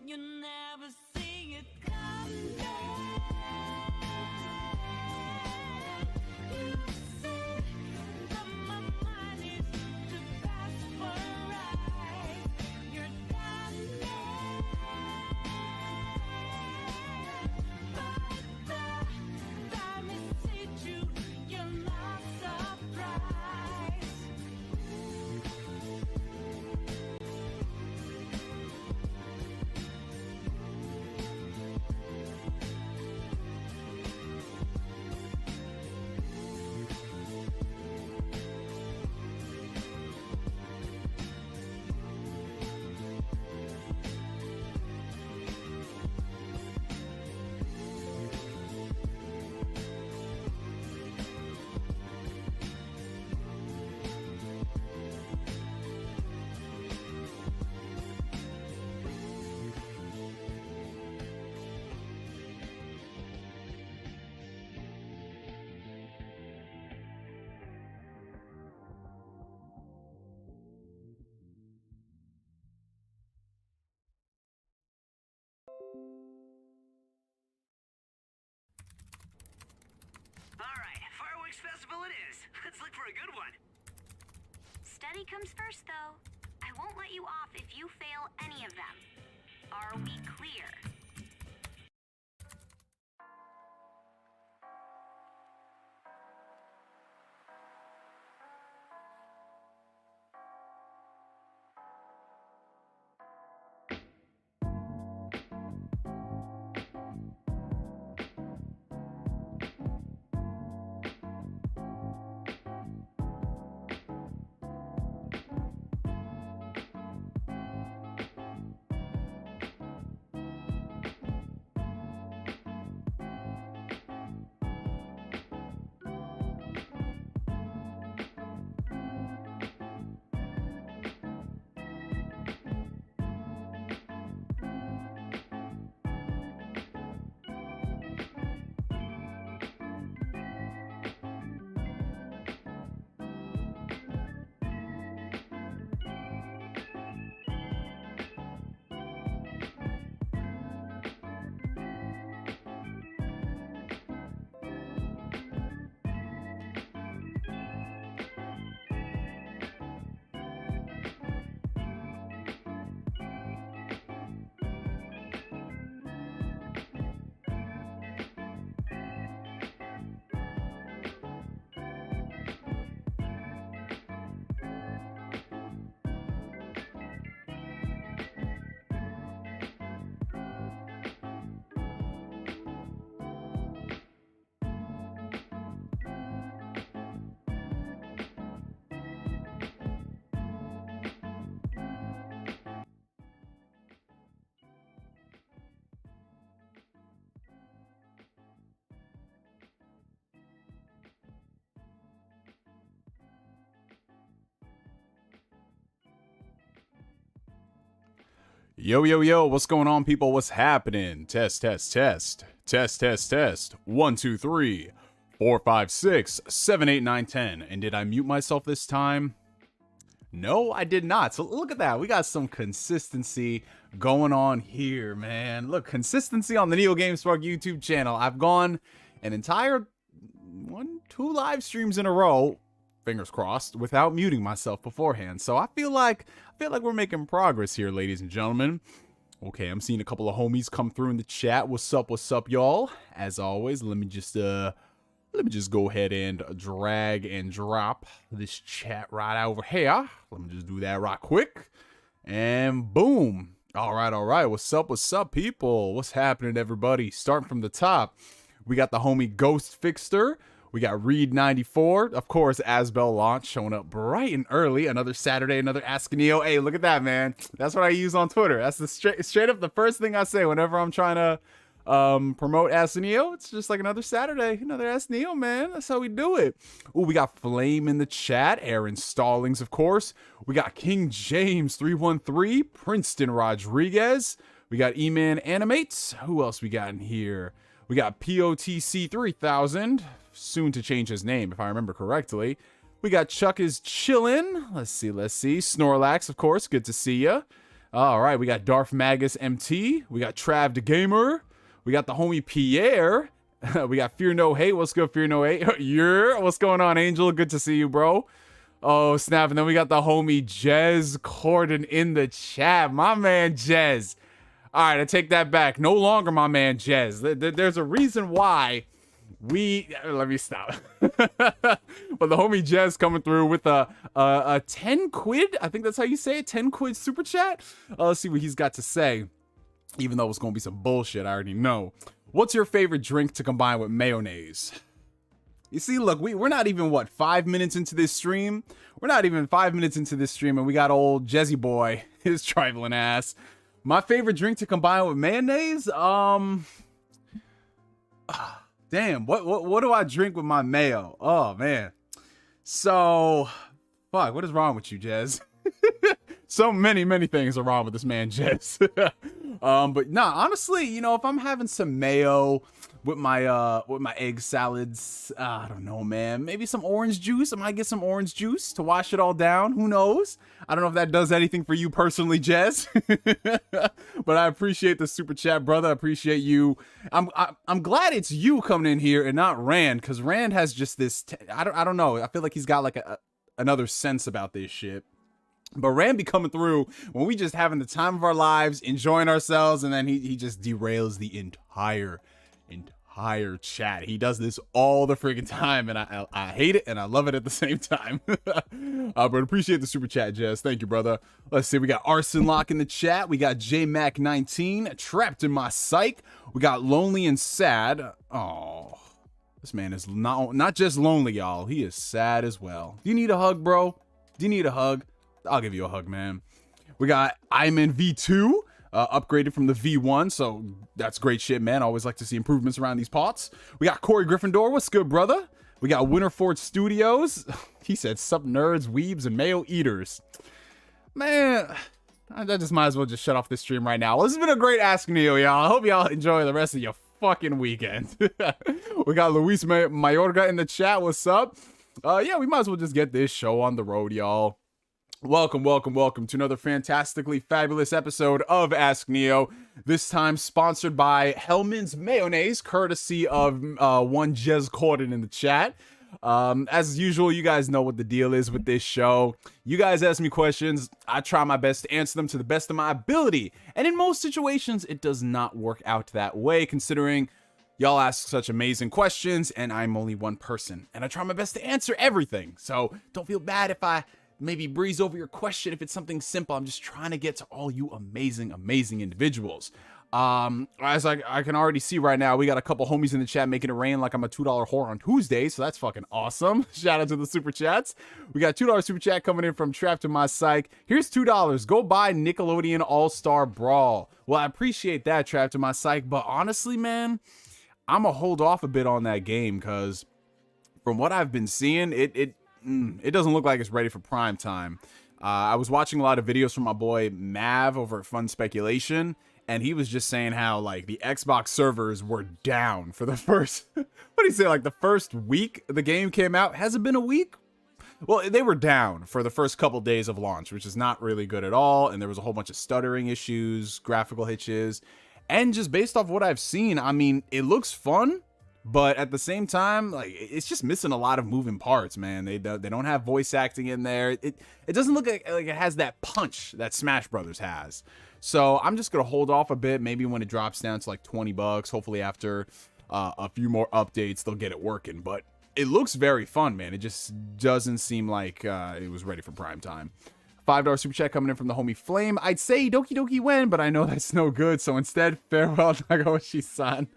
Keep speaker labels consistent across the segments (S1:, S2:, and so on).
S1: You never see it come down. You say that my mind is too fast for a ride. You're down there, but the time is hit you. You're not surprised.
S2: Alright, fireworks festival it is. Let's look for a good one.
S3: Steady comes first, though. I won't let you off if you fail any of them. Are we clear?
S4: Yo, yo, yo, what's going on, people? What's happening? Test, test, test. Test, test, test. 1, 2, 3, 4, 5, 6, 7, 8, 9, 10. And did I mute myself this time? No, I did not. So look at that. We got some consistency going on here, man. Look, consistency on the NeoGameSpark YouTube channel. I've gone an entire 2 live streams in a row, fingers crossed, without muting myself beforehand. So I feel like we're making progress here, ladies and gentlemen. Okay, I'm seeing a couple of homies come through in the chat. What's up, y'all? As always, let me just go ahead and drag and drop this chat right over here. Let me just do that right quick. And boom. All right. What's up, people? What's happening, everybody? Starting from the top, We got the homie Ghost Fixter. We got Reed94. Of course, Asbel Launch showing up bright and early. Another Saturday, another Ask Neo. Hey, look at that, man. That's what I use on Twitter. That's the straight up the first thing I say whenever I'm trying to promote Ask Neo. It's just like another Saturday, another Ask Neo, man. That's how we do it. Ooh, we got Flame in the chat. Aaron Stallings, of course. We got King James 313. Princeton Rodriguez. We got E-Man Animates. Who else we got in here? We got POTC 3000. Soon to change his name, if I remember correctly. We got Chuck is chillin'. Let's see. Snorlax, of course. Good to see ya. All right, we got Darth Magus MT. We got Trav the Gamer. We got the homie Pierre. We got Fear No Hate. What's good, Fear No Hate? Yeah. What's going on, Angel? Good to see you, bro. Oh, snap. And then we got the homie Jez Corden in the chat. My man, Jez. All right, I take that back. No longer my man, Jez. There's a reason why let me stop. But the homie Jez coming through with a 10 quid. I think that's how you say it. 10 quid super chat. Let's see what he's got to say. Even though it's going to be some bullshit, I already know. What's your favorite drink to combine with mayonnaise? You see, look, we're not even, 5 minutes into this stream? We're not even 5 minutes into this stream, and we got old Jezzy boy, his trifling ass. My favorite drink to combine with mayonnaise? Damn, what do I drink with my mayo? Oh, man. So, fuck, what is wrong with you, Jez? So many things are wrong with this man, Jez. But nah, honestly, you know, if I'm having some mayo with my egg salads, I don't know, man. Maybe some orange juice. I might get some orange juice to wash it all down. Who knows? I don't know if that does anything for you personally, Jez. But I appreciate the super chat, brother. I appreciate you. I'm glad it's you coming in here and not Rand, because Rand has just this. I don't know. I feel like he's got like another sense about this shit. But Rand be coming through when we just having the time of our lives, enjoying ourselves, and then he just derails the entire chat. He does this all the freaking time, and I hate it and I love it at the same time. But appreciate the super chat, Jess. Thank you, brother. Let's see. We got Arson Lock in the chat. We got JMac19 trapped in my psych. We got Lonely and Sad. Oh, this man is not just lonely, y'all. He is sad as well. Do you need a hug, bro? Do you need a hug? I'll give you a hug, man. We got I'm in V2, upgraded from the V1, so that's great shit, man. I always like to see improvements around these pots. We got Corey Gryffindor. What's good, brother? We got Winterford Studios. He said, sup nerds, weebs, and mayo eaters. Man, I just might as well just shut off this stream right now. Well, this has been a great Ask Neo, y'all. I hope y'all enjoy the rest of your fucking weekend. We got Luis Mayorga in the chat. What's up? Yeah, we might as well just get this show on the road, y'all. Welcome to another fantastically fabulous episode of Ask Neo. This time sponsored by Hellman's Mayonnaise, courtesy of one Jez Corden in the chat. As usual, you guys know what the deal is with this show. You guys ask me questions, I try my best to answer them to the best of my ability. And in most situations, it does not work out that way, considering y'all ask such amazing questions, and I'm only one person. And I try my best to answer everything. So don't feel bad if I maybe breeze over your question if it's something simple. I'm just trying to get to all you amazing individuals. As I can already see right now, we got a couple homies in the chat making it rain like I'm a $2 whore on Tuesday, so that's fucking awesome. Shout out to the super chats. We got $2 super chat coming in from Trapped in My Psych. Here's $2. Go buy Nickelodeon All-Star Brawl. Well, I appreciate that, Trapped in My Psych, but honestly, man, I'm gonna hold off a bit on that game, because from what I've been seeing, it doesn't look like it's ready for prime time. I was watching a lot of videos from my boy Mav over at Fun Speculation, and he was just saying how like the Xbox servers were down for the first, what do you say, like the first week the game came out? Has it been a week? Well, they were down for the first couple days of launch, which is not really good at all. And there was a whole bunch of stuttering issues, graphical hitches, and just based off what I've seen, I mean, it looks fun. But at the same time, like, it's just missing a lot of moving parts, man. They don't have voice acting in there. It doesn't look like it has that punch that Smash Brothers has. So I'm just gonna hold off a bit. Maybe when it drops down to like $20. Hopefully after a few more updates, they'll get it working. But it looks very fun, man. It just doesn't seem like it was ready for prime time. $5 super chat coming in from the homie Flame. I'd say Doki Doki Wen, but I know that's no good. So instead, farewell Nagaoshi-san.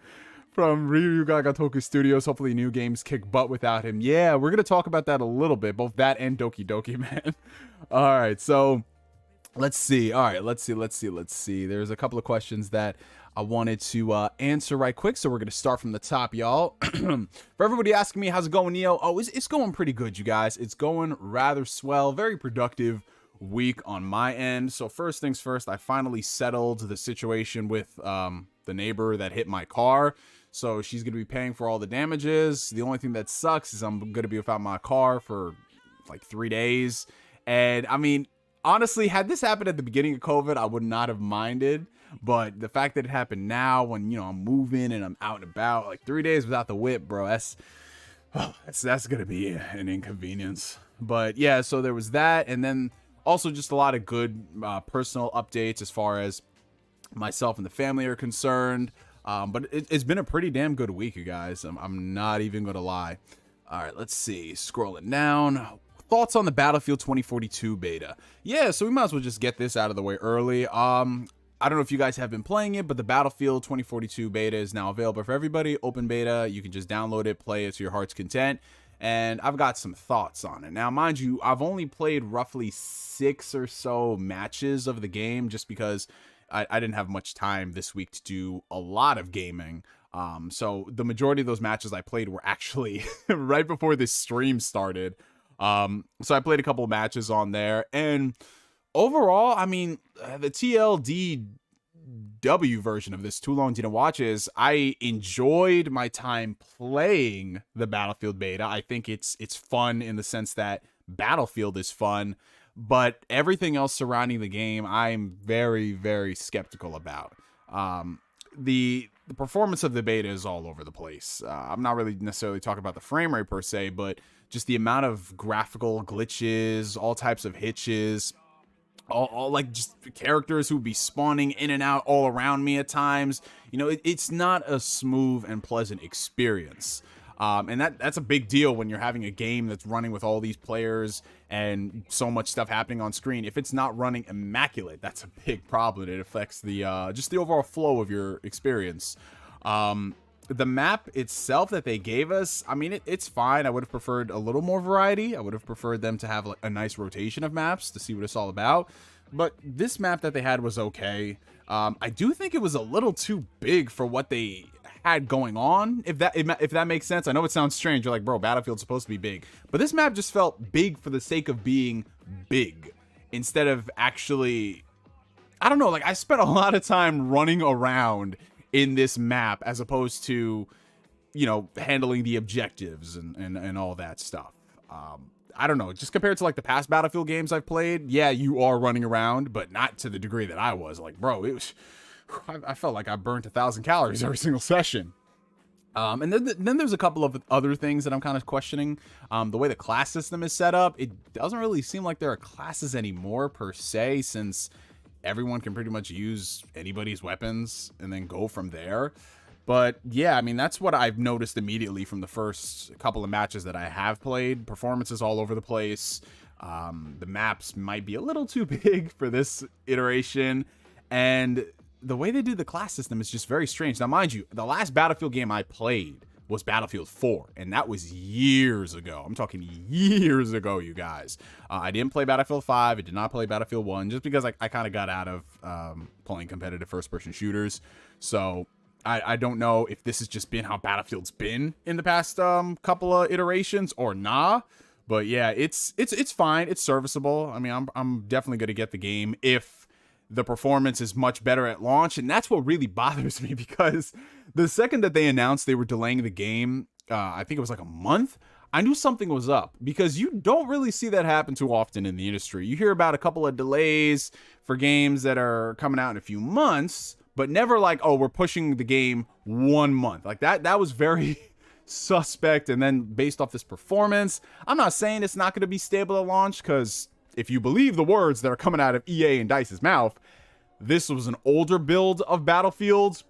S4: from Ryu Gagatoku Studios. Hopefully new games kick butt without him. Yeah, we're going to talk about that a little bit. Both that and Doki Doki, man. All right, so let's see. All right, let's see. There's a couple of questions that I wanted to answer right quick. So we're going to start from the top, y'all. For everybody asking me, how's it going, Neo? Oh, it's going pretty good, you guys. It's going rather swell. Very productive week on my end. So first things first, I finally settled the situation with the neighbor that hit my car. So she's going to be paying for all the damages. The only thing that sucks is I'm going to be without my car for like 3 days. And I mean, honestly, had this happened at the beginning of COVID, I would not have minded. But the fact that it happened now when, you know, I'm moving and I'm out and about, like 3 days without the whip, bro, that's going to be an inconvenience. But yeah, so there was that. And then also just a lot of good personal updates as far as myself and the family are concerned. But it's been a pretty damn good week, you guys. I'm not even going to lie. All right, let's see. Scrolling down. Thoughts on the Battlefield 2042 beta? Yeah, so we might as well just get this out of the way early. I don't know if you guys have been playing it, but the Battlefield 2042 beta is now available for everybody. Open beta. You can just download it, play it to your heart's content. And I've got some thoughts on it. Now, mind you, I've only played roughly 6 or so matches of the game just because I didn't have much time this week to do a lot of gaming. So the majority of those matches I played were actually right before this stream started. So I played a couple of matches on there, and overall, I mean, the TLDW version of this, Too Long Didn't Watch, is I enjoyed my time playing the Battlefield beta. I think it's fun in the sense that Battlefield is fun, but everything else surrounding the game, I'm very, very skeptical about. The performance of the beta is all over the place. I'm not really necessarily talking about the frame rate per se, but just the amount of graphical glitches, all types of hitches, all like just characters who would be spawning in and out all around me at times. You know, it's not a smooth and pleasant experience. And that's a big deal when you're having a game that's running with all these players and so much stuff happening on screen. If it's not running immaculate, that's a big problem. It affects the just the overall flow of your experience. The map itself that they gave us, I mean, it's fine. I would have preferred a little more variety. I would have preferred them to have like a nice rotation of maps to see what it's all about. But this map that they had was okay. I do think it was a little too big for what they had going on, if that makes sense. I know it sounds strange. You're like, bro, Battlefield's supposed to be big. But this map just felt big for the sake of being big instead of actually, I don't know, like I spent a lot of time running around in this map as opposed to, you know, handling the objectives and all that stuff. I don't know, just compared to like the past Battlefield games I've played, yeah, you are running around, but not to the degree that I was. Like, bro, it was, I felt like I burnt 1,000 calories every single session. And then there's a couple of other things that I'm kind of questioning. The way the class system is set up, it doesn't really seem like there are classes anymore per se, since everyone can pretty much use anybody's weapons and then go from there. But yeah, I mean, that's what I've noticed immediately from the first couple of matches that I have played. Performances all over the place. The maps might be a little too big for this iteration. And the way they do the class system is just very strange. Now, mind you, the last Battlefield game I played was Battlefield 4, and that was years ago. I'm talking years ago, you guys. I didn't play Battlefield 5. I did not play Battlefield 1, just because I kind of got out of playing competitive first-person shooters. So I don't know if this has just been how Battlefield's been in the past couple of iterations or nah. But yeah, it's fine. It's serviceable. I mean, I'm definitely going to get the game if the performance is much better at launch. And that's what really bothers me, because the second that they announced they were delaying the game, I think it was like a month, I knew something was up, because you don't really see that happen too often in the industry. You hear about a couple of delays for games that are coming out in a few months, but never like, oh, we're pushing the game 1 month. Like that was very suspect. And then based off this performance, I'm not saying it's not going to be stable at launch, because if you believe the words that are coming out of EA and DICE's mouth, this was an older build of Battlefield.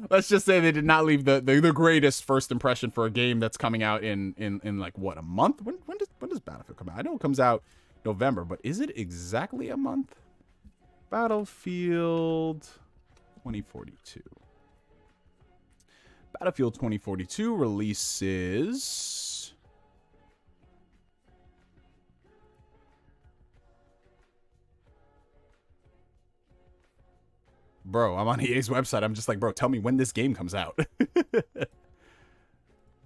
S4: Let's just say they did not leave the greatest first impression for a game that's coming out in like, what, a month? When does Battlefield come out? I know it comes out November, but is it exactly a month? Battlefield 2042. Battlefield 2042 releases... Bro, I'm on EA's website. I'm just like, bro, tell me when this game comes out.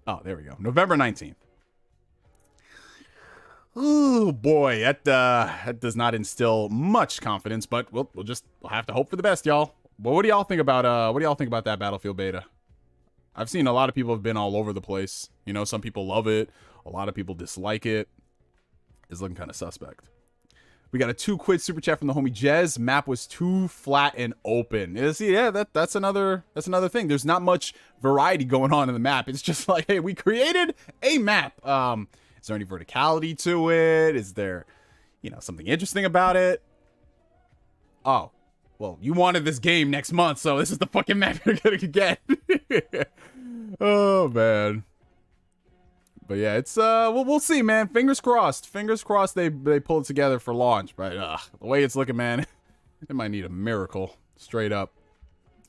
S4: Oh, there we go. November 19th. Oh boy, that does not instill much confidence, but we'll have to hope for the best, y'all. Well, what do y'all think about that Battlefield beta? I've seen a lot of people have been all over the place. You know, some people love it, a lot of people dislike it. It's looking kind of suspect. We got a 2 quid super chat from the homie Jez. Map was too flat and open. Yeah, that's another thing. There's not much variety going on in the map. It's just like, hey, we created a map. Is there any verticality to it? Is there, you know, something interesting about it? Oh, well, you wanted this game next month, so this is the fucking map you're gonna get. Oh man. But yeah, it's we'll see, man. Fingers crossed. Fingers crossed they pull it together for launch. But the way it's looking, man, it might need a miracle, straight up.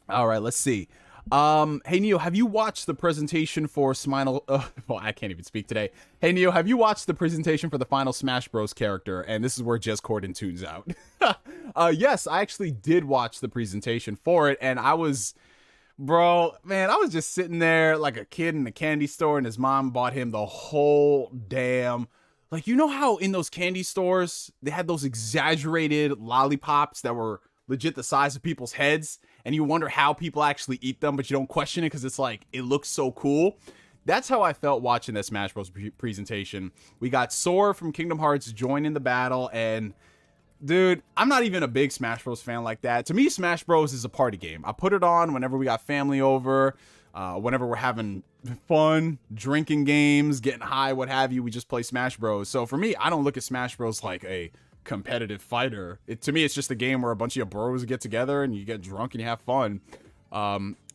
S4: All right, let's see. Hey Neo, have you watched the presentation for Smile? Well, I can't even speak today. Hey Neo, have you watched the presentation for the final Smash Bros character? And this is where Jez Corden tunes out. Yes, I actually did watch the presentation for it, and I was. Bro, man, I was just sitting there like a kid in a candy store and his mom bought him the whole damn... Like, you know how in those candy stores, they had those exaggerated lollipops that were legit the size of people's heads? And you wonder how people actually eat them, but you don't question it because it's like, it looks so cool. That's how I felt watching that Smash Bros. Presentation. We got Sora from Kingdom Hearts joining the battle, and... Dude, I'm not even a big Smash Bros fan like that. To me, Smash Bros is a party game. I put it on whenever we got family over, whenever we're having fun, drinking games, getting high, what have you. We just play Smash Bros. So for me, I don't look at Smash Bros like a competitive fighter. To me, it's just a game where a bunch of your bros get together and you get drunk and you have fun.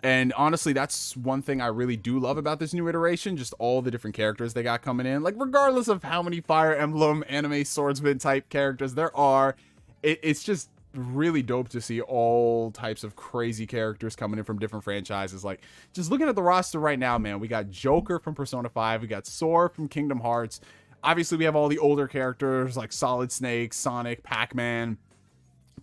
S4: And honestly, that's one thing I really do love about this new iteration, just all the different characters they got coming in. Like, regardless of how many Fire Emblem anime swordsman type characters there are, it's just really dope to see all types of crazy characters coming in from different franchises. Like, just looking at the roster right now, man, we got Joker from Persona 5, we got Sora from Kingdom Hearts. Obviously, we have all the older characters like Solid Snake, Sonic, Pac-Man.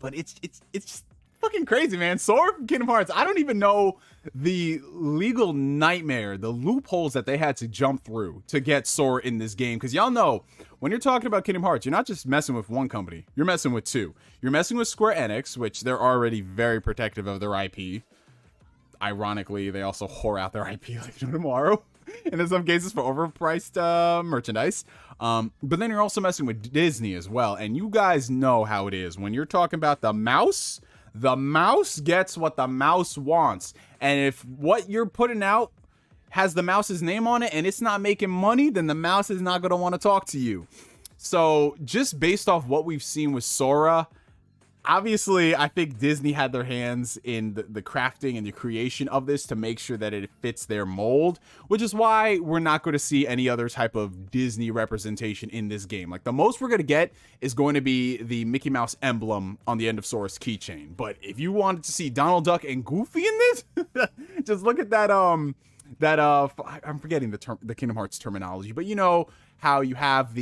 S4: But it's just fucking crazy, man. Sora from Kingdom Hearts. I don't even know the legal nightmare, the loopholes that they had to jump through to get Sora in this game. Because y'all know, when you're talking about Kingdom Hearts, you're not just messing with one company. You're messing with two. You're messing with Square Enix, which they're already very protective of their IP. Ironically, they also whore out their IP like no tomorrow. And in some cases for overpriced merchandise. But then you're also messing with Disney as well. And you guys know how it is. When you're talking about the mouse gets what the mouse wants. And if what you're putting out has the mouse's name on it and it's not making money, then the mouse is not going to want to talk to you. So just based off what we've seen with Sora, obviously, I think Disney had their hands in the crafting and the creation of this to make sure that it fits their mold, which is why we're not going to see any other type of Disney representation in this game. Like, the most we're going to get is going to be the Mickey Mouse emblem on the end of Sora's keychain. But if you wanted to see Donald Duck and Goofy in this, just look at that, I'm forgetting the Kingdom Hearts terminology, but you know how you have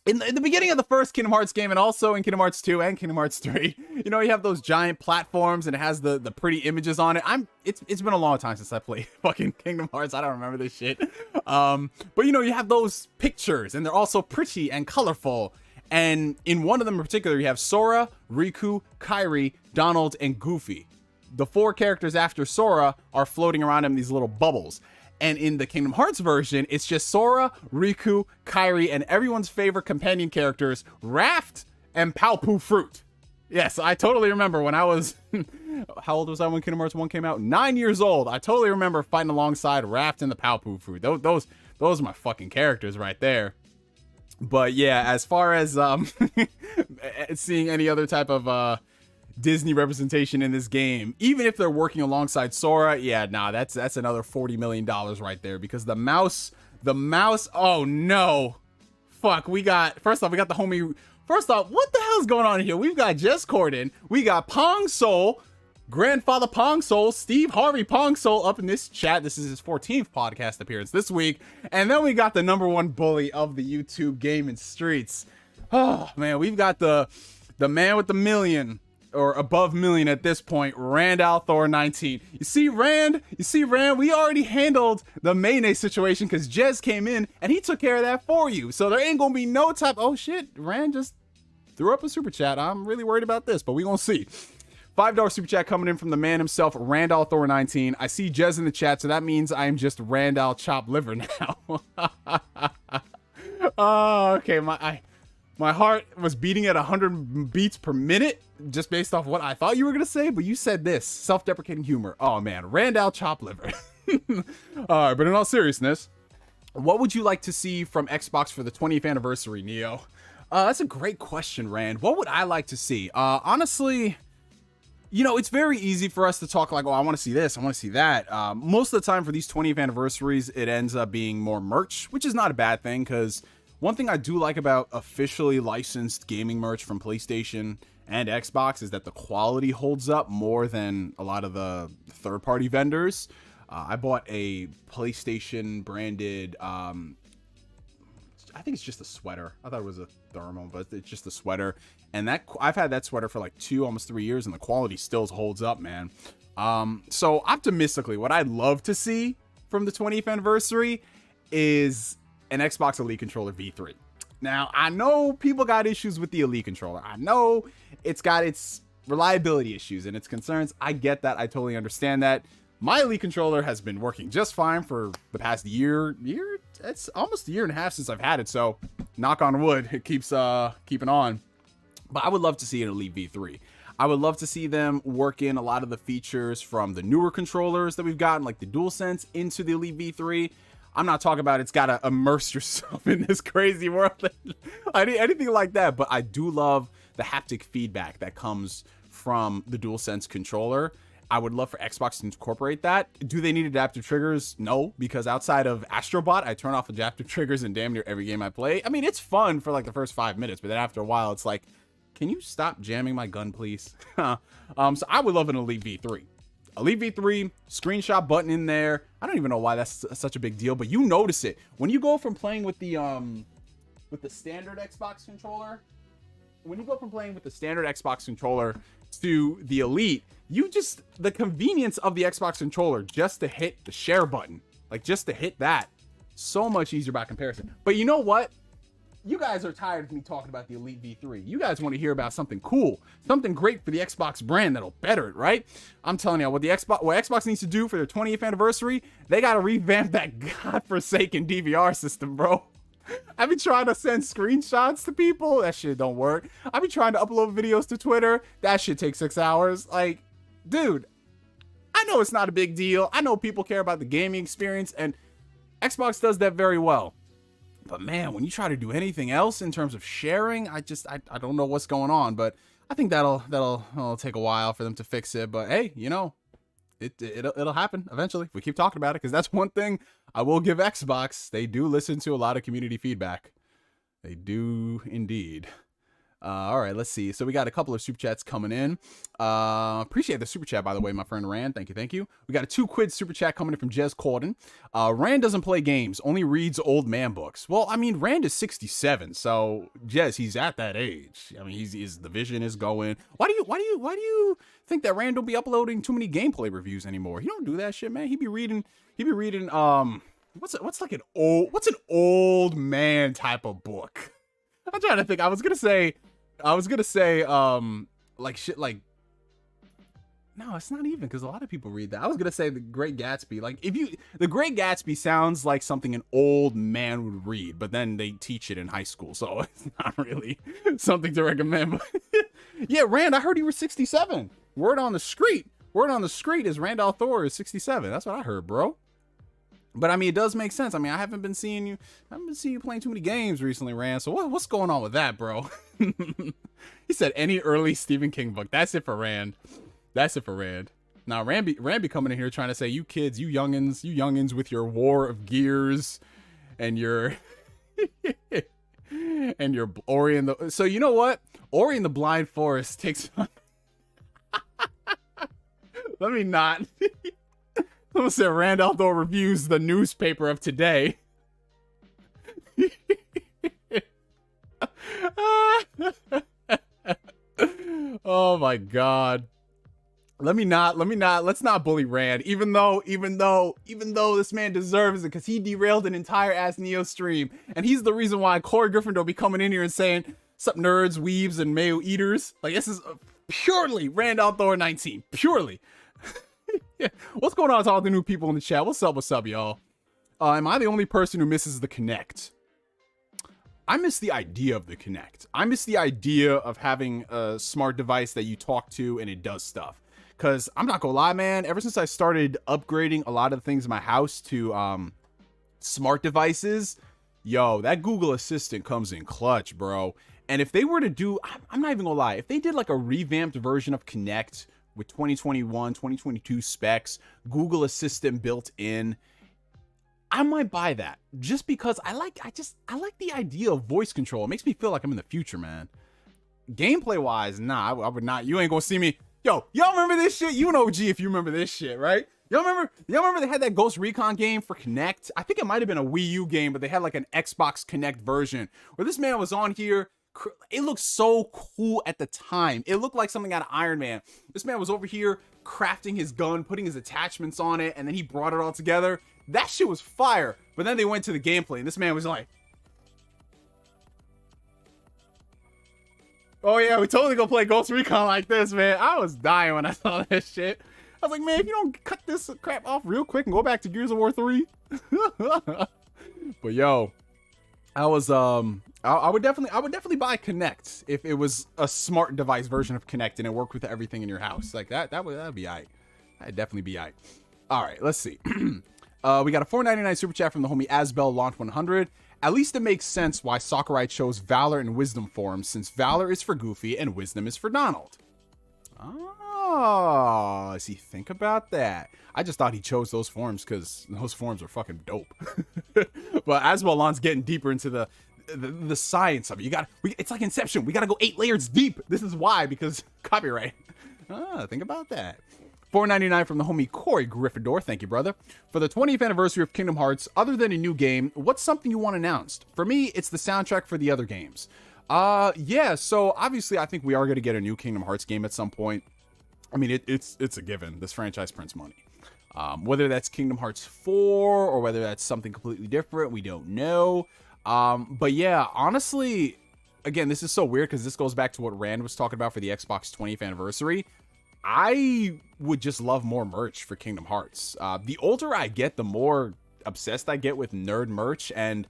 S4: in the beginning of the first Kingdom Hearts game, and also in Kingdom Hearts 2 and Kingdom Hearts 3, you know, you have those giant platforms and it has the pretty images on it. It's been a long time since I played fucking Kingdom Hearts. I don't remember this shit. But you know, you have those pictures and they're also pretty and colorful. And in one of them in particular, you have Sora, Riku, Kairi, Donald, and Goofy. The 4 characters after Sora are floating around in these little bubbles. And in the Kingdom Hearts version, it's just Sora, Riku, Kairi, and everyone's favorite companion characters, Raft and Palpu Fruit. Yes, I totally remember when I was... how old was I when Kingdom Hearts 1 came out? 9 years old. I totally remember fighting alongside Raft and the Palpu Fruit. Those are my fucking characters right there. But yeah, as far as seeing any other type of... Disney representation in this game, even if they're working alongside Sora, yeah, nah, that's another $40 million right there, because the mouse, oh no, fuck, first off, we got the homie, what the hell's going on here? We've got Jez Corden, we got Pong Soul, Grandfather Pongsoul, Steve Harvey Pongsoul, up in this chat. This is his 14th podcast appearance this week. And then we got the #1 bully of the YouTube gaming streets. Oh, man, we've got the man with the million, or above million at this point, Rand Althor 19. You see, Rand, we already handled the Mayonnaise situation because Jez came in and he took care of that for you. So there ain't gonna be no type, oh shit, Rand just threw up a super chat. I'm really worried about this, but we gonna see. $5 super chat coming in from the man himself, Randall Thor 19. I see Jez in the chat, so that means I am just Randall Chop Liver now. Oh, okay, my heart was beating at 100 beats per minute just based off what I thought you were gonna say, but you said this, self-deprecating humor. Oh man, Randall Chop Liver. All right, but in all seriousness, what would you like to see from Xbox for the 20th anniversary, Neo? That's a great question, Rand. What would I like to see? Honestly, you know, it's very easy for us to talk like, oh, I want to see this, I want to see that. Most of the time for these 20th anniversaries, it ends up being more merch, which is not a bad thing, because one thing I do like about officially licensed gaming merch from PlayStation and Xbox is that the quality holds up more than a lot of the third-party vendors. I bought a PlayStation branded, I think it's just a sweater. I thought it was a thermal, but it's just a sweater. And that I've had that sweater for like 2, almost 3 years, and the quality still holds up, man. So optimistically, what I'd love to see from the 20th anniversary is an Xbox Elite Controller V3. Now, I know people got issues with the Elite Controller. I know it's got its reliability issues and its concerns. I get that. I totally understand that. My Elite Controller has been working just fine for the past year. It's almost a year and a half since I've had it, so knock on wood, it keeps keeping on. But I would love to see an Elite V3. I would love to see them work in a lot of the features from the newer controllers that we've gotten, like the DualSense, into the Elite V3. I'm not talking about it's got to immerse yourself in this crazy world, anything like that. But I do love the haptic feedback that comes from the DualSense controller. I would love for Xbox to incorporate that. Do they need adaptive triggers? No, because outside of Astrobot, I turn off adaptive triggers in damn near every game I play. I mean, it's fun for like the first 5 minutes, but then after a while, it's like, can you stop jamming my gun, please? So I would love an Elite V3. Elite V3, screenshot button in there. I don't even know why that's such a big deal, but you notice it. When you go from playing with the standard Xbox controller, to the Elite, the convenience of the Xbox controller just to hit the share button, like just to hit that, so much easier by comparison. But you know what? You guys are tired of me talking about the Elite V3. You guys want to hear about something cool, something great for the Xbox brand that'll better it, right? I'm telling you, what Xbox needs to do for their 20th anniversary, they got to revamp that godforsaken DVR system, bro. I've been trying to send screenshots to people. That shit don't work. I've been trying to upload videos to Twitter. That shit takes 6 hours. Like, dude, I know it's not a big deal. I know people care about the gaming experience, and Xbox does that very well. But man, when you try to do anything else in terms of sharing, I don't know what's going on. But I think that'll take a while for them to fix it. But hey, you know, it'll happen eventually if we keep talking about it, because that's one thing I will give Xbox. They do listen to a lot of community feedback. They do indeed. All right, let's see. So we got a couple of super chats coming in. Appreciate the super chat, by the way, my friend Rand. Thank you. We got a 2 quid super chat coming in from Jez Corden. Rand doesn't play games, only reads old man books. Well, I mean, Rand is 67, so Jez, he's at that age. I mean, the vision is going. Why do you think that Rand don't be uploading too many gameplay reviews anymore? He don't do that shit, man. He be reading. What's an old man type of book? I'm trying to think. I was gonna say, like shit, like, no, it's not even, because a lot of people read that. I was gonna say The Great Gatsby. Like, The Great Gatsby sounds like something an old man would read, but then they teach it in high school, so it's not really something to recommend. Yeah, Rand, I heard you were 67. Word on the street is Randall Thor is 67. That's what I heard, bro. But I mean, it does make sense. I mean, I haven't been seeing you playing too many games recently, Rand. So what's going on with that, bro? He said any early Stephen King book. That's it for Rand. Now, Rand be coming in here trying to say, you kids, you youngins with your War of Gears and your and your Ori and the. So you know what? Ori and the Blind Forest takes on. Let me not. Someone said Randolph though reviews the newspaper of today. Oh my god. Let's not bully Rand, even though this man deserves it, because he derailed an entire ass Neo stream, and he's the reason why Corey Gryffindor be coming in here and saying, "Sup nerds, weebs, and mayo eaters." Like, this is purely Randolph Thor 19. Purely. Yeah. What's going on to all the new people in the chat? What's up, y'all? Am I the only person who misses the Kinect? I miss the idea of the Kinect. I miss the idea of having a smart device that you talk to and it does stuff. Because I'm not gonna lie, man, ever since I started upgrading a lot of things in my house to smart devices, yo, that Google Assistant comes in clutch, bro. And if they were to do, I'm not even gonna lie, if they did like a revamped version of Kinect with 2021, 2022 specs, Google Assistant built in, I might buy that. Just because I like the idea of voice control. It makes me feel like I'm in the future, man. Gameplay wise, nah, I would not. You ain't gonna see me. Yo, y'all remember this shit? You an OG if you remember this shit, right? Y'all remember they had that Ghost Recon game for Kinect? I think it might have been a Wii U game, but they had like an Xbox Kinect version where this man was on here. It looked so cool at the time. It looked like something out of Iron Man. This man was over here crafting his gun, putting his attachments on it, and then he brought it all together. That shit was fire. But then they went to the gameplay, and this man was like, "Oh yeah, we totally gonna play Ghost Recon like this, man." I was dying when I saw that shit. I was like, man, if you don't cut this crap off real quick and go back to Gears of War 3. But yo, I was I would definitely buy Kinect if it was a smart device version of Kinect and it worked with everything in your house. Like that'd be aight. That'd definitely be aight. All right, let's see. We got a $4.99 super chat from the homie Asbel Launch 100. At least it makes sense why Sakurai chose Valor and Wisdom forms, since Valor is for Goofy and Wisdom is for Donald. Oh, see, think about that. I just thought he chose those forms because those forms are fucking dope. But Asbel Launch's getting deeper into the science of it. It's like Inception. We gotta go 8 layers deep. This is why, because copyright. Think about that. $4.99 from the homie Corey Gryffindor. Thank you, brother. For the 20th anniversary of Kingdom Hearts, other than a new game, what's something you want announced? For me, it's the soundtrack for the other games. Yeah, so obviously I think we are going to get a new Kingdom Hearts game at some point. I mean, it's a given. This franchise prints money. Whether that's Kingdom Hearts 4 or whether that's something completely different, we don't know. But yeah, honestly, again, this is so weird because this goes back to what Rand was talking about for the Xbox 20th anniversary. I would just love more merch for Kingdom Hearts. The older I get, the more obsessed I get with nerd merch. And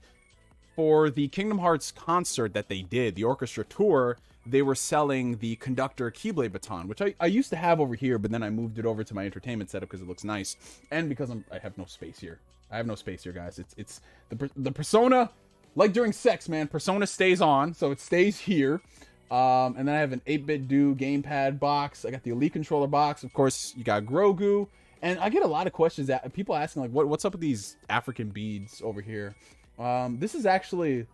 S4: for the Kingdom Hearts concert that they did, the orchestra tour, they were selling the conductor Keyblade baton, which I used to have over here, but then I moved it over to my entertainment setup because it looks nice. And because I have no space here. I have no space here, guys. It's the Persona, like during sex, man, Persona stays on, so it stays here. And then I have an 8-bit do gamepad box. I got the Elite controller box. Of course, you got Grogu. And I get a lot of questions that people asking, like, what's up with these African beads over here? This is actually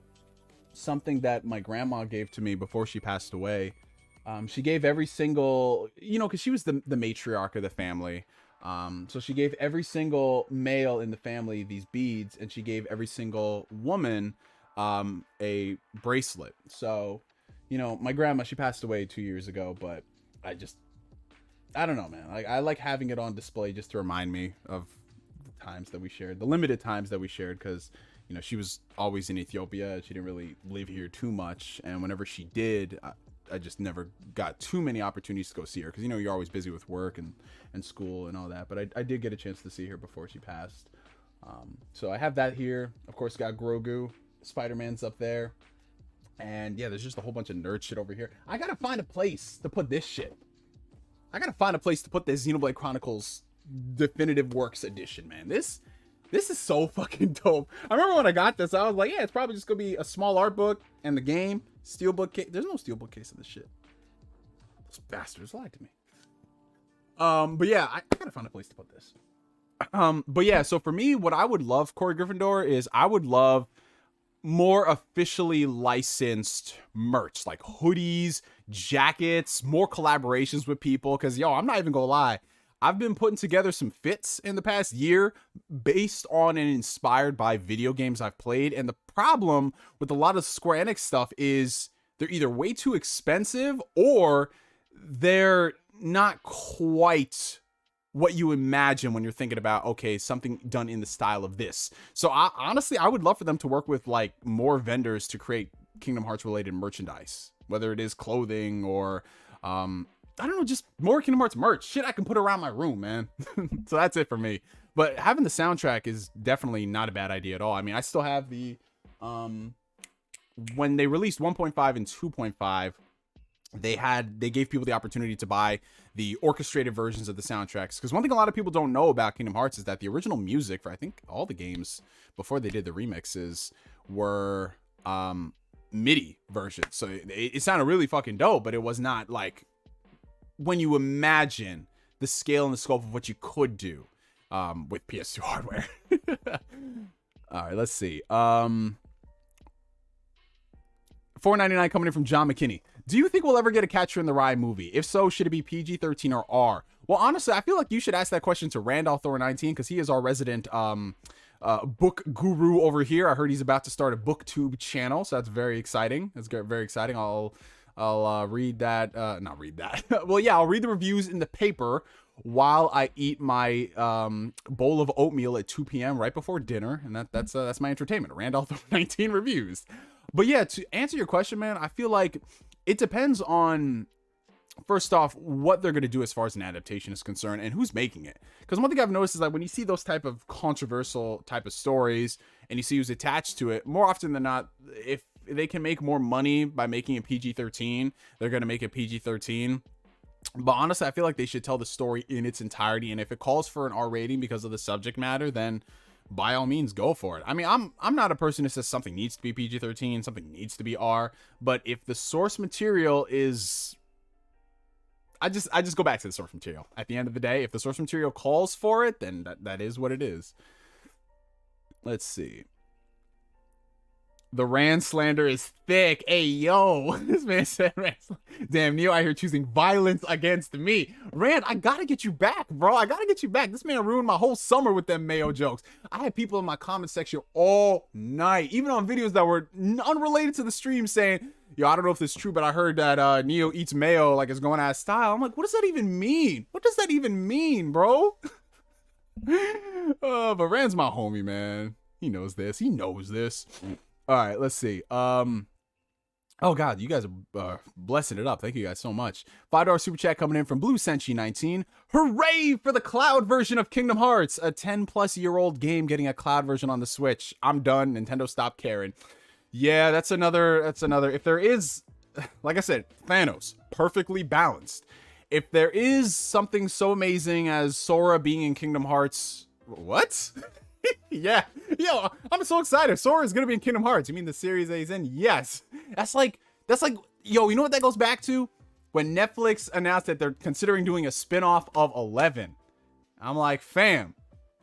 S4: something that my grandma gave to me before she passed away. She gave every single, because she was the matriarch of the family. So she gave every single male in the family these beads, and she gave every single woman a bracelet. So, my grandma, she passed away 2 years ago, but I don't know, man. I like having it on display just to remind me of the times that we shared, the limited times that we shared, because, she was always in Ethiopia. She didn't really live here too much. And whenever she did, I just never got too many opportunities to go see her because, you're always busy with work and school and all that. But I did get a chance to see her before she passed. So I have that here. Of course, got Grogu. Spider-Man's up there. And yeah, there's just a whole bunch of nerd shit over here. I gotta find a place to put this shit. I gotta find a place to put this Xenoblade Chronicles Definitive Works Edition, man. This is so fucking dope. I remember when I got this, I was like, yeah, it's probably just gonna be a small art book and the game. Steelbook case. There's no steelbook case in this shit. Those bastards lied to me. But yeah, I gotta find a place to put this. But yeah, so for me, what I would love, Corey Gryffindor, is I would love more officially licensed merch, like hoodies, jackets, more collaborations with people. Because, yo, I'm not even gonna lie, I've been putting together some fits in the past year based on and inspired by video games I've played. And the problem with a lot of Square Enix stuff is they're either way too expensive or they're not quite what you imagine when you're thinking about, okay, something done in the style of this. So honestly, I would love for them to work with like more vendors to create Kingdom Hearts related merchandise, whether it is clothing or, I don't know, just more Kingdom Hearts merch. Shit I can put around my room, man. So that's it for me. But having the soundtrack is definitely not a bad idea at all. I mean, I still have the, when they released 1.5 and 2.5, they gave people the opportunity to buy the orchestrated versions of the soundtracks. Because one thing a lot of people don't know about Kingdom Hearts is that the original music for, I think, all the games before they did the remixes were MIDI versions. So it sounded really fucking dope, but it was not like when you imagine the scale and the scope of what you could do with PS2 hardware. All right, let's see. $4.99 coming in from John McKinney. Do you think we'll ever get a Catcher in the Rye movie? If so, should it be PG-13 or R? Well, honestly, I feel like you should ask that question to Randolph Thor19 because he is our resident book guru over here. I heard he's about to start a booktube channel, so that's very exciting. That's very exciting. I'll read that. Not read that. Well, yeah, I'll read the reviews in the paper while I eat my bowl of oatmeal at 2 p.m. right before dinner, and that's my entertainment. Randolph 19 reviews. But yeah, to answer your question, man, I feel like it depends on, first off, what they're going to do as far as an adaptation is concerned and who's making it. Because one thing I've noticed is that when you see those type of controversial type of stories and you see who's attached to it, more often than not, if they can make more money by making it PG-13, they're going to make it PG-13. But honestly, I feel like they should tell the story in its entirety. And if it calls for an R rating because of the subject matter, then by all means, go for it. I mean, I'm not a person who says something needs to be PG-13, something needs to be R. But if the source material is, I just go back to the source material. At the end of the day, if the source material calls for it, then that is what it is. Let's see. The Rand slander is thick. Hey, yo. This man said Rand damn, Neo out here choosing violence against me. Rand, I gotta get you back, bro. I gotta get you back. This man ruined my whole summer with them Mayo jokes. I had people in my comment section all night, even on videos that were unrelated to the stream, saying, yo, I don't know if this is true, but I heard that Neo eats mayo like it's going out of style. I'm like, what does that even mean? What does that even mean, bro? But Rand's my homie, man. He knows this. He knows this. All right, let's see. Oh God, you guys are blessing it up. Thank you guys so much. $5 super chat coming in from Blue Senshi 19. Hooray for the cloud version of Kingdom Hearts, a 10-plus-year-old game getting a cloud version on the Switch. I'm done. Nintendo, stop caring. Yeah, that's another. If there is, like I said, Thanos, perfectly balanced. If there is something so amazing as Sora being in Kingdom Hearts, what? Yeah, yo, I'm so excited. Sora is gonna be in Kingdom Hearts. You mean the series that he's in? Yes. That's like, yo, you know what that goes back to? When Netflix announced that they're considering doing a spin-off of 11. I'm like, fam,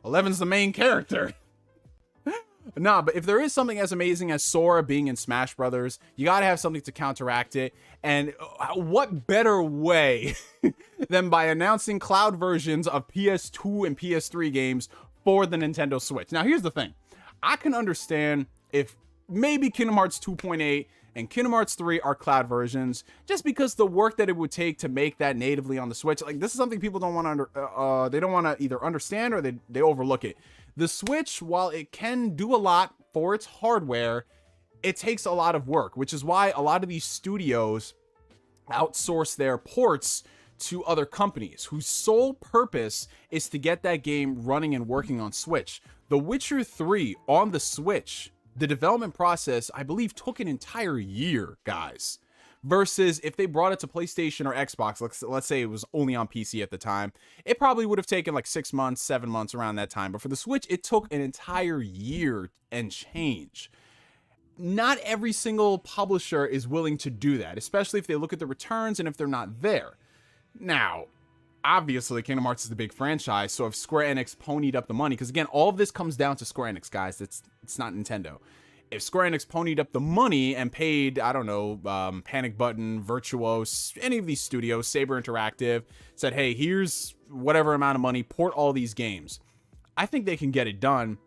S4: 11's the main character. Nah, but if there is something as amazing as Sora being in Smash Brothers, you gotta have something to counteract it. And what better way than by announcing cloud versions of PS2 and PS3 games for the Nintendo Switch. Now, here's the thing. I can understand if maybe Kingdom Hearts 2.8 and Kingdom Hearts 3 are cloud versions, just because the work that it would take to make that natively on the Switch. Like, this is something people don't want to they don't want to either understand or they overlook it. The Switch, while it can do a lot for its hardware, it takes a lot of work, which is why a lot of these studios outsource their ports to other companies whose sole purpose is to get that game running and working on Switch. The Witcher 3 on the Switch, the development process, I believe, took an entire year, guys. Versus if they brought it to PlayStation or Xbox, let's say it was only on PC at the time, it probably would have taken like 6 months, 7 months around that time. But for the Switch, it took an entire year and change. Not every single publisher is willing to do that, especially if they look at the returns and if they're not there. Now, obviously, Kingdom Hearts is the big franchise, so if Square Enix ponied up the money, because again, all of this comes down to Square Enix, guys. It's not Nintendo. if Square Enix ponied up the money and paid, I don't know, Panic Button, Virtuos, any of these studios, Saber Interactive, said, hey, here's whatever amount of money, port all these games, I think they can get it done.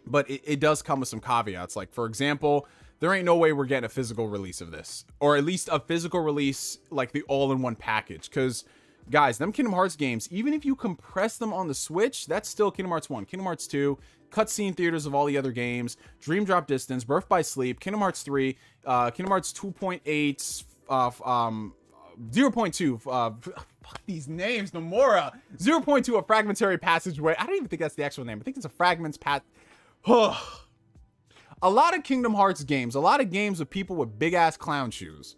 S4: But it does come with some caveats. Like, for example, there ain't no way we're getting a physical release of this, or at least a physical release, like the all-in-one package. Because, guys, them Kingdom Hearts games, even if you compress them on the Switch, that's still Kingdom Hearts 1, Kingdom Hearts 2, cutscene theaters of all the other games, Dream Drop Distance, Birth by Sleep, Kingdom Hearts 3, Kingdom Hearts 2.8, 0.2, fuck these names, Nomura, 0.2, a fragmentary passageway. I don't even think that's the actual name. I think it's a fragments path. A lot of Kingdom Hearts games, a lot of games with people with big ass clown shoes.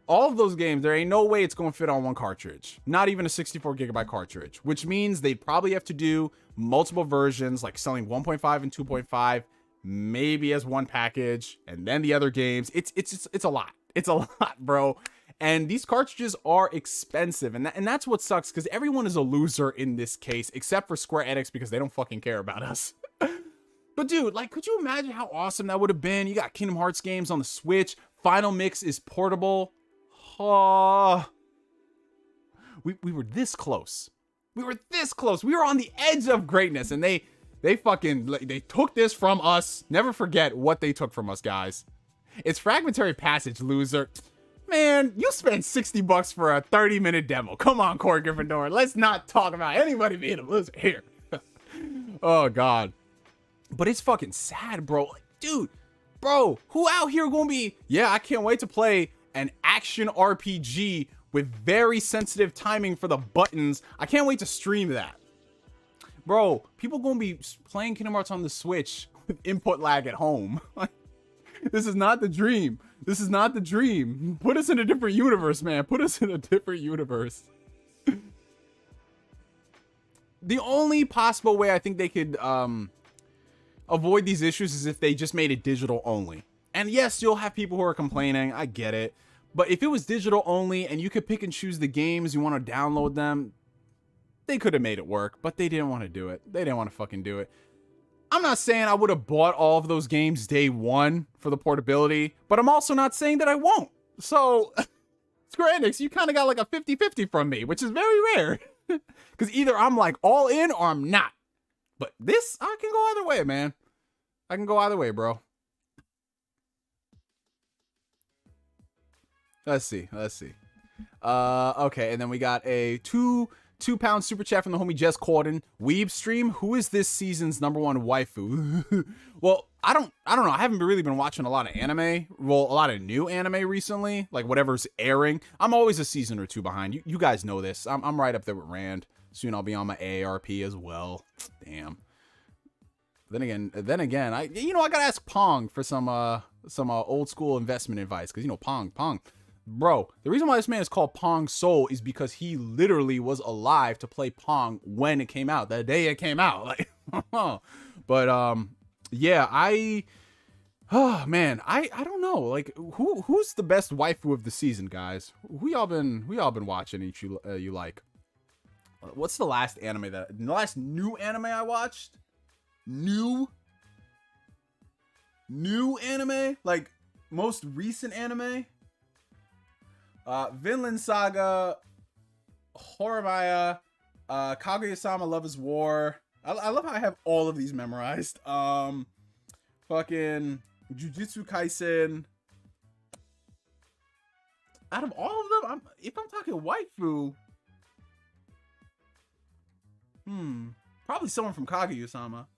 S4: All of those games, there ain't no way it's going to fit on one cartridge. Not even a 64 gigabyte cartridge, which means they'd probably have to do multiple versions, like selling 1.5 and 2.5, maybe as one package, and then the other games. It's a lot. It's a lot, bro. And these cartridges are expensive, and that's what sucks, because everyone is a loser in this case, except for Square Enix, because they don't fucking care about us. But dude, like, could you imagine how awesome that would have been? You got Kingdom Hearts games on the Switch. Final Mix is portable. Oh, we were this close. We were this close. We were on the edge of greatness, and they took this from us. Never forget what they took from us, guys. It's Fragmentary Passage, loser. Man, you spent $60 for a 30-minute demo. Come on, Core Gryffindor. Let's not talk about anybody being a loser here. Oh, God. But it's fucking sad, bro. Like, dude, bro, who out here gonna be, yeah, I can't wait to play an action RPG with very sensitive timing for the buttons. I can't wait to stream that. Bro, people gonna be playing Kingdom Hearts on the Switch with input lag at home. This is not the dream. This is not the dream. Put us in a different universe, man. Put us in a different universe. The only possible way I think they could avoid these issues is if they just made it digital only. And yes, you'll have people who are complaining. I get it. But if it was digital only and you could pick and choose the games you want to download them, they could have made it work, but they didn't want to do it. They didn't want to fucking do it. I'm not saying I would have bought all of those games day one for the portability, but I'm also not saying that I won't. So, Square Enix, you kind of got like a 50-50 from me, which is very rare. Because either I'm like all in or I'm not. But this, I can go either way, man. I can go either way, bro. Let's see. Okay, and then we got a £2 super chat from the homie Jess Corden. Weeb stream, who is this season's #1 waifu? Well, I don't know. I haven't really been watching a lot of anime. Well, a lot of new anime recently, like whatever's airing. I'm always a season or two behind. You guys know this. I'm right up there with Rand. Soon I'll be on my AARP as well. Damn. Then again, I gotta ask Pong for some old school investment advice, because Pong. Bro, the reason why this man is called Pong Soul is because he literally was alive to play Pong when it came out, the day it came out. Like, but yeah, I don't know. Like, who's the best waifu of the season, guys? Who y'all been watching? Each you like? What's the last new anime I watched? New anime, like most recent anime. Vinland Saga, Horimiya, Kaguya-sama Love is War. I love how I have all of these memorized. Fucking Jujutsu Kaisen. Out of all of them, if I'm talking waifu, probably someone from Kaguya-sama.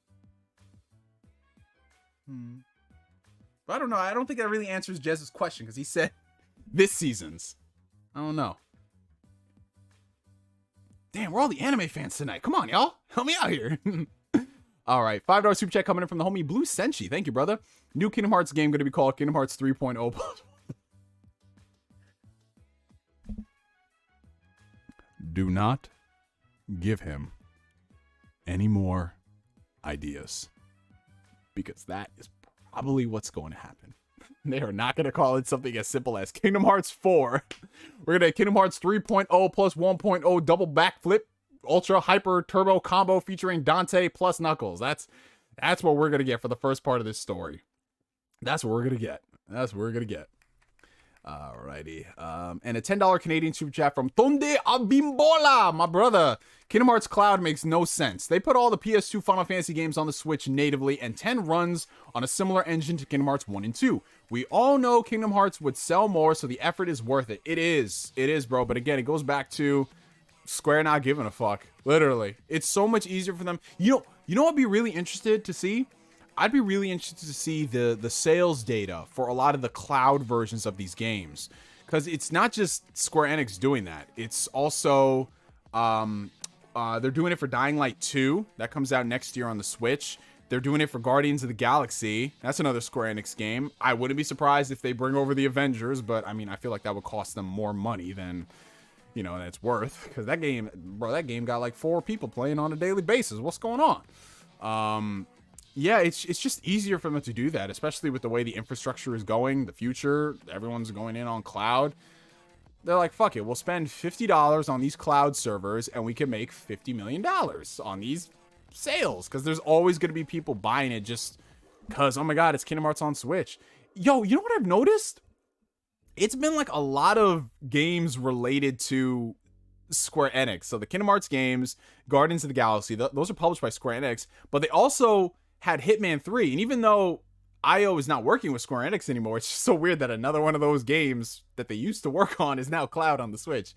S4: But I don't know. I don't think that really answers Jez's question, because he said this season's. I don't know. Damn, we're all the anime fans tonight. Come on, y'all. Help me out here. All right. $5 super chat coming in from the homie Blue Senshi. Thank you, brother. New Kingdom Hearts game going to be called Kingdom Hearts 3.0. Do not give him any more ideas, because that is probably what's going to happen. They are not going to call it something as simple as Kingdom Hearts 4. We're going to have Kingdom Hearts 3.0 plus 1.0 double backflip ultra hyper turbo combo featuring Dante plus Knuckles. That's what we're going to get for the first part of this story. That's what we're gonna get. That's what we're gonna get. Alrighty. And a $10 Canadian super chat from Tonde Abimbola, my brother. Kingdom Hearts Cloud makes no sense. They put all the PS2 Final Fantasy games on the Switch natively, and 10 runs on a similar engine to Kingdom Hearts 1 and 2. We all know Kingdom Hearts would sell more, so the effort is worth it. It is, bro. But again, it goes back to Square not giving a fuck. Literally, it's so much easier for them. You know, I'd be really interested to see. I'd be really interested to see the sales data for a lot of the cloud versions of these games, because it's not just Square Enix doing that. It's also they're doing it for Dying Light 2 that comes out next year on the Switch. They're doing it for Guardians of the Galaxy. That's another Square Enix game. I wouldn't be surprised if they bring over the Avengers, but I mean, I feel like that would cost them more money than, you know, it's worth, because that game, bro, that game got like 4 people playing on a daily basis. What's going on? Yeah, it's just easier for them to do that, especially with the way the infrastructure is going, the future, everyone's going in on cloud. They're like, fuck it, we'll spend $50 on these cloud servers and we can make $50 million on these sales, because there's always going to be people buying it just because, oh my god, it's Kingdom Hearts on Switch. Yo, you know what I've noticed? It's been like a lot of games related to Square Enix. So the Kingdom Hearts games, Guardians of the Galaxy, those are published by Square Enix, but they also had Hitman 3, and even though IO is not working with Square Enix anymore, it's just so weird that another one of those games that they used to work on is now cloud on the Switch.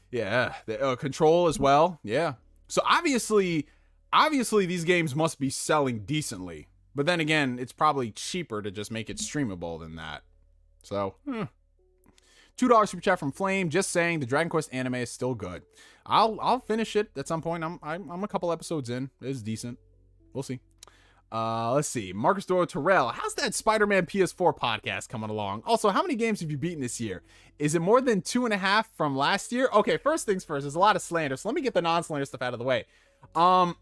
S4: Yeah, Control as well. Yeah, so obviously these games must be selling decently, but then again, it's probably cheaper to just make it streamable than that. So $2 super chat from Flame, just saying the Dragon Quest anime is still good. I'll finish it at some point. I'm a couple episodes in. It's decent. We'll see. Let's see. Marcus Doro Terrell, how's that Spider-Man PS4 podcast coming along? Also, how many games have you beaten this year? Is it more than 2.5 from last year? Okay, first things first, there's a lot of slander, so let me get the non-slander stuff out of the way. So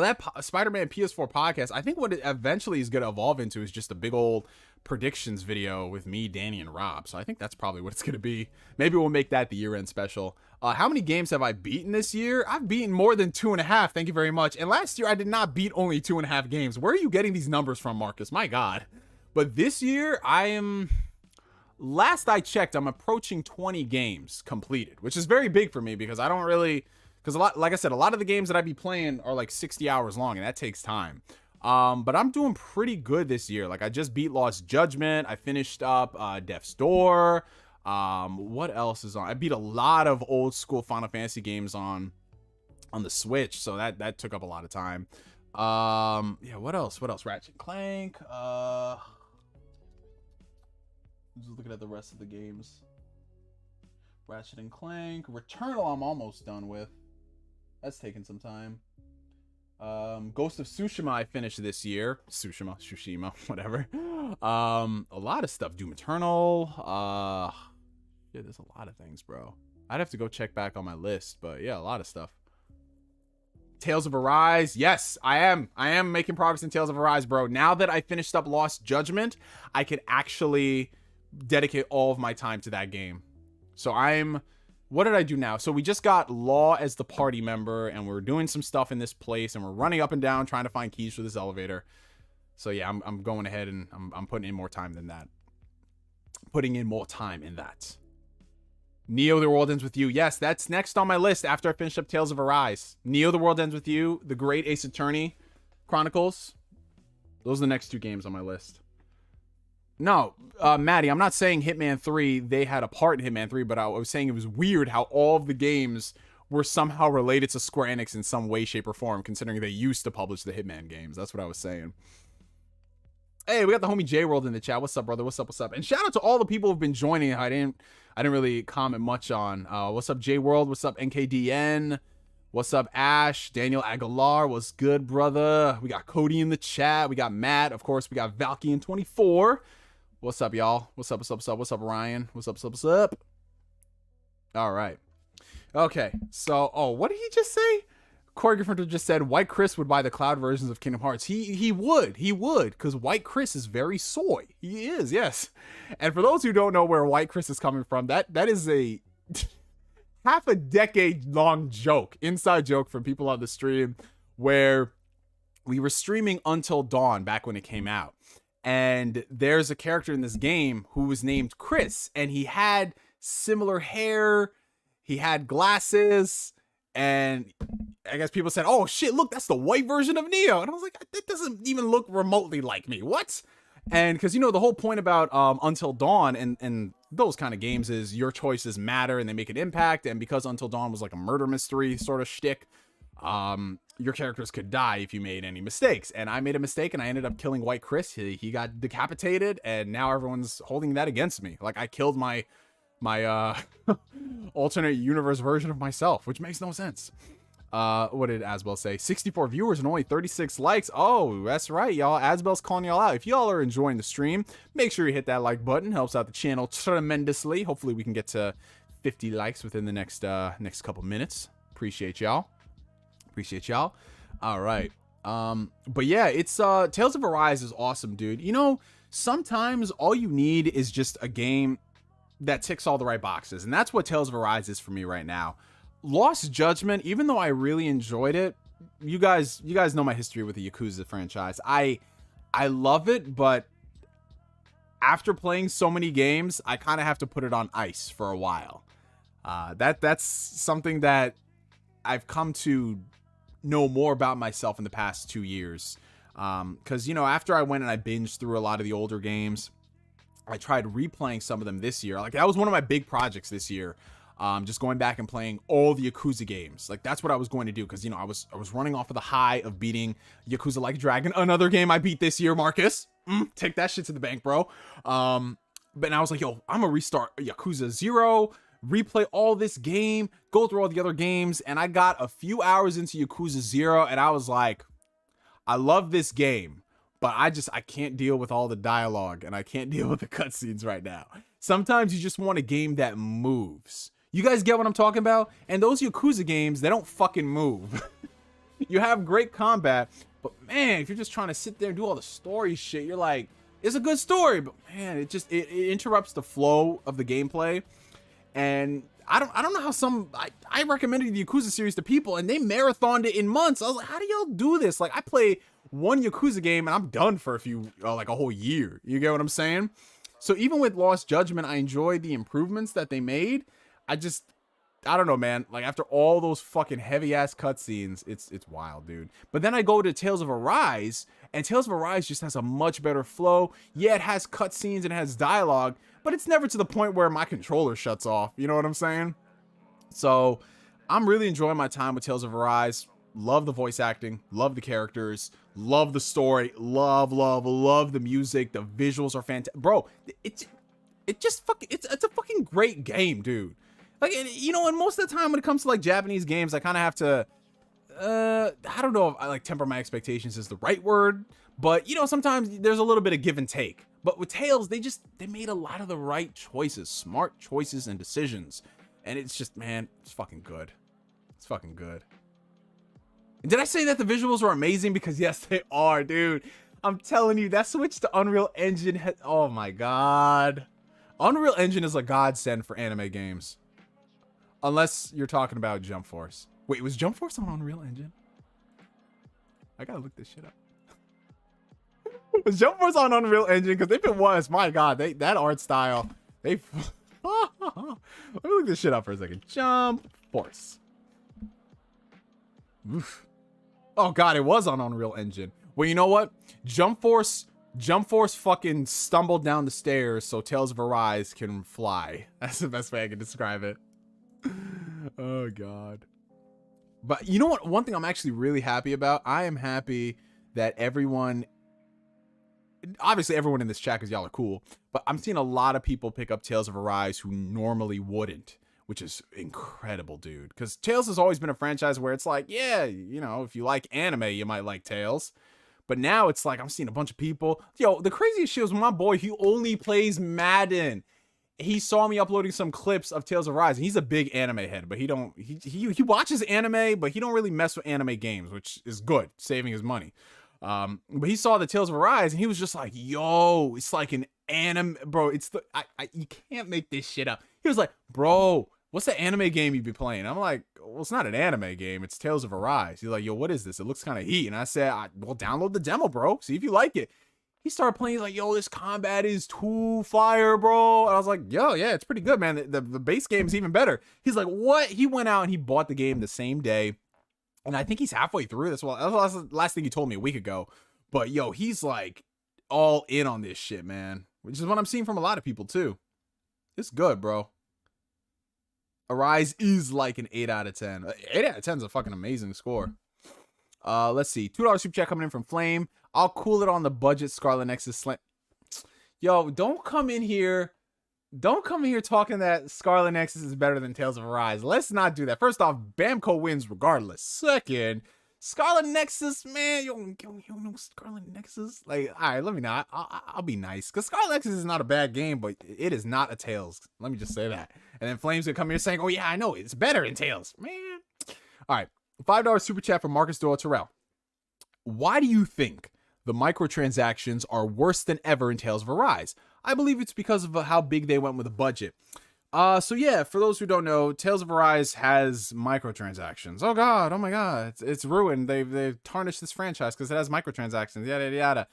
S4: that Spider-Man PS4 podcast, I think what it eventually is going to evolve into is just a big old predictions video with me, Danny, and Rob. So I think that's probably what it's going to be. Maybe we'll make that the year-end special. How many games have I beaten this year? I've beaten more than 2.5. Thank you very much. And last year, I did not beat only 2.5 games. Where are you getting these numbers from, Marcus? My God. But this year, last I checked, I'm approaching 20 games completed, which is very big for me because I don't really, because like I said, a lot of the games that I be playing are like 60 hours long, and that takes time. But I'm doing pretty good this year. Like, I just beat Lost Judgment. I finished up Death's Door. What else is on? I beat a lot of old school Final Fantasy games on the Switch, so that took up a lot of time. Yeah, what else? Ratchet and Clank. Just looking at the rest of the games. Ratchet and Clank. Returnal I'm almost done with. That's taking some time. Ghost of Tsushima I finished this year. Tsushima, whatever. A lot of stuff. Doom Eternal. Yeah, there's a lot of things, bro. I'd have to go check back on my list, but yeah, a lot of stuff. Tales of Arise. Yes, I am making progress in Tales of Arise, bro. Now that I finished up Lost Judgment, I can actually dedicate all of my time to that game. So what did I do now? So we just got Law as the party member, and we're doing some stuff in this place, and we're running up and down trying to find keys for this elevator. So yeah, I'm going ahead and I'm putting in more time than that. Putting in more time in that. Neo the World Ends With You. Yes, that's next on my list after I finish up Tales of Arise. Neo the World Ends With You, The Great Ace Attorney Chronicles. Those are the next 2 games on my list. No, Maddie, I'm not saying Hitman 3, they had a part in Hitman 3, but I was saying it was weird how all of the games were somehow related to Square Enix in some way, shape, or form, considering they used to publish the Hitman games. That's what I was saying. Hey, we got the homie J-World in the chat. What's up, brother? What's up? What's up? And shout out to all the people who've been joining. I didn't really comment much on. What's up, J-World? What's up, NKDN? What's up, Ash? Daniel Aguilar. What's good, brother? We got Cody in the chat. We got Matt. Of course, we got Valkyrian24. What's up, y'all? What's up? What's up? What's up? What's up, Ryan? What's up? What's up? What's up? All right. Okay. So, what did he just say? Corey Griffin just said White Chris would buy the cloud versions of Kingdom Hearts. He would, because White Chris is very soy. He is, yes. And for those who don't know where White Chris is coming from, that is a half a decade long joke, inside joke from people on the stream, where we were streaming Until Dawn back when it came out. And there's a character in this game who was named Chris, and he had similar hair, he had glasses, and I guess people said, oh shit, look, that's the white version of Neo. And I was like, that doesn't even look remotely like me. What? And because, you know, the whole point about Until Dawn and those kind of games is your choices matter and they make an impact. And because Until Dawn was like a murder mystery sort of shtick, your characters could die if you made any mistakes. And I made a mistake and I ended up killing White Chris. He got decapitated, and now everyone's holding that against me. Like, I killed my alternate universe version of myself, which makes no sense. What did Asbel say? 64 viewers and only 36 likes. Oh, that's right, y'all. Asbel's calling y'all out. If y'all are enjoying the stream, make sure you hit that like button. Helps out the channel tremendously. Hopefully we can get to 50 likes within the next couple minutes. Appreciate y'all. All right. But yeah, it's Tales of Arise is awesome, dude. You know, sometimes all you need is just a game that ticks all the right boxes, and that's what Tales of Arise is for me right now. Lost Judgment, even though I really enjoyed it, you guys know my history with the Yakuza franchise. I love it, but after playing so many games, I kind of have to put it on ice for a while. That's something that I've come to know more about myself in the past 2 years. Because, you know, after I went and I binged through a lot of the older games, I tried replaying some of them this year. Like, that was one of my big projects this year. Just going back and playing all the Yakuza games. Like, that's what I was going to do, because, you know, I was running off of the high of beating Yakuza Like a Dragon, another game I beat this year, Marcus. Take that shit to the bank, bro. But I was like, yo, I'm gonna restart Yakuza 0, replay all this game, go through all the other games, and I got a few hours into Yakuza 0, and I was like, I love this game, but I can't deal with all the dialogue, and I can't deal with the cutscenes right now. Sometimes you just want a game that moves. You guys get what I'm talking about? And those Yakuza games, they don't fucking move. You have great combat, but man, if you're just trying to sit there and do all the story shit, you're like, it's a good story, but man, it interrupts the flow of the gameplay. And I don't know how I recommended the Yakuza series to people, and they marathoned it in months. I was like, how do y'all do this? Like, I play one Yakuza game and I'm done for like a whole year. You get what I'm saying? So even with Lost Judgment, I enjoyed the improvements that they made. I don't know, man. Like, after all those fucking heavy ass cutscenes, it's wild, dude. But then I go to Tales of Arise, and Tales of Arise just has a much better flow. Yeah, it has cutscenes and it has dialogue, but it's never to the point where my controller shuts off. You know what I'm saying? So I'm really enjoying my time with Tales of Arise. Love the voice acting, love the characters, love the story, love the music. The visuals are fantastic, bro. It's a fucking great game, dude. Like, you know, and most of the time when it comes to like Japanese games, I kind of have to, I don't know if I like temper my expectations is the right word, but you know, sometimes there's a little bit of give and take. But with Tales, they made a lot of the right choices, smart choices and decisions. And it's just, man, it's fucking good. It's fucking good. And did I say that the visuals are amazing? Because yes, they are, dude. I'm telling you, that switch to Unreal Engine, oh my God. Unreal Engine is a godsend for anime games. Unless you're talking about Jump Force. Wait, was Jump Force on Unreal Engine? I gotta look this shit up. Was Jump Force on Unreal Engine? Because if it was, my God, that art style, let me look this shit up for a second. Jump Force. Oof. Oh God, it was on Unreal Engine. Well, you know what? Jump Force fucking stumbled down the stairs so Tales of Arise can fly. That's the best way I can describe it. Oh God. But you know what? One thing I'm actually really happy about, I am happy that everyone, obviously everyone in this chat, because y'all are cool, but I'm seeing a lot of people pick up Tales of Arise who normally wouldn't, which is incredible, dude. Because Tales has always been a franchise where it's like, yeah, you know, if you like anime, you might like Tales. But now it's like, I'm seeing a bunch of people. Yo, the craziest shit was my boy, he only plays Madden. He saw me uploading some clips of Tales of Arise. He's a big anime head, but he watches anime, but he don't really mess with anime games, which is good, saving his money. But he saw the Tales of Arise and he was just like, yo, it's like an anime, bro. It's you can't make this shit up. He was like, bro, what's the anime game you be playing? I'm like, well, it's not an anime game. It's Tales of Arise. He's like, yo, what is this? It looks kind of heat. And I said, well, download the demo, bro. See if you like it. He started playing, he's like, yo, this combat is too fire, bro. And I was like, yo, yeah, it's pretty good, man. The base game is even better. He's like, what? He went out and he bought the game the same day. And I think he's halfway through this. Well, that's the last thing he told me a week ago. But yo, he's like all in on this shit, man. Which is what I'm seeing from a lot of people too. It's good, bro. Arise is like an 8 out of 10. 8 out of 10 is a fucking amazing score. Let's see. $2 super chat coming in from Flame. I'll cool it on the budget. Scarlet Nexus slant. Yo, don't come in here talking that Scarlet Nexus is better than Tales of Arise. Let's not do that. First off, Bamco wins regardless. Second, Scarlet Nexus, man, you know Scarlet Nexus. Like, all right, let me not. I'll be nice, because Scarlet Nexus is not a bad game, but it is not a Tales. Let me just say that. And then Flame's gonna come here saying, "Oh yeah, I know it's better than Tales, man." All right, $5 super chat from Marcus Doyle Terrell. Why do you think the microtransactions are worse than ever in Tales of Arise? I believe it's because of how big they went with the budget. So yeah, for those who don't know, Tales of Arise has microtransactions. Oh god, oh my god, it's ruined. They've tarnished this franchise because it has microtransactions. Yada yada yada.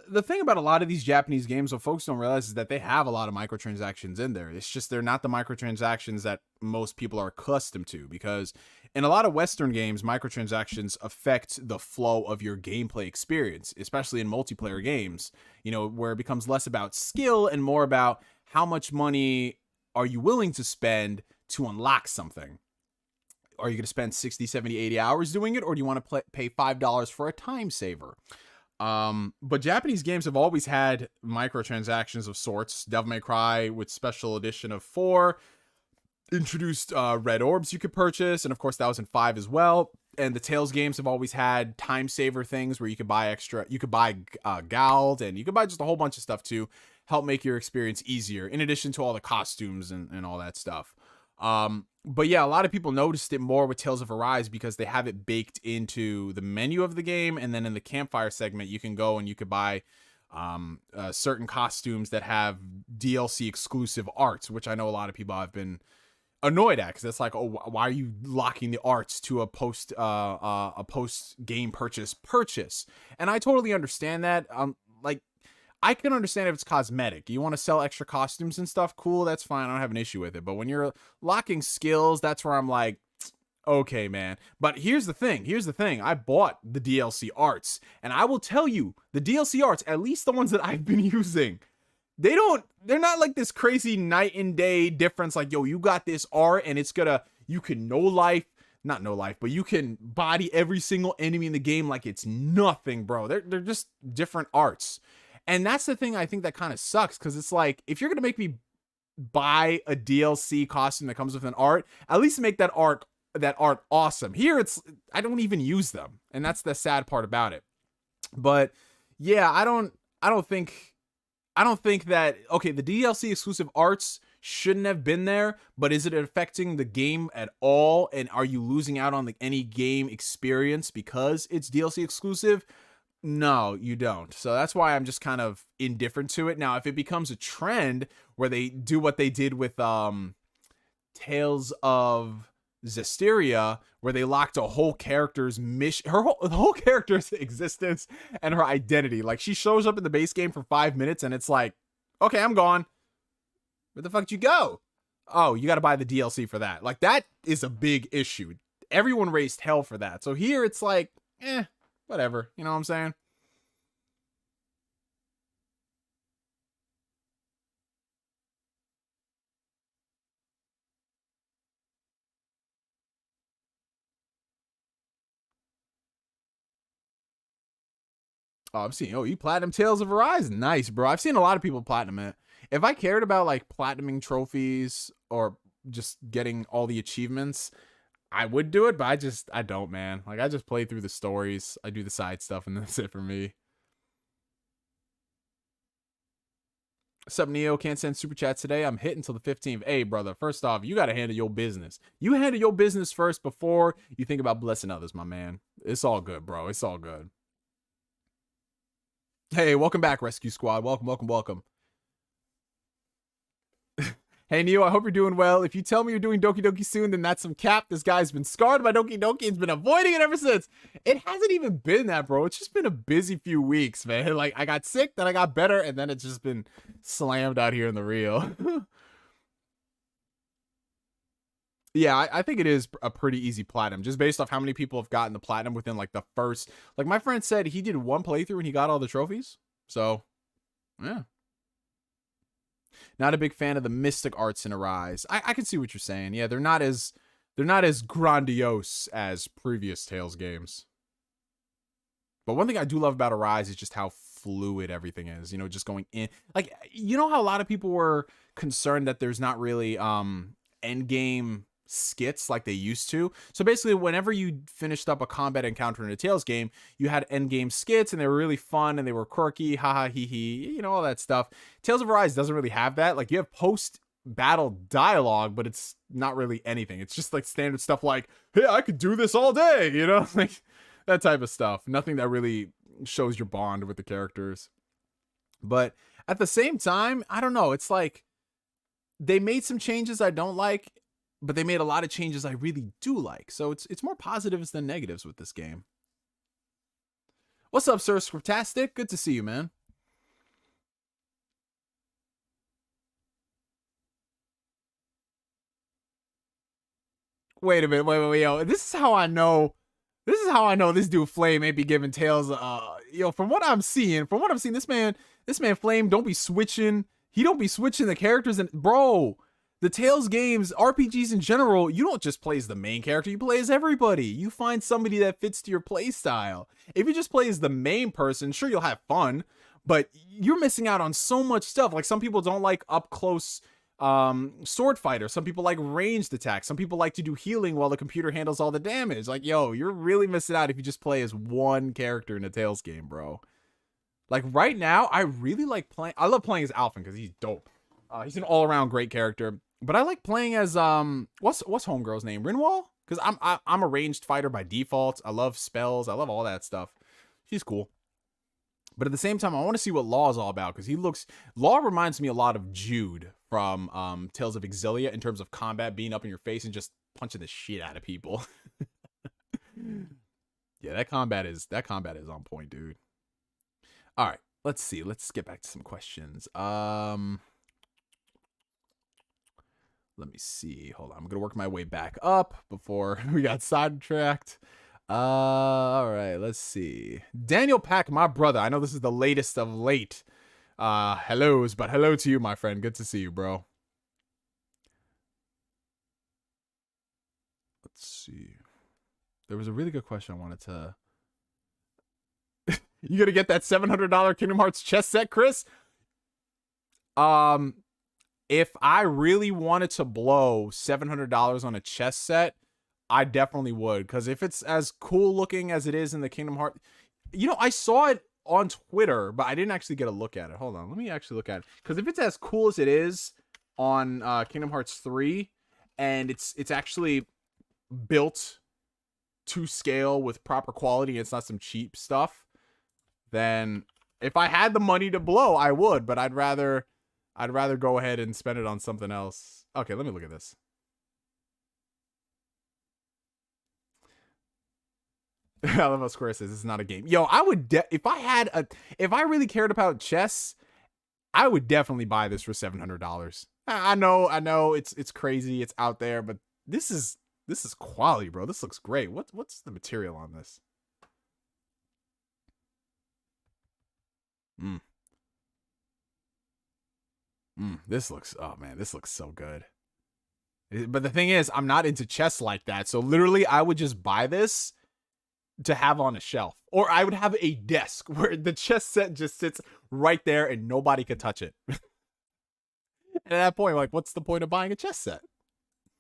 S4: The thing about a lot of these Japanese games, what folks don't realize, is that they have a lot of microtransactions in there. It's just they're not the microtransactions that most people are accustomed to, because in a lot of Western games, microtransactions affect the flow of your gameplay experience, especially in multiplayer games, you know, where it becomes less about skill and more about how much money are you willing to spend to unlock something. Are you going to spend 60, 70, 80 hours doing it, or do you want to pay $5 for a time saver? But Japanese games have always had microtransactions of sorts. Devil May Cry with special edition of 4 introduced red orbs you could purchase, and of course that was in 5 as well. And the Tales games have always had time saver things where you could buy extra, you could buy Gald, and you could buy just a whole bunch of stuff to help make your experience easier, in addition to all the costumes and all that stuff. But yeah, a lot of people noticed it more with Tales of Arise because they have it baked into the menu of the game, and then in the campfire segment you can go and you could buy certain costumes that have DLC exclusive arts, which I know a lot of people have been annoyed at, because it's like, oh, why are you locking the arts to a post game purchase? And I totally understand that. Like, I can understand if it's cosmetic. You want to sell extra costumes and stuff, cool, that's fine, I don't have an issue with it. But when you're locking skills, that's where I'm like, okay, man. But here's the thing, I bought the DLC arts, and I will tell you, the DLC arts, at least the ones that I've been using, they're not like this crazy night and day difference, like, yo, you got this art and it's gonna, you can not no life, but you can body every single enemy in the game like it's nothing, bro. They're just different arts. And that's the thing I think that kind of sucks, because it's like, if you're gonna make me buy a DLC costume that comes with an art, at least make that art awesome. Here I don't even use them, and that's the sad part about it. But yeah, I don't think that, okay, the DLC exclusive arts shouldn't have been there, but is it affecting the game at all? And are you losing out on any game experience because it's DLC exclusive? No, you don't. So that's why I'm just kind of indifferent to it. Now, if it becomes a trend where they do what they did with Tales of Zestiria, where they locked a whole character's mission, the whole character's existence and her identity. Like, she shows up in the base game for 5 minutes and it's like, okay, I'm gone. Where the fuck did you go? Oh, you got to buy the DLC for that. Like, that is a big issue. Everyone raised hell for that. So here it's like, whatever. You know what I'm saying? Oh, I'm seeing, you platinum Tales of Arise. Nice, bro. I've seen a lot of people platinum it. If I cared about like platinuming trophies or just getting all the achievements, I would do it, but I don't, man. Like, I just play through the stories, I do the side stuff, and that's it for me. What's up, Neo? Can't send super chats today. I'm hitting until the 15th. Hey, brother, first off, you got to handle your business. You handle your business first before you think about blessing others, my man. It's all good, bro. It's all good. Hey, welcome back, Rescue Squad. Welcome. Hey, Neo, I hope you're doing well. If you tell me you're doing Doki Doki soon, then that's some cap. This guy's been scarred by Doki Doki and's been avoiding it ever since. It hasn't even been that, bro. It's just been a busy few weeks, man. Like, I got sick, then I got better, and then it's just been slammed out here in the real. Yeah, I think it is a pretty easy platinum, just based off how many people have gotten the platinum within, like, the first... Like, my friend said he did one playthrough and he got all the trophies. So, yeah. Not a big fan of the mystic arts in Arise. I can see what you're saying. Yeah, they're not as grandiose as previous Tales games. But one thing I do love about Arise is just how fluid everything is. You know, just going in. Like, you know how a lot of people were concerned that there's not really end game skits like they used to. So basically, whenever you finished up a combat encounter in a Tales game, you had end game skits and they were really fun and they were quirky, haha, hee hee, you know, all that stuff. Tales of Arise doesn't really have that. Like, you have post battle dialogue, but it's not really anything. It's just like standard stuff like, hey, I could do this all day, you know, like that type of stuff. Nothing that really shows your bond with the characters. But at the same time, I don't know. It's like they made some changes I don't like, but they made a lot of changes I really do like. So it's more positives than negatives with this game. What's up, Sir Scriptastic? Good to see you, man. Wait a minute, wait, yo. This is how I know this dude Flame ain't be giving Tales. Yo, from what I'm seeing, this man Flame don't be switching. He don't be switching the characters, and bro, the Tales games, RPGs in general, you don't just play as the main character, you play as everybody. You find somebody that fits to your play style. If you just play as the main person, sure, you'll have fun, but you're missing out on so much stuff. Like, some people don't like up close sword fighter. Some people like ranged attacks. Some people like to do healing while the computer handles all the damage. Like, yo, you're really missing out if you just play as one character in a Tales game, bro. Like, right now, I really like playing. I love playing as Alphen because he's dope. He's an all-around great character. But I like playing as what's homegirl's name? Rinwall? Because I'm a ranged fighter by default. I love spells. I love all that stuff. She's cool. But at the same time, I want to see what Law is all about, because Law reminds me a lot of Jude from Tales of Exilia in terms of combat, being up in your face and just punching the shit out of people. Yeah, that combat is on point, dude. All right, let's see. Let's get back to some questions. Let me see. Hold on. I'm going to work my way back up before we got sidetracked. All right. Let's see. Daniel Pack, my brother. I know this is the latest of late. Hellos, but hello to you, my friend. Good to see you, bro. Let's see. There was a really good question I wanted to... You going to get that $700 Kingdom Hearts chess set, Chris? If I really wanted to blow $700 on a chess set, I definitely would. Because if it's as cool looking as it is in the Kingdom Hearts... You know, I saw it on Twitter, but I didn't actually get a look at it. Hold on, let me actually look at it. Because if it's as cool as it is on Kingdom Hearts 3, and it's actually built to scale with proper quality, it's not some cheap stuff, then if I had the money to blow, I would. But I'd rather go ahead and spend it on something else. Okay, let me look at this. I love how Square says this is not a game. Yo, I would if I really cared about chess, I would definitely buy this for $700. I know it's crazy, it's out there, but this is quality, bro. This looks great. What's the material on this? This looks, oh man, this looks so good. But the thing is, I'm not into chess like that. So literally, I would just buy this to have on a shelf. Or I would have a desk where the chess set just sits right there and nobody could touch it. And at that point, like, what's the point of buying a chess set?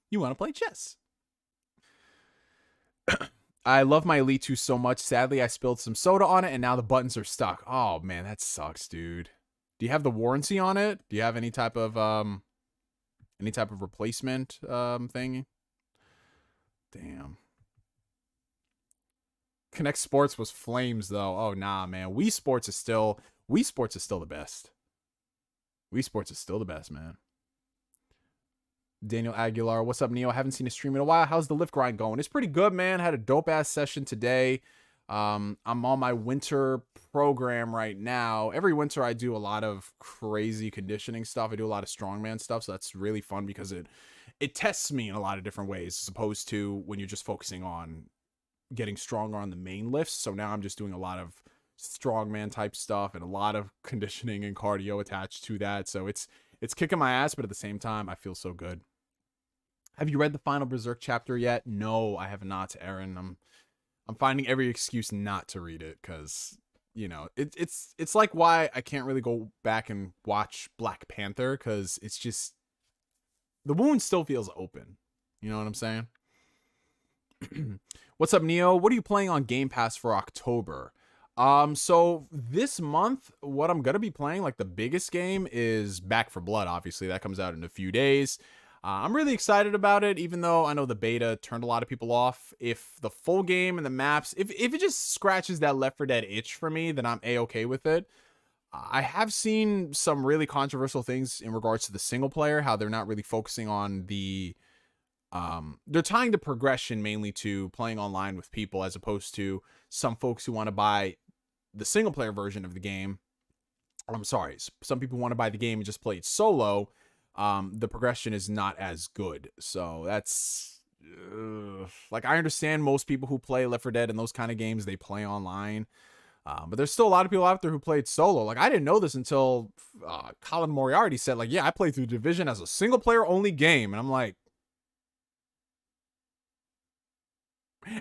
S4: You want to play chess. I love my Elite 2 so much. Sadly, I spilled some soda on it and now the buttons are stuck. Oh man, that sucks, dude. Do you have the warranty on it? Do you have any type of replacement thing? Damn. Kinect Sports was flames though. Oh nah, man. Wii Sports is still the best. Wii Sports is still the best, man. Daniel Aguilar, what's up, Neo? Haven't seen a stream in a while. How's the lift grind going? It's pretty good, man. Had a dope-ass session today. I'm on my winter program right now. Every winter, I do a lot of crazy conditioning stuff. I do a lot of strongman stuff, so that's really fun because it tests me in a lot of different ways as opposed to when you're just focusing on getting stronger on the main lifts. So now I'm just doing a lot of strongman type stuff and a lot of conditioning and cardio attached to that. So it's kicking my ass, but at the same time, I feel so good. Have you read the final Berserk chapter yet? No, I have not, Aaron. I'm finding every excuse not to read it because, you know, it's like why I can't really go back and watch Black Panther because it's just the wound still feels open. You know what I'm saying? What's up, Neo? What are you playing on Game Pass for October? So this month, what I'm gonna be playing, like the biggest game, is Back for Blood. Obviously, that comes out in a few days. I'm really excited about it, even though I know the beta turned a lot of people off. If the full game and the maps, if it just scratches that Left 4 Dead itch for me, then I'm A-okay with it. I have seen some really controversial things in regards to the single player, how they're not really focusing on the... they're tying the progression mainly to playing online with people as opposed to some folks who want to buy the single player version of the game. I'm sorry, some people want to buy the game and just play it solo. The progression is not as good. So that's like, I understand most people who play Left 4 Dead and those kind of games, they play online. But there's still a lot of people out there who played solo. Like, I didn't know this until Colin Moriarty said, like, yeah, I played through Division as a single player only game. And I'm like,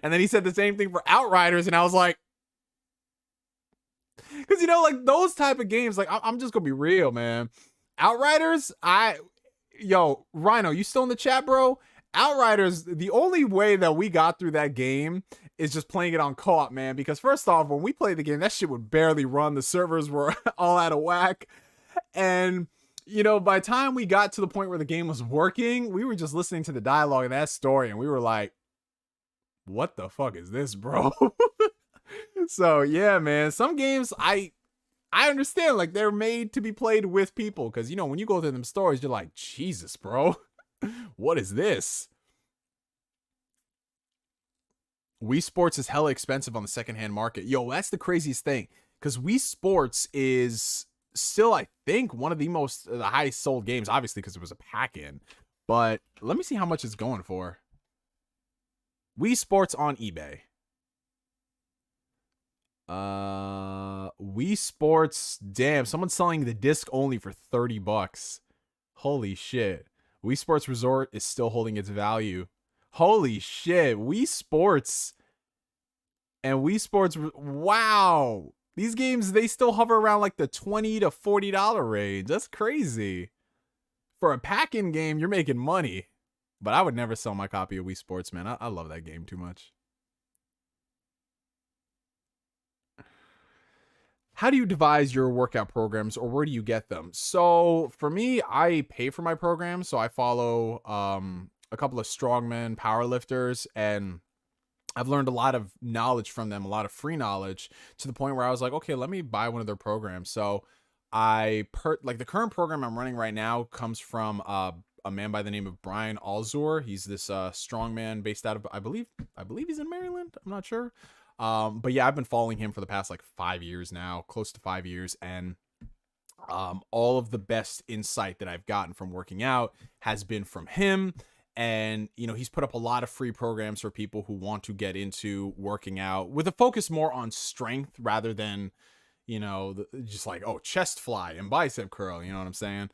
S4: and then he said the same thing for Outriders. And I was like, because, you know, like those type of games, like I'm just gonna be real, man. Outriders, yo, Rhino, you still in the chat, bro? Outriders, the only way that we got through that game is just playing it on co-op, man. Because first off, when we played the game, that shit would barely run. The servers were all out of whack. And, you know, by the time we got to the point where the game was working, we were just listening to the dialogue in that story. And we were like, what the fuck is this, bro? So, yeah, man. Some games, I understand, like, they're made to be played with people. Because, you know, when you go through them stories, you're like, Jesus, bro. What is this? Wii Sports is hella expensive on the secondhand market. Yo, that's the craziest thing. Because Wii Sports is still, I think, one of the highest sold games. Obviously, because it was a pack-in. But let me see how much it's going for. Wii Sports on eBay. Wii Sports, damn, someone's selling the disc only for $30. Holy shit. Wii Sports Resort is still holding its value. Holy shit. Wii Sports and Wii Sports, wow. These games, they still hover around like the $20 to $40 range. That's crazy. For a pack-in game, you're making money. But I would never sell my copy of Wii Sports, man. I love that game too much. How do you devise your workout programs, or where do you get them? So for me, I pay for my programs. So I follow a couple of strongmen powerlifters, and I've learned a lot of knowledge from them, a lot of free knowledge, to the point where I was like, okay, let me buy one of their programs. So like the current program I'm running right now comes from a man by the name of Brian Alzor. He's this strongman based out of, I believe he's in Maryland. I'm not sure. But yeah, I've been following him for the past like 5 years now, close to 5 years. And all of the best insight that I've gotten from working out has been from him. And, you know, he's put up a lot of free programs for people who want to get into working out with a focus more on strength rather than, you know, just like, oh, chest fly and bicep curl. You know what I'm saying?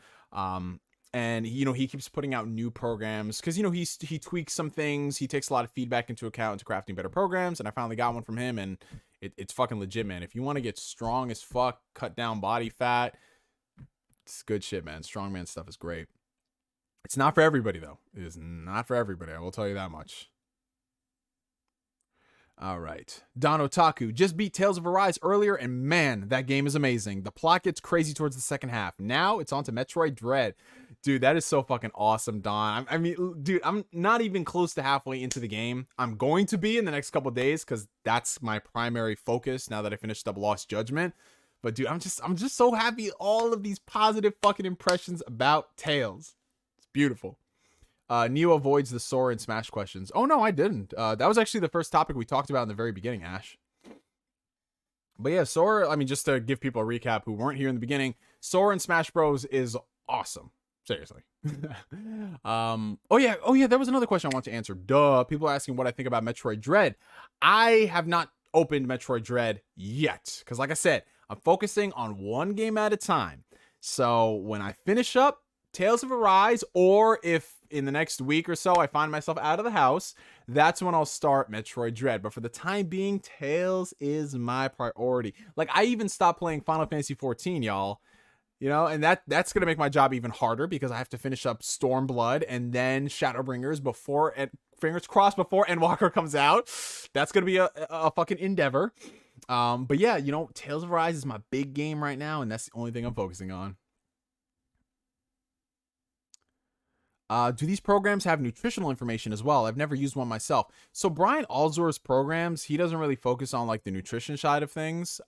S4: And, you know, he keeps putting out new programs because, you know, he tweaks some things. He takes a lot of feedback into account into crafting better programs. And I finally got one from him, and it's fucking legit, man. If you want to get strong as fuck, cut down body fat, it's good shit, man. Strongman stuff is great. It's not for everybody, though. It is not for everybody. I will tell you that much. All right. Don Otaku just beat Tales of Arise earlier, and man, that game is amazing. The plot gets crazy towards the second half. Now it's on to Metroid Dread. Dude, that is so fucking awesome, Don. I mean, dude, I'm not even close to halfway into the game. I'm going to be in the next couple days because that's my primary focus now that I finished up Lost Judgment. But dude, I'm just so happy all of these positive fucking impressions about Tales. It's beautiful. Neo avoids the Sora and Smash questions. Oh, no, I didn't. That was actually the first topic we talked about in the very beginning, Ash. But yeah, Sora, I mean, just to give people a recap who weren't here in the beginning, Sora in Smash Bros. Is awesome. Seriously. Oh yeah, there was another question I want to answer. Duh, people are asking what I think about Metroid Dread. I have not opened Metroid Dread yet, because like I said, I'm focusing on one game at a time. So when I finish up Tales of Arise, or if in the next week or so I find myself out of the house, that's when I'll start Metroid Dread. But for the time being, Tales is my priority. Like, I even stopped playing Final Fantasy 14, y'all. You know, and that's going to make my job even harder because I have to finish up Stormblood and then Shadowbringers before, and fingers crossed, before Endwalker comes out. That's going to be a fucking endeavor. But yeah, you know, Tales of Arise is my big game right now, and that's the only thing I'm focusing on. Do these programs have nutritional information as well? I've never used one myself. So Brian Alzor's programs, he doesn't really focus on like the nutrition side of things.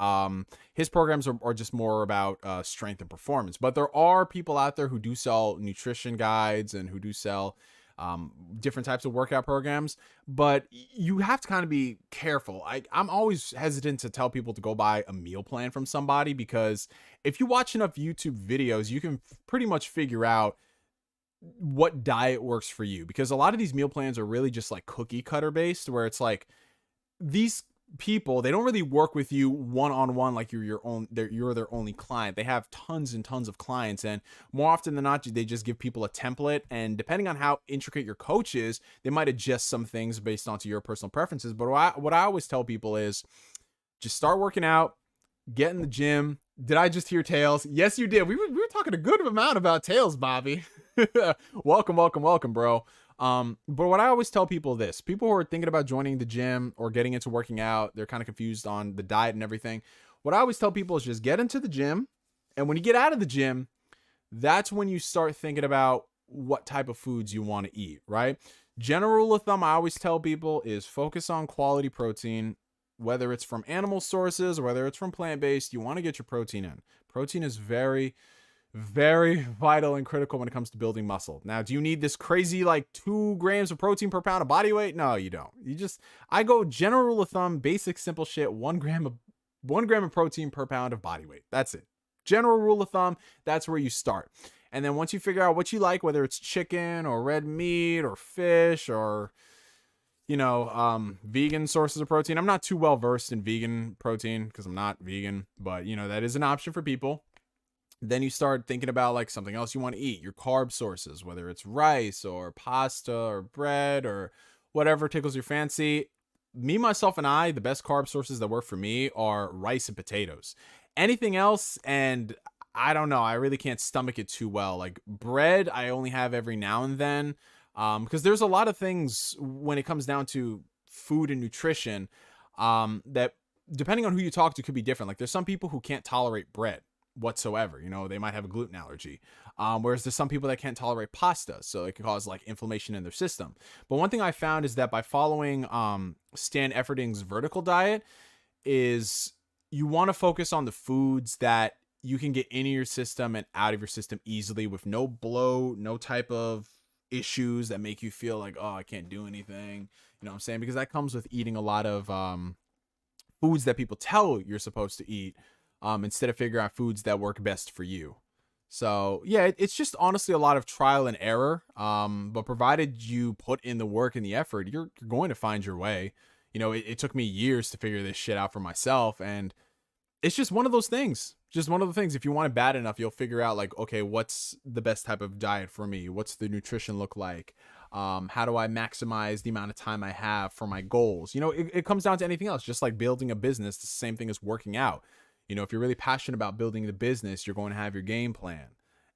S4: His programs are just more about strength and performance. But there are people out there who do sell nutrition guides and who do sell different types of workout programs. But you have to kind of be careful. I'm always hesitant to tell people to go buy a meal plan from somebody, because if you watch enough YouTube videos, you can pretty much figure out what diet works for you, because a lot of these meal plans are really just like cookie cutter based, where it's like these people, they don't really work with you one-on-one like you're their only client. They have tons and tons of clients, and more often than not, they just give people a template, and depending on how intricate your coach is, they might adjust some things based onto your personal preferences. But what I always tell people is just start working out, get in the gym. Did I just hear Tails? Yes, you did. We were talking a good amount about Tails, Bobby. welcome, bro. But what I always tell people this, people who are thinking about joining the gym or getting into working out, they're kind of confused on the diet and everything. What I always tell people is just get into the gym. And when you get out of the gym, that's when you start thinking about what type of foods you want to eat, right? General rule of thumb I always tell people is focus on quality protein, whether it's from animal sources or whether it's from plant-based. You want to get your protein in. Protein is very, very vital and critical when it comes to building muscle. Now, do you need this crazy like 2 grams of protein per pound of body weight? No, you don't. I go general rule of thumb, basic, simple shit, 1 gram of protein per pound of body weight. That's it. General rule of thumb, that's where you start. And then once you figure out what you like, whether it's chicken or red meat or fish or, you know, vegan sources of protein. I'm not too well versed in vegan protein because I'm not vegan, but you know, that is an option for people. Then you start thinking about like something else you want to eat, your carb sources, whether it's rice or pasta or bread or whatever tickles your fancy. Me, myself, and I, the best carb sources that work for me are rice and potatoes. Anything else, and I don't know, I really can't stomach it too well. Like bread, I only have every now and then. Because there's a lot of things when it comes down to food and nutrition that, depending on who you talk to, could be different. Like there's some people who can't tolerate bread whatsoever. You know, they might have a gluten allergy. Whereas there's some people that can't tolerate pasta, so it can cause like inflammation in their system. But one thing I found is that by following Stan Efferding's vertical diet, is you want to focus on the foods that you can get into your system and out of your system easily with no bloat, no type of issues that make you feel like, oh, I can't do anything. You know what I'm saying? Because that comes with eating a lot of foods that people tell you're supposed to eat, instead of figuring out foods that work best for you. So yeah, it's just honestly a lot of trial and error. But provided you put in the work and the effort, you're going to find your way. You know, it took me years to figure this shit out for myself, and it's just one of those things. Just one of the things. If you want it bad enough, you'll figure out like, okay, what's the best type of diet for me? What's the nutrition look like? How do I maximize the amount of time I have for my goals? You know, it comes down to anything else. Just like building a business, it's the same thing as working out. You know, if you're really passionate about building the business, you're going to have your game plan,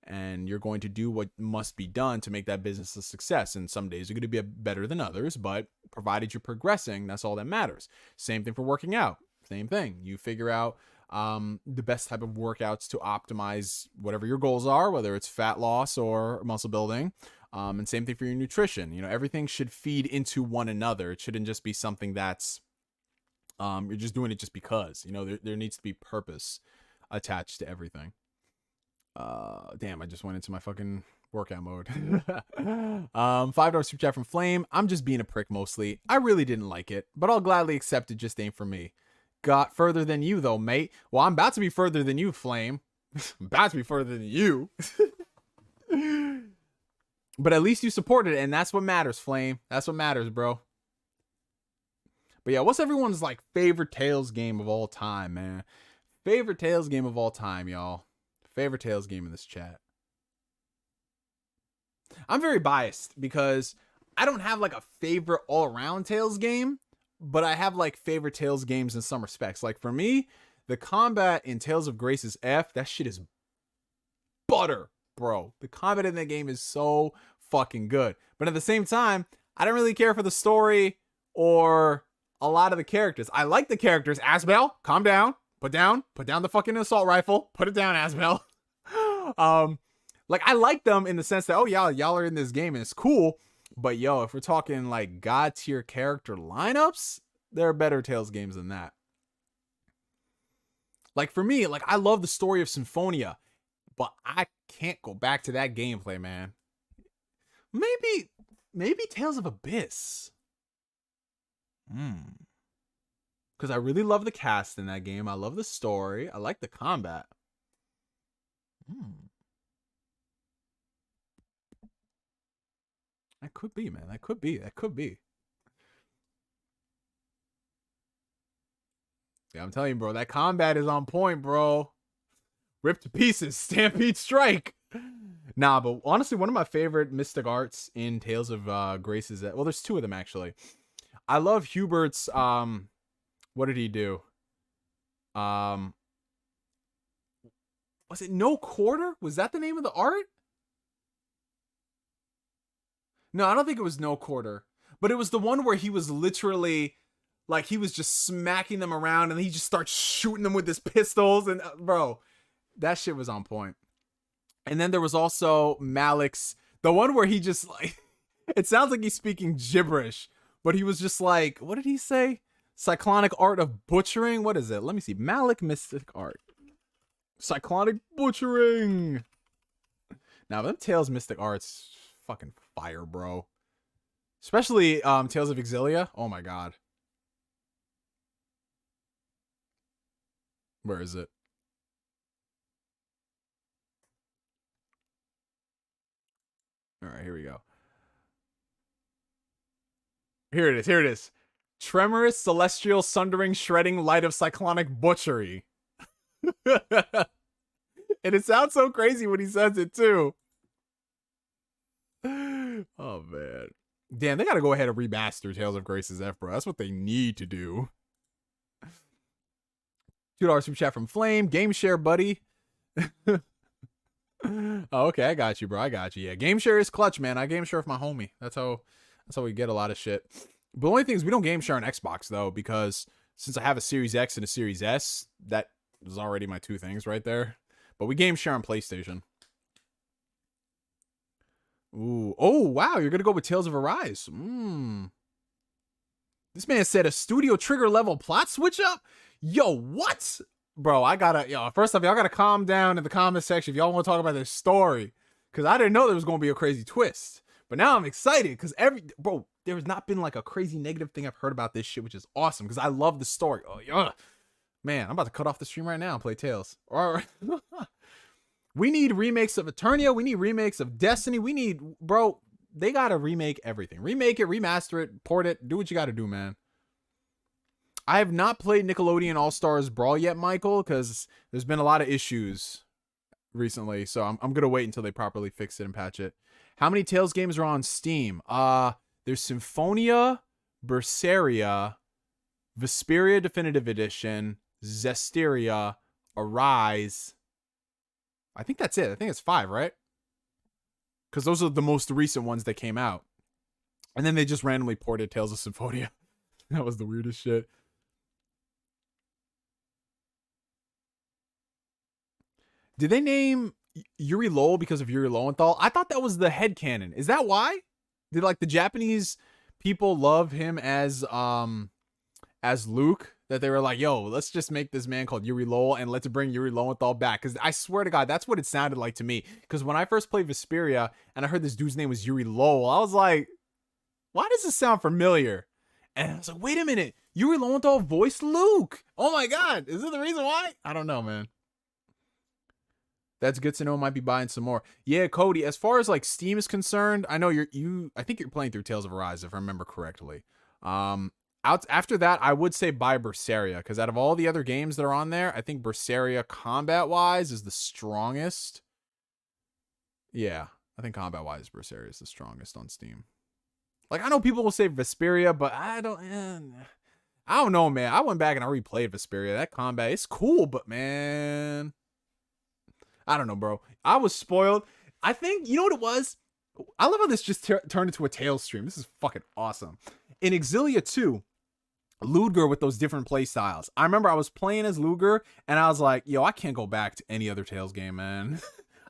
S4: and you're going to do what must be done to make that business a success. And some days are going to be better than others, but provided you're progressing, that's all that matters. Same thing for working out. Same thing. You figure out the best type of workouts to optimize whatever your goals are, whether it's fat loss or muscle building. And same thing for your nutrition. You know, everything should feed into one another. It shouldn't just be something that's you're just doing it just because. You know, there needs to be purpose attached to everything. Damn, I just went into my fucking Workout mode. $5 super chat from Flame. I'm just being a prick mostly. I really didn't like it, but I'll gladly accept it. Just ain't for me. Got further than you though, mate. Well, I'm about to be further than you, Flame. I'm about to be further than you. But at least you supported it, and that's what matters, Flame. That's what matters, bro. But yeah, what's everyone's like favorite Tales game of all time, man? Favorite Tales game of all time, y'all. Favorite Tales game in this chat. I'm very biased because I don't have like a favorite all-around Tales game, but I have like favorite Tales games in some respects. Like for me, the combat in Tales of Grace's F, that shit is butter, bro. The combat in that game is so fucking good. But at the same time, I don't really care for the story or a lot of the characters. I like the characters. Asbel, calm down. Put down the fucking assault rifle. Put it down, Asbel. Like I like them in the sense that, oh y'all are in this game and it's cool. But yo, if we're talking like god tier character lineups, there are better Tales games than that. Like for me, like I love the story of Symphonia, but I can't go back to that gameplay, man. Maybe Tales of Abyss. Because I really love the cast in that game. I love the story. I like the combat. That could be, man. That could be. Yeah, I'm telling you, bro. That combat is on point, bro. Ripped to pieces. Stampede Strike. Nah, but honestly, one of my favorite mystic arts in Tales of Grace is that... Well, there's two of them, actually. I love Hubert's... What did he do? Was it No Quarter? Was that the name of the art? No, I don't think it was No Quarter. But it was the one where he was literally... Like, he was just smacking them around and he just starts shooting them with his pistols. And, bro, that shit was on point. And then there was also Malik's... The one where he just, like... It sounds like he's speaking gibberish. But he was just like... What did he say? Cyclonic Art of Butchering? What is it? Let me see. Malik Mystic Art. Cyclonic Butchering! Now, them Tales Mystic Arts... Fucking fire, bro. Especially Tales of Exilia. Oh my god. Where is it? Alright, here we go. Here it is. Tremorous, Celestial, Sundering, Shredding, Light of Cyclonic Butchery. And it sounds so crazy when he says it, too. Oh, man. Damn, they gotta go ahead and remaster Tales of Grace's F, bro. That's what they need to do. $2 super chat from Flame. Game share, buddy. Oh, okay, I got you, bro. I got you. Yeah, game share is clutch, man. I game share with my homie. That's how we get a lot of shit. But the only thing is we don't game share on Xbox, though, because since I have a Series X and a Series S, that is already my two things right there. But we game share on PlayStation. Ooh. Oh, wow. You're going to go with Tales of Arise. This man said a studio trigger level plot switch up? Yo, what? Bro, first off, y'all gotta calm down in the comment section if y'all want to talk about this story. Because I didn't know there was going to be a crazy twist. But now I'm excited because bro, there has not been like a crazy negative thing I've heard about this shit, which is awesome because I love the story. Oh, yeah. Man, I'm about to cut off the stream right now and play Tales. All right. We need remakes of Eternia. We need remakes of Destiny. Bro, they gotta remake everything. Remake it, remaster it, port it, do what you gotta do, man. I have not played Nickelodeon All-Stars Brawl yet, Michael, because there's been a lot of issues recently, so I'm gonna wait until they properly fix it and patch it. How many Tales games are on Steam? There's Symphonia, Berseria, Vesperia Definitive Edition, Zestiria, Arise. I think that's it. I think it's 5, right? Because those are the most recent ones that came out. And then they just randomly ported Tales of Symphonia. That was the weirdest shit. Did they name Yuri Lowell because of Yuri Lowenthal? I thought that was the headcanon. Is that why? Did like the Japanese people love him as as Luke that they were like, yo, let's just make this man called Yuri Lowell and let's bring Yuri Lowenthal back. Because I swear to God, that's what it sounded like to me. Because when I first played Vesperia and I heard this dude's name was Yuri Lowell, I was like, why does this sound familiar? And I was like, wait a minute, Yuri Lowenthal voiced Luke. Oh my God, is that the reason why? I don't know, man. That's good to know. Might be buying some more. Yeah, Cody, as far as like Steam is concerned, I know I think you're playing through Tales of Arise, if I remember correctly. After that, I would say buy Berseria, because out of all the other games that are on there, I think Berseria combat-wise is the strongest. Yeah, I think combat-wise, Berseria is the strongest on Steam. Like, I know people will say Vesperia, but I don't know, man. I went back and I replayed Vesperia. That combat, it's cool, but man, I don't know, bro. I was spoiled. I think, you know what it was? I love how this just turned into a Tales stream. This is fucking awesome. In Exilia 2, Ludger with those different play styles. I remember I was playing as Ludger, and I was like, yo, I can't go back to any other Tales game, man.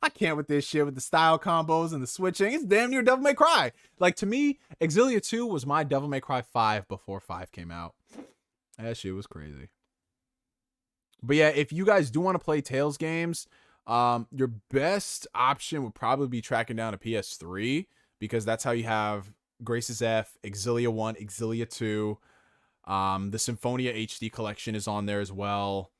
S4: I can't with this shit, with the style combos and the switching. It's damn near Devil May Cry. Like, to me, Exilia 2 was my Devil May Cry 5 before 5 came out. That shit was crazy. But yeah, if you guys do want to play Tales games, your best option would probably be tracking down a PS3, because that's how you have Grace's F, Exilia 1, Exilia 2. The Symphonia HD collection is on there as well.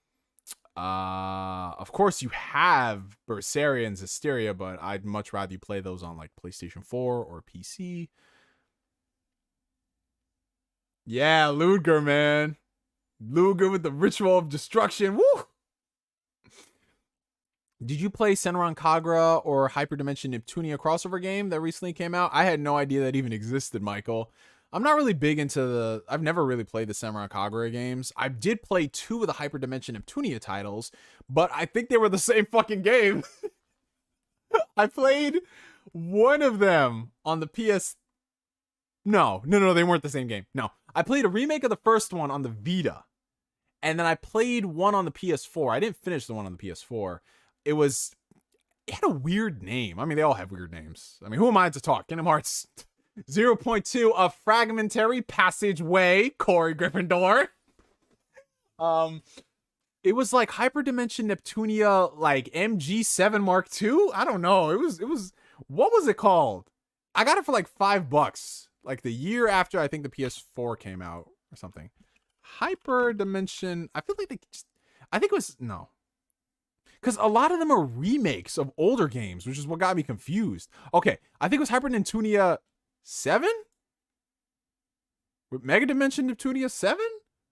S4: Of course, you have Berseria and Zestiria, but I'd much rather you play those on like PlayStation 4 or PC. Yeah, Ludger, man. Ludger with the Ritual of Destruction. Woo! Did you play Senran Kagura or Hyperdimension Neptunia crossover game that recently came out? I had no idea that even existed, Michael. I'm not really big into I've never really played the Senran Kagura games. I did play 2 of the Hyperdimension Neptunia titles, but I think they were the same fucking game. I played one of them on the PS... No, they weren't the same game. No, I played a remake of the first one on the Vita, and then I played one on the PS4. I didn't finish the one on the PS4. It had a weird name. I mean, they all have weird names. I mean, who am I to talk? Kingdom Hearts 0.2, A Fragmentary Passageway, Corey Gryffindor. It was like Hyperdimension Neptunia, like MG7 Mark II. I don't know. It was, what was it called? I got it for like $5, like the year after I think the PS4 came out or something. Hyperdimension, I feel like I think it was, no. Because a lot of them are remakes of older games, which is what got me confused. Okay, I think it was Hyperdintunia 7? With Mega Dimension Neptunia 7?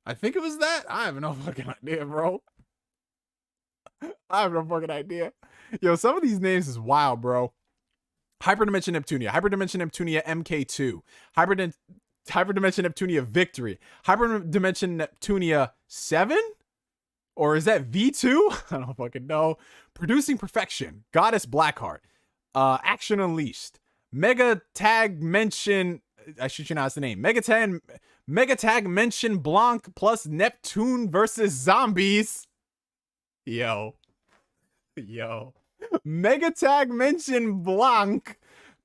S4: I think it was that. I have no fucking idea, bro. I have no fucking idea. Yo, some of these names is wild, bro. Hyperdimension Neptunia, Hyperdimension Neptunia MK2, Hyperdimension Neptunia Victory, Hyperdimension Neptunia 7? Or is that V2? I don't fucking know. Producing Perfection, Goddess Blackheart, Action Unleashed, Mega Tag Mention, I should pronounce the name, Mega Tag Mention Blanc plus Neptune versus Zombies. Yo. Mega Tag Mention Blanc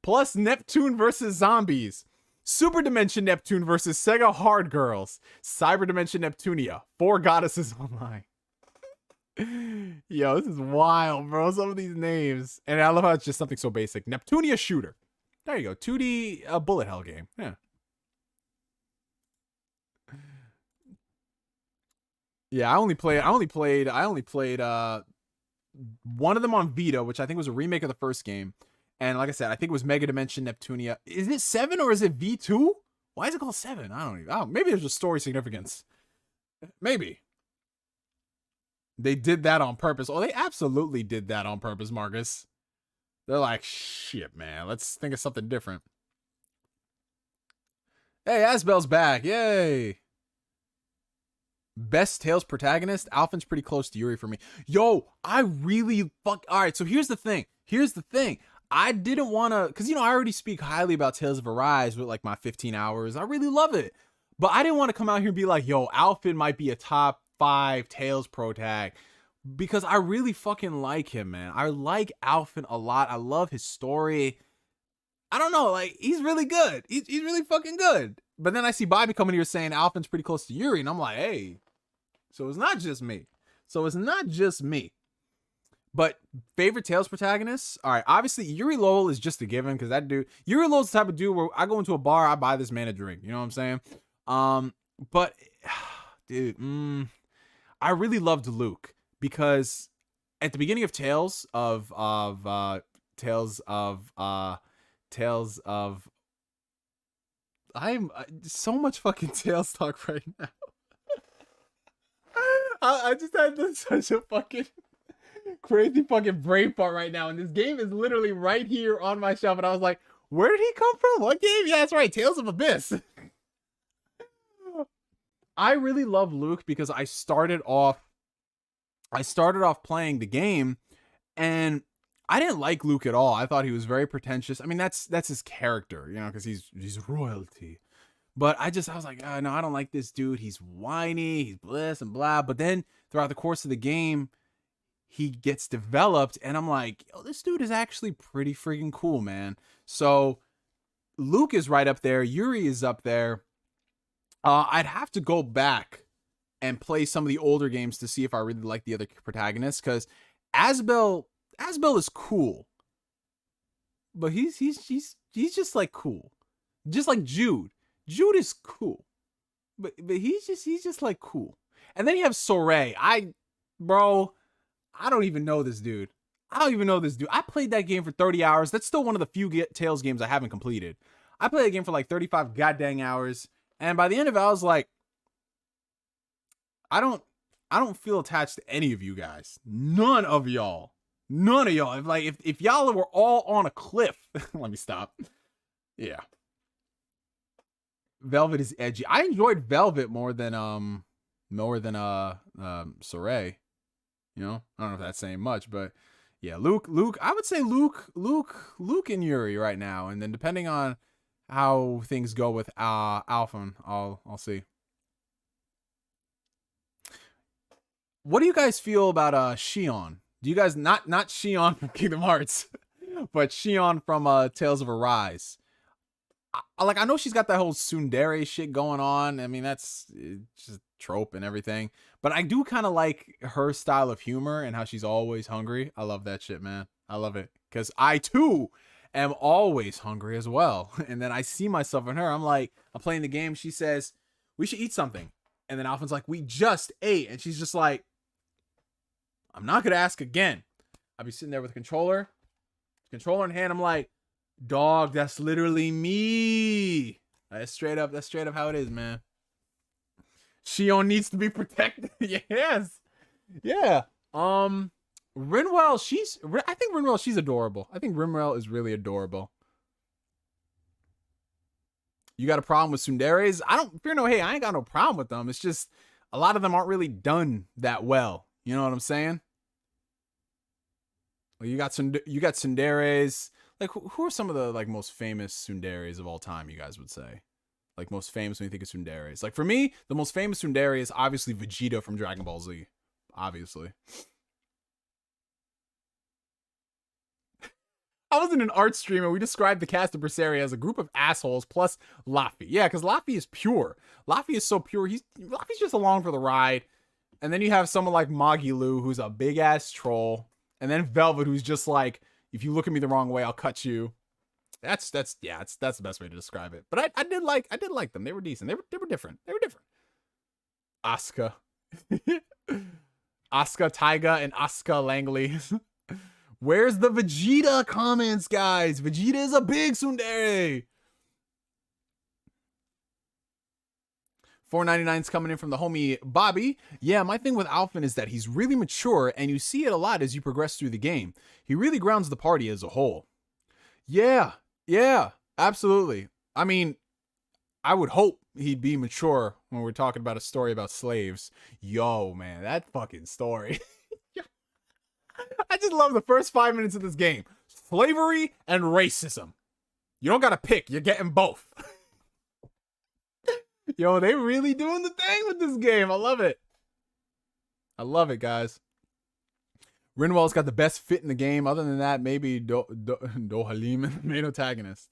S4: plus Neptune versus Zombies. Super Dimension Neptune versus Sega Hard Girls. Cyber Dimension Neptunia. 4 Goddesses Online. Yo, this is wild, bro. Some of these names. And I love how it's just something so basic. Neptunia Shooter. There you go. 2D bullet hell game. Yeah. Yeah, I only played one of them on Vita, which I think was a remake of the first game. And like I said, I think it was Mega Dimension Neptunia. Is it 7 or is it V2? Why is it called 7? I don't even. Maybe there's a story significance. Maybe. They did that on purpose. Oh, they absolutely did that on purpose, Marcus. They're like, shit, man. Let's think of something different. Hey, Asbel's back. Yay. Best Tales protagonist? Alphin's pretty close to Yuri for me. Yo, I really Alright, so here's the thing. I didn't want to, because, I already speak highly about Tales of Arise with, like, my 15 hours. I really love it. But I didn't want to come out here and be like, yo, Alphin might be a top 5 Tales protag, because I really fucking like him, man. I like Alphin a lot. I love his story. I don't know, like, he's really good. He's really fucking good.
S5: But then I see Bobby coming here saying Alphen's pretty close to Yuri, and I'm like, hey, so it's not just me. But favorite Tales protagonists? All right, obviously Yuri Lowell is just a given because that dude, Yuri Lowell's the type of dude where I go into a bar, I buy this man a drink. You know what I'm saying? But dude, I really loved Luke because at the beginning of Tales of I'm so much fucking Tales talk right now. I just had such a fucking crazy fucking brain fart right now, and this game is literally right here on my shelf, and I was like, where did he come from? What game? Yeah, that's right, Tales of Abyss. I really love Luke because I started off playing the game, and I didn't like Luke at all. I thought he was very pretentious. I mean, that's his character, you know, because he's royalty. But I was like, oh, no, I don't like this dude. He's whiny, he's bliss and blah. But then throughout the course of the game, he gets developed, and I'm like, yo, this dude is actually pretty freaking cool, man. So Luke is right up there. Yuri is up there. I'd have to go back and play some of the older games to see if I really like the other protagonists, because Asbel is cool, but he's just like cool, just like Jude. Jude is cool, but he's just like cool. And then you have Sora. Bro, I don't even know this dude. I played that game for 30 hours. That's still one of the few Tales games I haven't completed. I played that game for like 35 goddamn hours, and by the end of it, I was like, I don't feel attached to any of you guys. None of y'all. If y'all were all on a cliff, let me stop. Yeah. Velvet is edgy. I enjoyed Velvet more than Soray. You know, I don't know if that's saying much, but yeah, Luke, I would say Luke and Yuri right now, and then depending on how things go with Alphen, I'll see. What do you guys feel about Shion? Do you guys not Shion from Kingdom Hearts, but Shion from Tales of Arise? I know she's got that whole tsundere shit going on. I mean, that's just trope and everything. But I do kind of like her style of humor and how she's always hungry. I love that shit, man. I love it. Because I, too, am always hungry as well. And then I see myself in her. I'm playing the game. She says, we should eat something. And then Alphen's like, we just ate. And she's just like, I'm not going to ask again. I'll be sitting there with a controller in hand. I'm like, dog, that's literally me. That's straight up how it is, man. Shion needs to be protected. Yes. Yeah. Rinwell, I think Rinwell, she's adorable. I think Rinwell is really adorable. You got a problem with tsunderes? I ain't got no problem with them. It's just a lot of them aren't really done that well. You know what I'm saying? Well, you got tsunderes. Like, who are some of the like most famous tsunderes of all time, you guys would say? Like, most famous when you think of tsunderes. Like, for me, the most famous tsundere is obviously Vegeta from Dragon Ball Z. Obviously. I was in an art stream and we described the cast of Berseria as a group of assholes plus Laffy. Yeah, because Laffy is pure. Laffy is so pure. Laffy's just along for the ride. And then you have someone like Magilu, who's a big ass troll. And then Velvet, who's just like, if you look at me the wrong way, I'll cut you. That's the best way to describe it. But I did like them. They were decent. They were different. Asuka. Asuka Taiga and Asuka Langley. Where's the Vegeta comments, guys? Vegeta is a big tsundere. $4.99's coming in from the homie Bobby. Yeah, my thing with Alphen is that he's really mature, and you see it a lot as you progress through the game. He really grounds the party as a whole. Yeah, absolutely. I mean, I would hope he'd be mature when we're talking about a story about slaves. Yo, man, that fucking story. I just love the first 5 minutes of this game. Slavery and racism. You don't gotta pick, you're getting both. Yo, they really doing the thing with this game. I love it. I love it, guys. Rinwell's got the best fit in the game. Other than that, maybe Dohalim, main antagonist.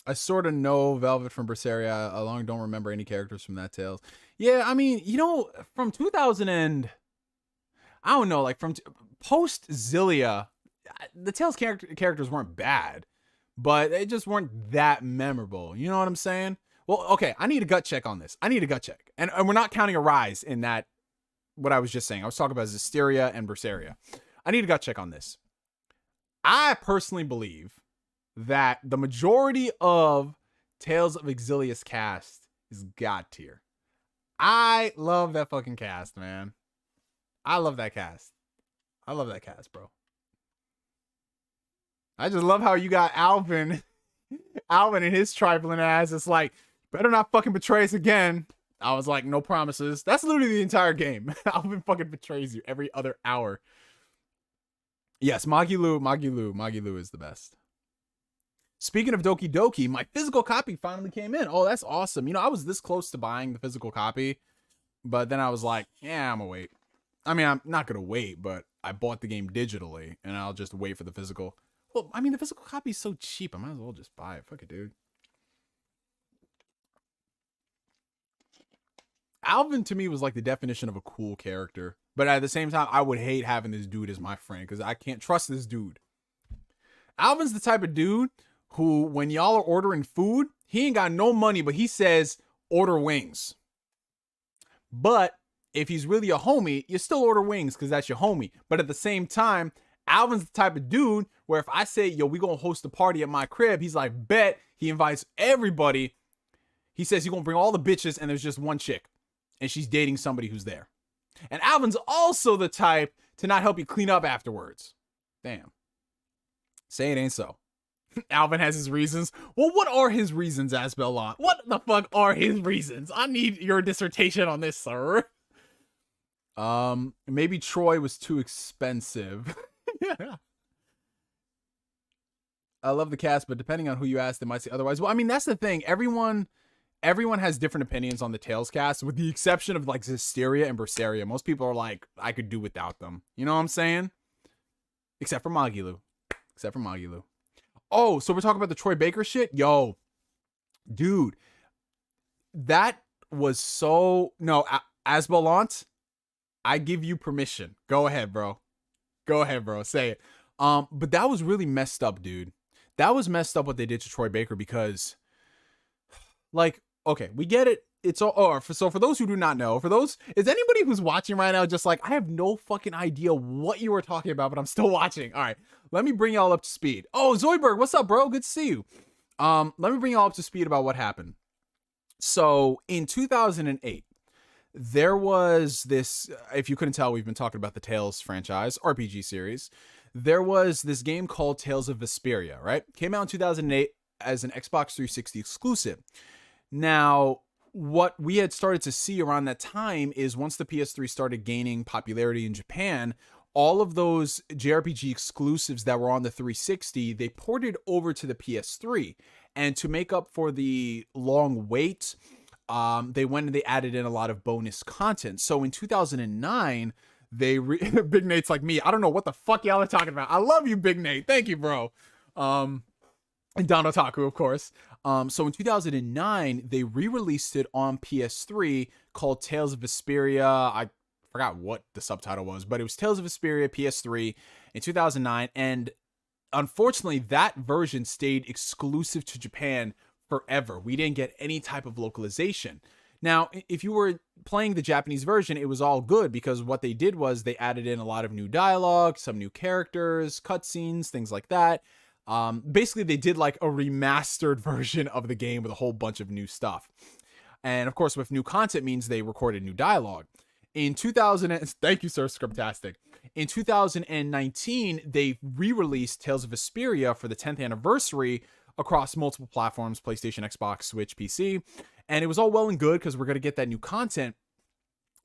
S5: I sort of know Velvet from Berseria. I long don't remember any characters from that Tales. Yeah, I mean, you know, from 2000 and I don't know, like from post Zillia, the Tales characters weren't bad, but they just weren't that memorable. You know what I'm saying? Well, okay, I need a gut check on this. I need a gut check. And we're not counting a rise in that, what I was just saying. I was talking about Zestiria and Berseria. I need a gut check on this. I personally believe that the majority of Tales of Exilius cast is God tier. I love that fucking cast, man. I love that cast. I love that cast, bro. I just love how you got Alvin. Alvin and his trifling ass. It's like, better not fucking betray us again. I was like, no promises. That's literally the entire game. Alvin fucking betrays you every other hour. Yes, Magilu is the best. Speaking of Doki Doki, my physical copy finally came in. Oh, that's awesome. You know, I was this close to buying the physical copy, but then I was like, yeah, I'm gonna wait. I mean, I'm not gonna wait, but I bought the game digitally, and I'll just wait for the physical. Well, I mean, the physical copy is so cheap. I might as well just buy it. Fuck it, dude. Alvin to me was like the definition of a cool character. But at the same time, I would hate having this dude as my friend because I can't trust this dude. Alvin's the type of dude who, when y'all are ordering food, he ain't got no money, but he says, order wings. But if he's really a homie, you still order wings because that's your homie. But at the same time, Alvin's the type of dude where if I say, yo, we gonna host a party at my crib, he's like, bet. He invites everybody. He says he's gonna bring all the bitches and there's just one chick. And she's dating somebody who's there. And Alvin's also the type to not help you clean up afterwards. Damn. Say it ain't so. Alvin has his reasons. Well, what are his reasons, Asbelon? What the fuck are his reasons? I need your dissertation on this, sir. Maybe Troy was too expensive. I love the cast, but depending on who you ask, they might say otherwise. Well, I mean, that's the thing. Everyone has different opinions on the Tales cast, with the exception of like Zestiria and Berseria. Most people are like, I could do without them. You know what I'm saying? Except for Magilu. Oh, so we're talking about the Troy Baker shit? Yo, dude, that was so... No, Asbelant, I give you permission. Go ahead, bro. Say it. But that was really messed up, dude. That was messed up what they did to Troy Baker because, like, okay, we get it. It's all, so for those who do not know, is anybody who's watching right now just like, I have no fucking idea what you were talking about, but I'm still watching. All right, let me bring y'all up to speed. Oh, Zoidberg, what's up, bro? Good to see you. Let me bring y'all up to speed about what happened. So in 2008, there was this, if you couldn't tell, we've been talking about the Tales franchise, RPG series. There was this game called Tales of Vesperia, right? Came out in 2008 as an Xbox 360 exclusive. Now, what we had started to see around that time is once the PS3 started gaining popularity in Japan, all of those JRPG exclusives that were on the 360, they ported over to the PS3. And to make up for the long wait, they went and they added in a lot of bonus content. So in 2009, Big Nate's like me. I don't know what the fuck y'all are talking about. I love you, Big Nate. Thank you, bro. And Don Otaku, of course. So in 2009, they re-released it on PS3 called Tales of Vesperia. I forgot what the subtitle was, but it was Tales of Vesperia PS3 in 2009. And unfortunately, that version stayed exclusive to Japan forever. We didn't get any type of localization. Now, if you were playing the Japanese version, it was all good because what they did was they added in a lot of new dialogue, some new characters, cutscenes, things like that. Basically, they did like a remastered version of the game with a whole bunch of new stuff. And of course, with new content means they recorded new dialogue. In 2000, thank you, sir, Scriptastic. In 2019, they re-released Tales of Vesperia for the 10th anniversary across multiple platforms, PlayStation, Xbox, Switch, PC. And it was all well and good because we're going to get that new content.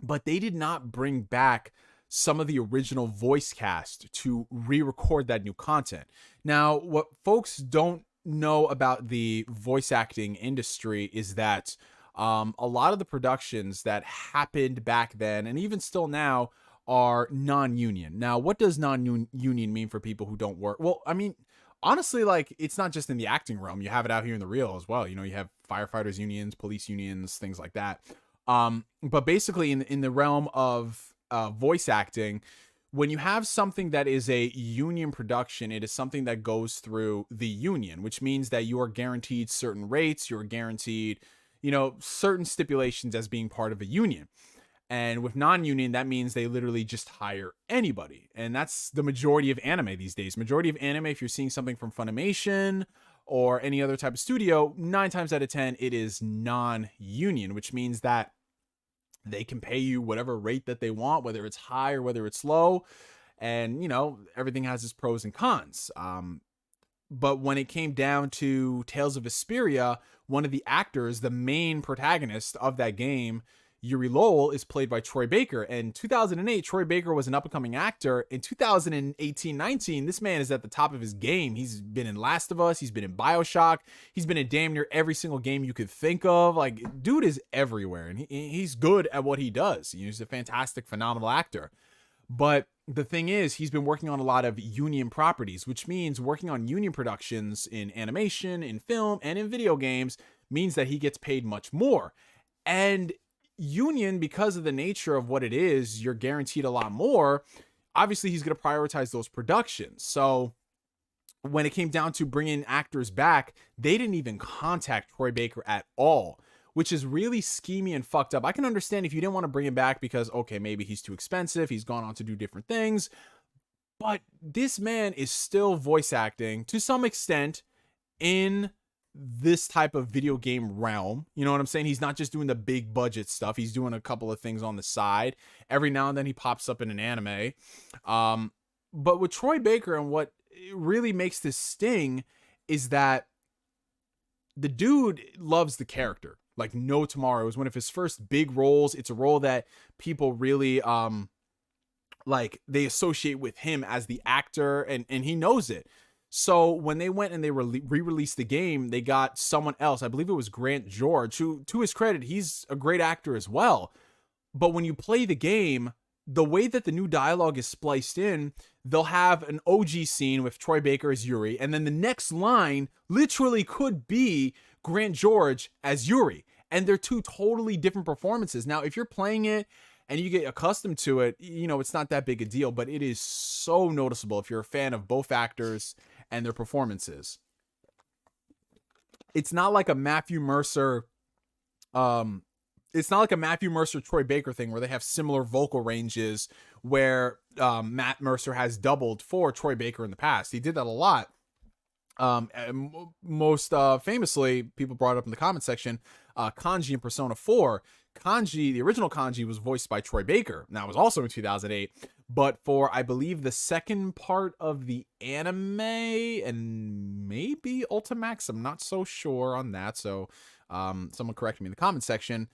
S5: But they did not bring back some of the original voice cast to re-record that new content. Now, what folks don't know about the voice acting industry is that a lot of the productions that happened back then, and even still now, are non-union. Now, what does non-union mean for people who don't work? Well, I mean, honestly, like, it's not just in the acting realm. You have it out here in the real as well. You know, you have firefighters unions, police unions, things like that. But basically in the realm of voice acting, when you have something that is a union production, it is something that goes through the union, which means that you are guaranteed certain rates, you're guaranteed, you know, certain stipulations as being part of a union. And with non-union, that means they literally just hire anybody. And that's the majority of anime these days. Majority of anime, if you're seeing something from Funimation or any other type of studio, 9 times out of 10, it is non-union, which means that they can pay you whatever rate that they want, whether it's high or whether it's low. And, you know, everything has its pros and cons. But when it came down to Tales of Vesperia, one of the actors, the main protagonist of that game, Yuri Lowell, is played by Troy Baker. In 2008, Troy Baker was an up-and-coming actor. In 2018-19, this man is at the top of his game. He's been in Last of Us. He's been in BioShock. He's been in damn near every single game you could think of. Like, dude is everywhere, and he's good at what he does. He's a fantastic, phenomenal actor. But the thing is, he's been working on a lot of union properties, which means working on union productions in animation, in film, and in video games means that he gets paid much more. And union, because of the nature of what it is, you're guaranteed a lot more. Obviously, he's going to prioritize those productions. So when it came down to bringing actors back, they didn't even contact Troy Baker at all, which is really schemy and fucked up. I can understand if you didn't want to bring him back because, okay, maybe he's too expensive, he's gone on to do different things, but this man is still voice acting to some extent in this type of video game realm. You know what I'm saying? He's not just doing the big budget stuff. He's doing a couple of things on the side. Every now and then he pops up in an anime. But with Troy Baker, and what really makes this sting is that the dude loves the character like no tomorrow. It was one of his first big roles. It's a role that people really like, they associate with him as the actor, and he knows it. So when they went and they re-released the game, they got someone else. I believe it was Grant George, who, to his credit, he's a great actor as well. But when you play the game, the way that the new dialogue is spliced in, they'll have an OG scene with Troy Baker as Yuri, and then the next line literally could be Grant George as Yuri. And they're two totally different performances. Now, if you're playing it and you get accustomed to it, you know, it's not that big a deal, but it is so noticeable if you're a fan of both actors and their performances. It's not like a Matthew Mercer, Troy Baker thing where they have similar vocal ranges, where Matt Mercer has doubled for Troy Baker in the past. He did that a lot. Most famously, people brought it up in the comment section, Kanji in Persona 4. Kanji, the original Kanji, was voiced by Troy Baker. Now, it was also in 2008, but for, I believe, the second part of the anime and maybe Ultimax, I'm not so sure on that, so someone correct me in the comment section,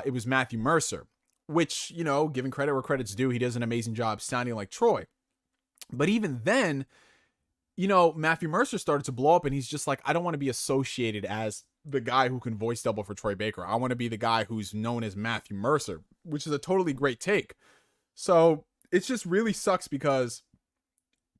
S5: it was Matthew Mercer, which, you know, giving credit where credit's due, he does an amazing job sounding like Troy. But even then, you know, Matthew Mercer started to blow up, and he's just like, I don't want to be associated as the guy who can voice double for Troy Baker. I want to be the guy who's known as Matthew Mercer, which is a totally great take. So it just really sucks because,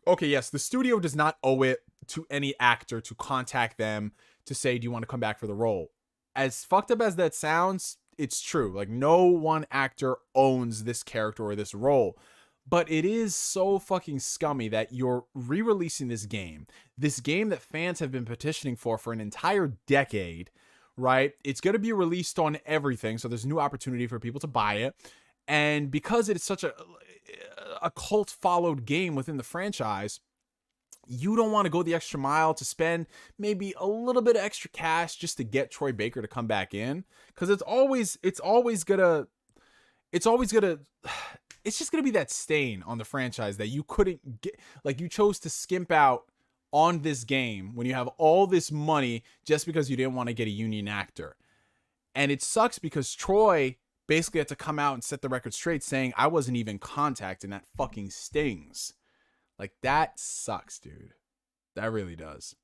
S5: okay, yes, the studio does not owe it to any actor to contact them to say, do you want to come back for the role? As fucked up as that sounds, it's true. Like, no one actor owns this character or this role. But it is so fucking scummy that you're re-releasing this game that fans have been petitioning for an entire decade, right? It's going to be released on everything, so there's a new opportunity for people to buy it. And because it's such a cult-followed game within the franchise, you don't want to go the extra mile to spend maybe a little bit of extra cash just to get Troy Baker to come back in, because it's just going to be that stain on the franchise that you couldn't get, like, you chose to skimp out on this game when you have all this money just because you didn't want to get a union actor. And it sucks because Troy basically had to come out and set the record straight saying, I wasn't even contacted, and that fucking stings. Like, that sucks, dude. That really does.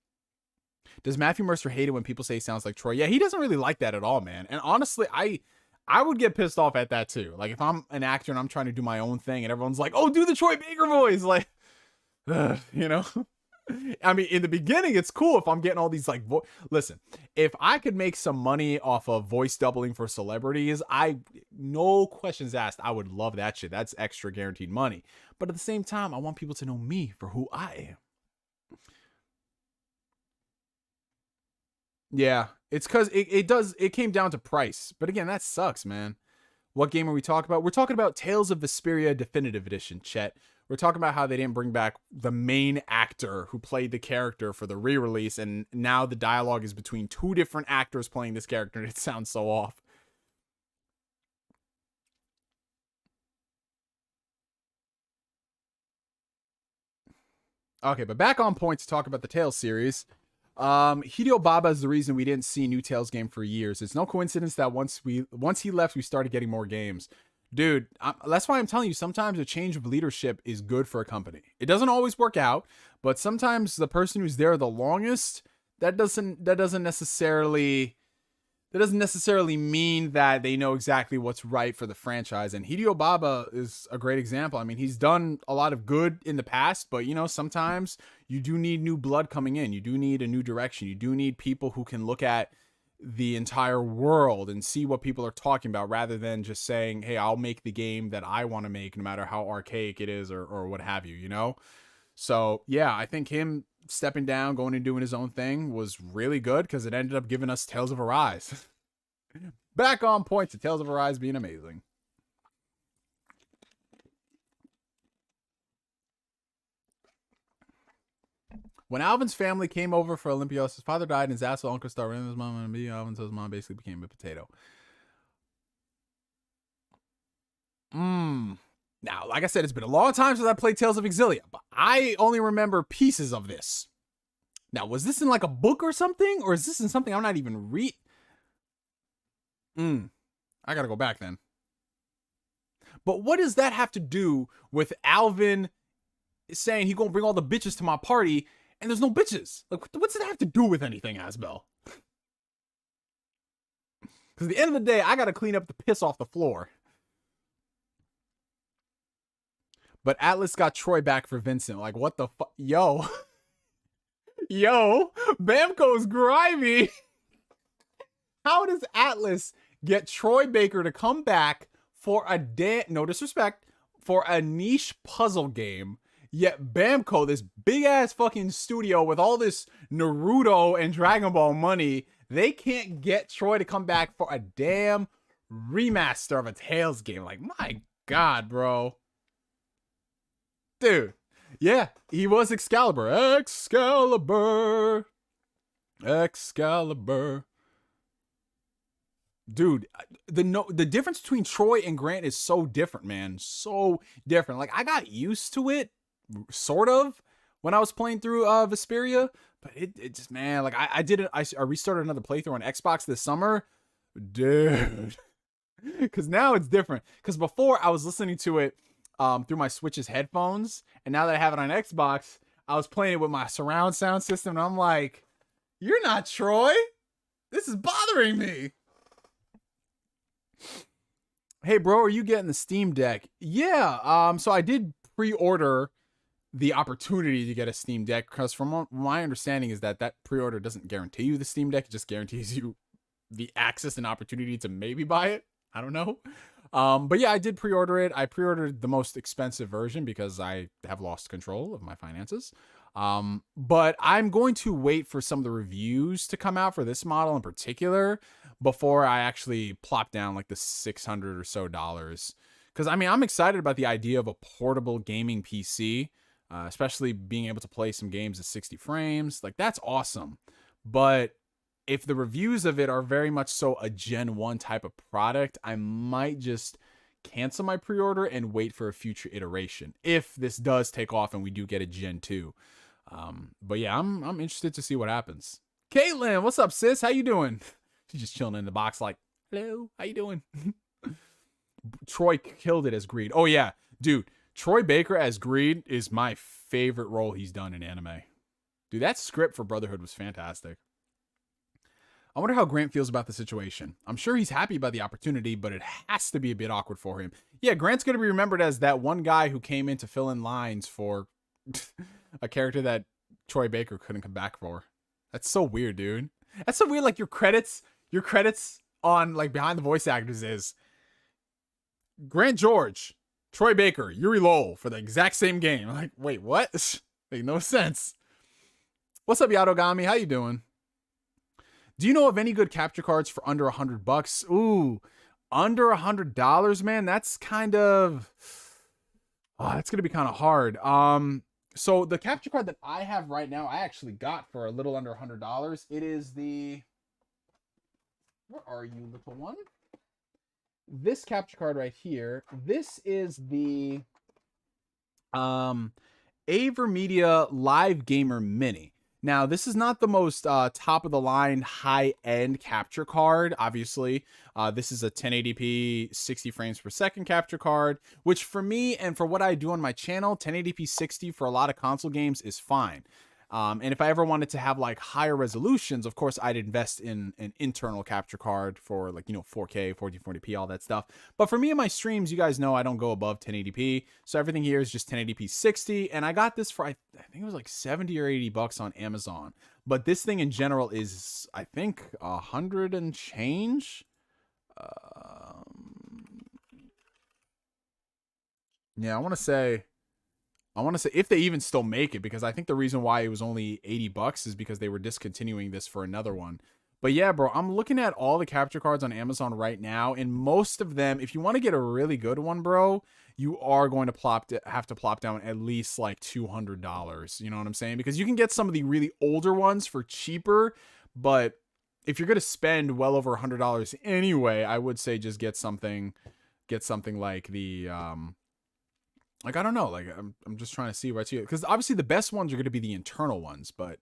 S5: Does Matthew Mercer hate it when people say he sounds like Troy? Yeah, he doesn't really like that at all, man. And honestly, I would get pissed off at that too. Like, if I'm an actor and I'm trying to do my own thing and everyone's like, oh, do the Troy Baker voice. Like, you know, I mean, in the beginning, it's cool if I'm getting all these like, listen, if I could make some money off of voice doubling for celebrities, no questions asked, I would love that shit. That's extra guaranteed money. But at the same time, I want people to know me for who I am. Yeah, it's because it came down to price. But again, that sucks, man. What game are we talking about? We're talking about Tales of Vesperia Definitive Edition, Chet. We're talking about how they didn't bring back the main actor who played the character for the re-release, and now the dialogue is between two different actors playing this character, and it sounds so off. Okay, but back on point to talk about the Tales series. Hideo Baba is the reason we didn't see a new Tales game for years. It's no coincidence that once he left, we started getting more games. Dude, that's why I'm telling you, sometimes a change of leadership is good for a company. It doesn't always work out, but sometimes the person who's there the longest, that doesn't necessarily mean that they know exactly what's right for the franchise. And Hideo Baba is a great example. I mean, he's done a lot of good in the past, but sometimes you do need new blood coming in. You do need a new direction. You do need people who can look at the entire world and see what people are talking about, rather than just saying, hey, I'll make the game that I want to make no matter how archaic it is or what have you, So yeah, I think him stepping down, going and doing his own thing was really good, because it ended up giving us Tales of Arise. Back on point to Tales of Arise being amazing. When Alvin's family came over for Olympios, his father died and his asshole uncle started running his mom and me. Alvin, so his mom basically became a potato. Now, like I said, it's been a long time since I played Tales of Exilia, but I only remember pieces of this. Now, was this in like a book or something? Or is this in something I'm not even I gotta go back then. But what does that have to do with Alvin saying he gonna bring all the bitches to my party and there's no bitches? Like, what's it have to do with anything, Asbel? Because at the end of the day, I gotta clean up the piss off the floor. But Atlas got Troy back for Vincent. Like, what the fuck? Yo. Yo. Bamco's grimy. How does Atlas get Troy Baker to come back for no disrespect, for a niche puzzle game, yet Bamco, this big-ass fucking studio with all this Naruto and Dragon Ball money, they can't get Troy to come back for a damn remaster of a Tales game? Like, my God, bro. Dude, yeah, he was Excalibur. Excalibur. Dude, the difference between Troy and Grant is so different, man. So different. Like, I got used to it, sort of, when I was playing through Vesperia, but it just, man, like, I restarted another playthrough on Xbox this summer. Dude. Because now it's different. Because before, I was listening to it through my Switch's headphones, and now that I have it on Xbox, I was playing it with my surround sound system, and I'm like, you're not Troy. This is bothering me. Hey, bro, are you getting the Steam Deck? Yeah, so I did pre-order the opportunity to get a Steam Deck, because from my understanding is that pre-order doesn't guarantee you the Steam Deck, it just guarantees you the access and opportunity to maybe buy it. I don't know. But yeah, I did pre-order it. I pre-ordered the most expensive version because I have lost control of my finances. But I'm going to wait for some of the reviews to come out for this model in particular before I actually plop down like the $600 or so. Because I mean, I'm excited about the idea of a portable gaming PC, especially being able to play some games at 60 frames. Like, that's awesome. But if the reviews of it are very much so a Gen 1 type of product, I might just cancel my pre-order and wait for a future iteration if this does take off and we do get a Gen 2. But yeah, I'm interested to see what happens. Caitlin, what's up, sis? How you doing? She's just chilling in the box like, hello, how you doing? Troy killed it as Greed. Oh yeah, dude, Troy Baker as Greed is my favorite role he's done in anime. Dude, that script for Brotherhood was fantastic. I wonder how Grant feels about the situation. I'm sure he's happy about the opportunity, but it has to be a bit awkward for him. Yeah, Grant's going to be remembered as that one guy who came in to fill in lines for a character that Troy Baker couldn't come back for. That's so weird, dude. That's so weird. Like your credits on like behind the voice actors is Grant George, Troy Baker, Yuri Lowell for the exact same game. I'm like, wait, what? Make no sense. What's up, Yadogami? How you doing? Do you know of any good capture cards for under $100? Ooh, under $100, man. That's kind of, that's gonna be kind of hard. So the capture card that I have right now, I actually got for a little under $100. It is the, where are you, little one? This capture card right here. This is the Avermedia Live Gamer Mini. Now, this is not the most top of the line high end capture card. Obviously, this is a 1080p 60 frames per second capture card, which for me and for what I do on my channel, 1080p 60 for a lot of console games is fine. And if I ever wanted to have like higher resolutions, of course, I'd invest in an internal capture card for like, 4K, 1440p, all that stuff. But for me and my streams, you guys know I don't go above 1080p. So everything here is just 1080p 60. And I got this for, I think it was like 70 or 80 bucks on Amazon. But this thing in general is, I think, 100 and change. Yeah, I want to say if they even still make it, because I think the reason why it was only 80 bucks is because they were discontinuing this for another one. But yeah, bro, I'm looking at all the capture cards on Amazon right now, and most of them, if you want to get a really good one, bro, you are going to have to plop down at least like $200. You know what I'm saying? Because you can get some of the really older ones for cheaper, but if you're going to spend well over $100 anyway, I would say just get something like the like, I don't know, like I'm just trying to see right here, because obviously the best ones are going to be the internal ones, but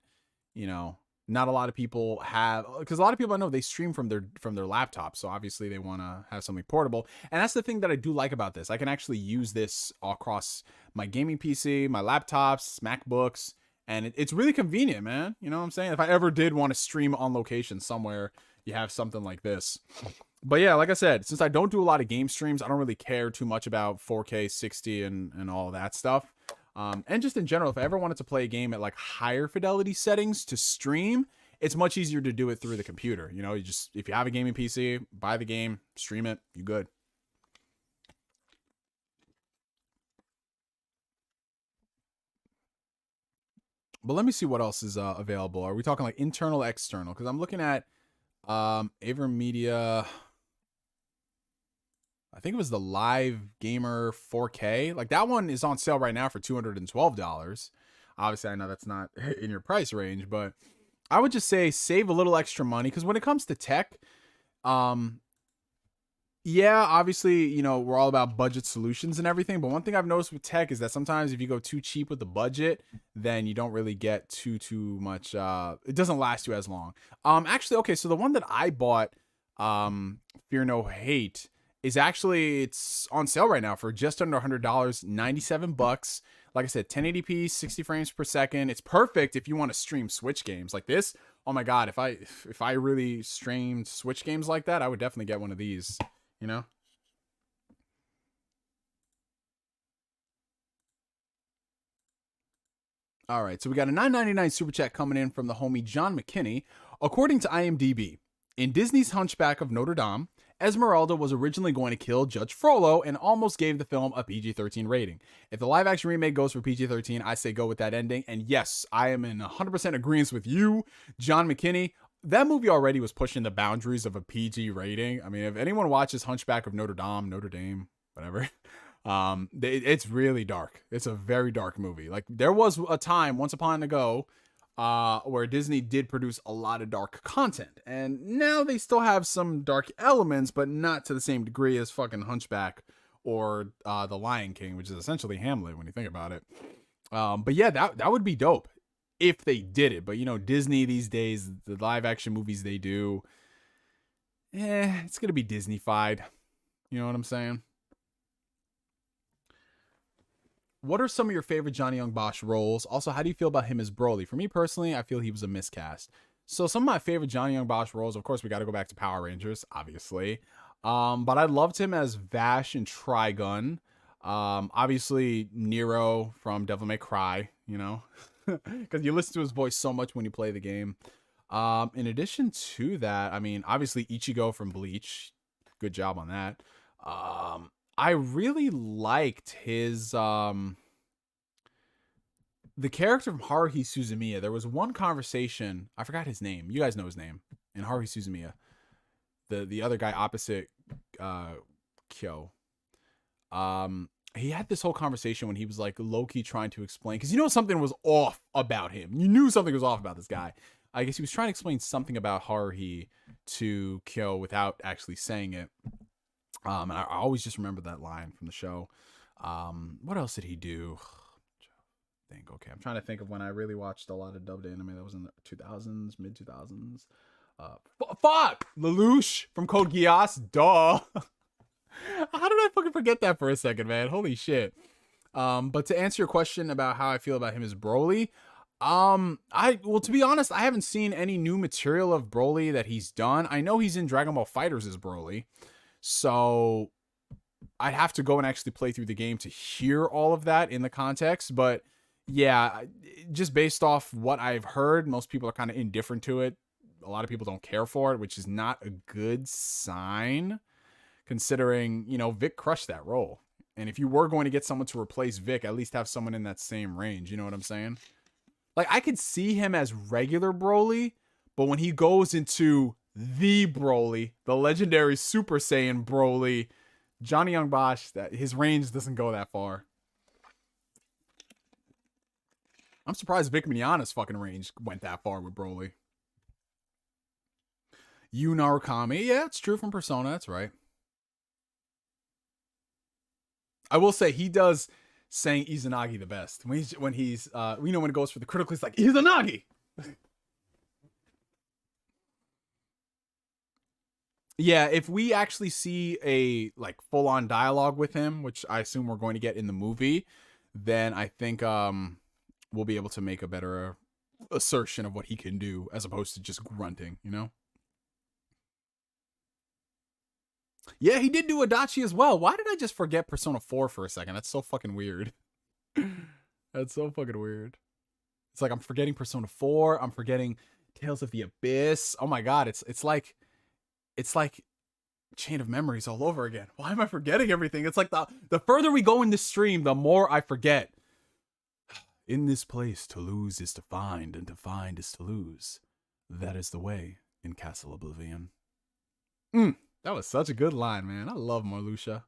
S5: not a lot of people have, because a lot of people I know, they stream from their laptop, so obviously they want to have something portable. And that's the thing that I do like about this. I can actually use this across my gaming PC, my laptops, MacBooks, and it's really convenient, man. You know what I'm saying? If I ever did want to stream on location somewhere, you have something like this. But yeah, like I said, since I don't do a lot of game streams, I don't really care too much about 4K 60 and all that stuff. And just in general, if I ever wanted to play a game at like higher fidelity settings to stream, it's much easier to do it through the computer. You just, if you have a gaming PC, buy the game, stream it, you good. But let me see what else is available. Are we talking like internal, external? Because I'm looking at Avermedia. I think it was the Live Gamer 4K. Like that one is on sale right now for $212. Obviously, I know that's not in your price range, but I would just say save a little extra money, because when it comes to tech, yeah, obviously, we're all about budget solutions and everything. But one thing I've noticed with tech is that sometimes if you go too cheap with the budget, then you don't really get too much. It doesn't last you as long. Actually, okay, so the one that I bought, Fear No Hate, is actually, it's on sale right now for just under $100, 97 bucks. Like I said, 1080p, 60 frames per second. It's perfect if you want to stream Switch games like this. Oh my God, if I really streamed Switch games like that, I would definitely get one of these, All right, so we got a $9.99 super chat coming in from the homie John McKinney. According to IMDb, in Disney's Hunchback of Notre Dame, Esmeralda was originally going to kill Judge Frollo and almost gave the film a PG-13 rating. If the live-action remake goes for PG-13, I say go with that ending. And yes, I am in 100% agreement with you, John McKinney. That movie already was pushing the boundaries of a PG rating. I mean, if anyone watches Hunchback of Notre Dame, whatever, it's really dark. It's a very dark movie. Like, there was a time, once upon ago, where Disney did produce a lot of dark content, and now they still have some dark elements, but not to the same degree as fucking Hunchback or The Lion King, which is essentially Hamlet when you think about it. But yeah, that would be dope if they did it. But Disney these days, the live action movies they do, it's gonna be Disney-fied. You know what I'm saying? What are some of your favorite Johnny Young Bosch roles? Also, how do you feel about him as Broly? For me personally, I feel he was a miscast. So some of my favorite Johnny Young Bosch roles, of course, we got to go back to Power Rangers, obviously. But I loved him as Vash and Trigun. Obviously, Nero from Devil May Cry, because you listen to his voice so much when you play the game. In addition to that, I mean, obviously Ichigo from Bleach, good job on that. I really liked his the character from Haruhi Suzumiya. There was one conversation, I forgot his name. You guys know his name. In Haruhi Suzumiya, the other guy opposite Kyo. He had this whole conversation when he was like low-key trying to explain, because you know something was off about him. You knew something was off about this guy. I guess he was trying to explain something about Haruhi to Kyo without actually saying it. And I always just remember that line from the show. What else did he do? Okay, I'm trying to think of when I really watched a lot of dubbed anime. That was in the 2000s, mid 2000s. Fuck! Lelouch from Code Geass. Duh. How did I fucking forget that for a second, man? Holy shit. But to answer your question about how I feel about him as Broly, well, to be honest, I haven't seen any new material of Broly that he's done. I know he's in Dragon Ball FighterZ as Broly, so I'd have to go and actually play through the game to hear all of that in the context. But yeah, just based off what I've heard, most people are kind of indifferent to it. A lot of people don't care for it, which is not a good sign, considering, you know, Vic crushed that role. And if you were going to get someone to replace Vic, at least have someone in that same range. You know what I'm saying? Like, I could see him as regular Broly, but when he goes into the Broly, the legendary Super Saiyan Broly, Johnny Young Bosch, that his range doesn't go that far. I'm surprised Vic Mignogna's fucking range went that far with Broly. Yu Narukami, yeah, it's true from Persona, that's right. I will say he does saying Izanagi the best. When he's you know, when it goes for the critical, he's like, Izanagi! Yeah, if we actually see a like full-on dialogue with him, which I assume we're going to get in the movie, then I think we'll be able to make a better assertion of what he can do as opposed to just grunting, you know? Yeah, he did do Adachi as well. Why did I just forget Persona 4 for a second? That's so fucking weird. That's so fucking weird. It's like I'm forgetting Persona 4. I'm forgetting Tales of the Abyss. Oh my god, it's like Chain of Memories all over again. Why am I forgetting everything? It's like the further we go in this stream, the more I forget. In this place, to lose is to find, and to find is to lose. That is the way in Castle Oblivion. That was such a good line, man. I love Marluxia.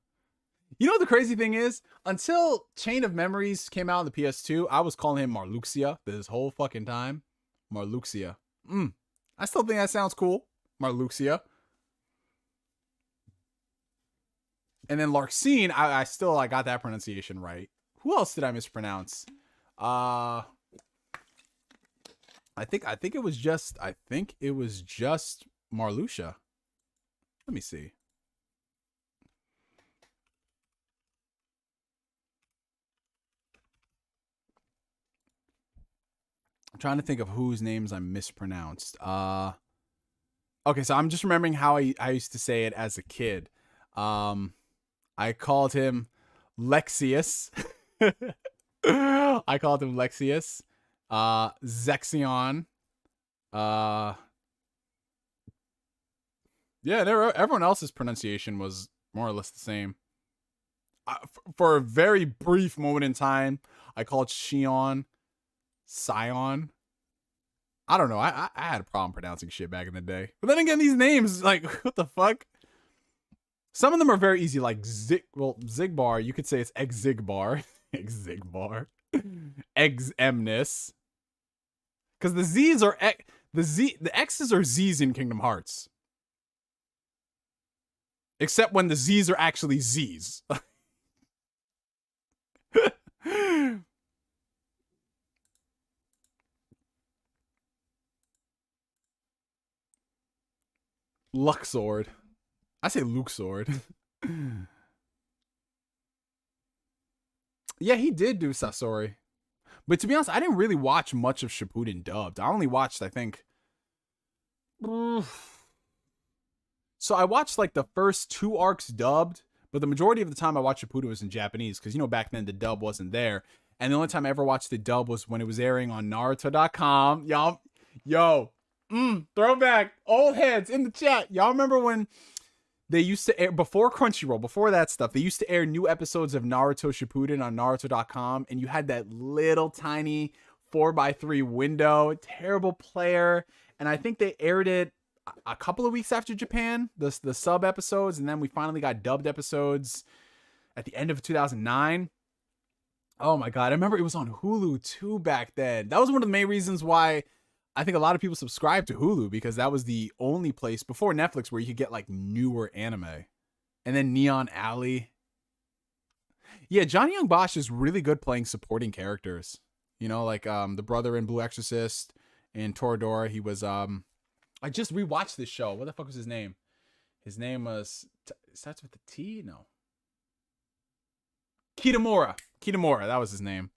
S5: You know what the crazy thing is? Until Chain of Memories came out on the PS2, I was calling him Marluxia this whole fucking time. Marluxia. I still think that sounds cool. Marluxia. And then Larxene, I got that pronunciation right. Who else did I mispronounce? I think it was just Marluxia. Let me see. I'm trying to think of whose names I mispronounced. Okay, so I'm just remembering how I used to say it as a kid. I called him Lexius. I called him Lexius. Zexion. Yeah, everyone else's pronunciation was more or less the same. For a very brief moment in time, I called Sion Sion. I don't know. I had a problem pronouncing shit back in the day. But then again, these names, like, what the fuck? Some of them are very easy, like Zigbar. You could say it's Exigbar. Exigbar. Exemnis. Because the Z's are the X's are Z's in Kingdom Hearts. Except when the Z's are actually Z's. Luxord. I say Luxord. Yeah, he did do Sasori. But to be honest, I didn't really watch much of Shippuden dubbed. I only watched, I think... So I watched like the first 2 arcs dubbed, but the majority of the time I watched Shippuden was in Japanese, because, you know, back then the dub wasn't there. And the only time I ever watched the dub was when it was airing on Naruto.com. Y'all, throwback, old heads in the chat. Y'all remember when they used to air, before Crunchyroll, before that stuff, they used to air new episodes of Naruto Shippuden on Naruto.com, and you had that little tiny 4x3 window, terrible player, and I think they aired it a couple of weeks after Japan, the sub episodes, and then we finally got dubbed episodes at the end of 2009. Oh my god, I remember it was on Hulu too back then. That was one of the main reasons why I think a lot of people subscribed to Hulu, because that was the only place before Netflix where you could get like newer anime. And then Neon Alley. Yeah, Johnny Young Bosch is really good playing supporting characters. You know, like the brother in Blue Exorcist and Toradora. He was I just rewatched this show. What the fuck was his name? His name was starts with the T? No. Kitamura. That was his name.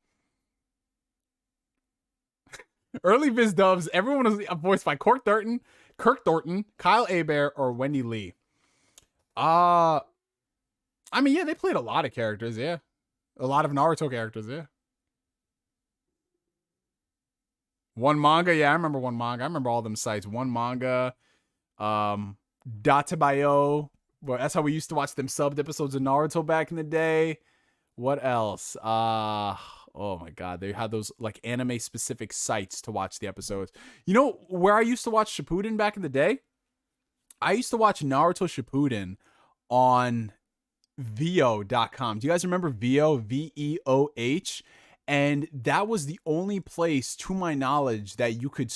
S5: Early Viz dubs, everyone was voiced by Kirk Thornton, Kyle Hebert, or Wendy Lee. I mean, yeah, they played a lot of characters, yeah. A lot of Naruto characters, yeah. One Manga, yeah, I remember One Manga. I remember all them sites. One Manga, Databayo. Well, that's how we used to watch them subbed episodes of Naruto back in the day. What else? Oh my god, they had those like anime specific sites to watch the episodes. You know where I used to watch Shippuden back in the day? I used to watch Naruto Shippuden on Veo.com. Do you guys remember Veo? VEOH? And that was the only place, to my knowledge, that you could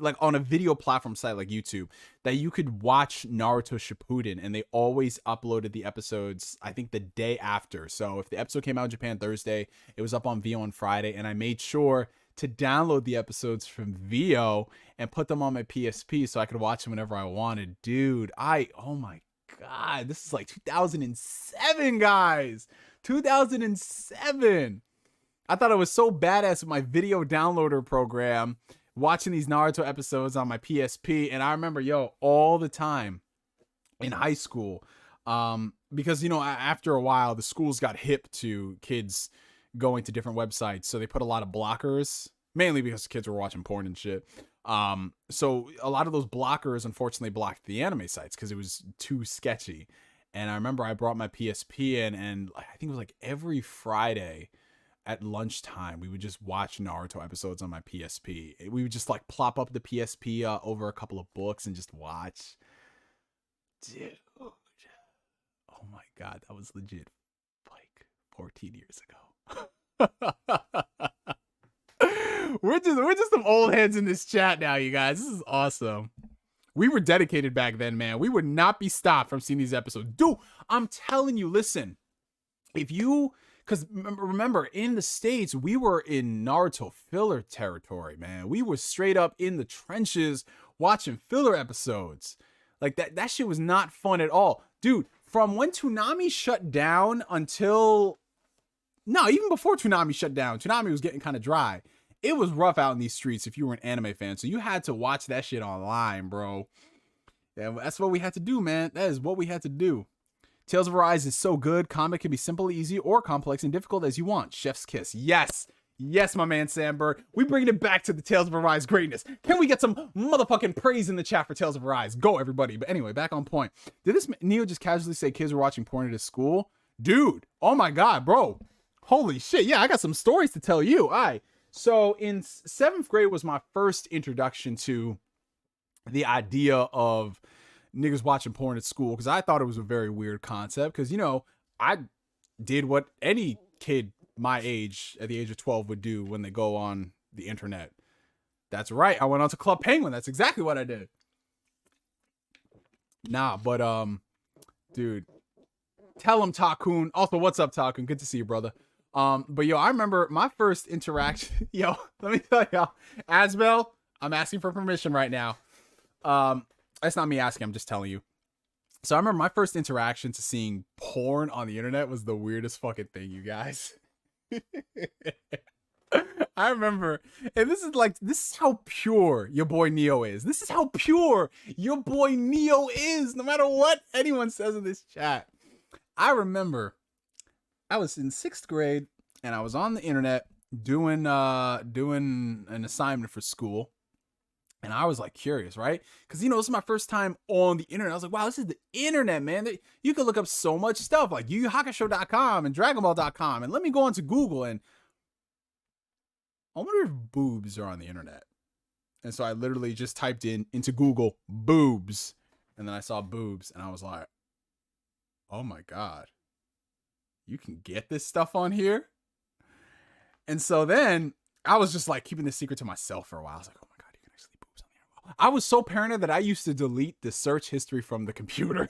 S5: like on a video platform site like YouTube, that you could watch Naruto Shippuden, and they always uploaded the episodes, I think, the day after. So if the episode came out in Japan Thursday, it was up on Veo on Friday, and I made sure to download the episodes from Veo and put them on my PSP so I could watch them whenever I wanted. Dude, oh my god, this is like 2007, guys. 2007. I thought I was so badass with my video downloader program, watching these Naruto episodes on my PSP. And I remember, all the time in high school, because, after a while, the schools got hip to kids going to different websites. So they put a lot of blockers, mainly because kids were watching porn and shit. So a lot of those blockers, unfortunately, blocked the anime sites because it was too sketchy. And I remember I brought my PSP in, and I think it was like every Friday at lunchtime, we would just watch Naruto episodes on my PSP. We would just like plop up the PSP over a couple of books and just watch. Dude. Oh my god, that was legit like 14 years ago. We're just some old heads in this chat now, you guys. This is awesome. We were dedicated back then, man. We would not be stopped from seeing these episodes. Dude, I'm telling you, listen. Because remember, in the States, we were in Naruto filler territory, man. We were straight up in the trenches watching filler episodes. Like, that shit was not fun at all. Dude, from when Toonami shut down until... No, even before Toonami shut down, Toonami was getting kind of dry. It was rough out in these streets if you were an anime fan. So you had to watch that shit online, bro. Yeah, that's what we had to do, man. That is what we had to do. Tales of Arise is so good. Combat can be simple, easy, or complex and difficult as you want. Chef's kiss. Yes. Yes, my man Sandberg. We bringing it back to the Tales of Arise greatness. Can we get some motherfucking praise in the chat for Tales of Arise? Go, everybody. But anyway, back on point. Did this Neo just casually say kids were watching porn at his school? Dude. Oh my god, bro. Holy shit. Yeah, I got some stories to tell you. All right. So in 7th grade was my first introduction to the idea of niggas watching porn at school, because I thought it was a very weird concept, because I did what any kid my age at the age of 12 would do when they go on the internet. That's right, I went on to Club Penguin. That's exactly what I did. Nah, but dude, tell him, Takun. Also, what's up, Takun? Good to see you, brother. But I remember my first interaction. Let me tell y'all, Asbel, I'm asking for permission right now. That's not me asking, I'm just telling you. So I remember my first interaction to seeing porn on the internet was the weirdest fucking thing, you guys. I remember, and this is how pure your boy Neo is. This is how pure your boy Neo is, no matter what anyone says in this chat. I remember I was in 6th grade and I was on the internet doing an assignment for school. And I was like curious, right? Because, you know, this is my first time on the internet. I was like, wow, this is the internet, man. You can look up so much stuff like yuhakusho.com and dragonball.com. And let me go onto Google and I wonder if boobs are on the internet. And so I literally just typed into Google boobs. And then I saw boobs and I was like, oh my God, you can get this stuff on here? And so then I was just like keeping this secret to myself for a while. I was like, oh my God, you can actually boobs on here. I was so paranoid that I used to delete the search history from the computer.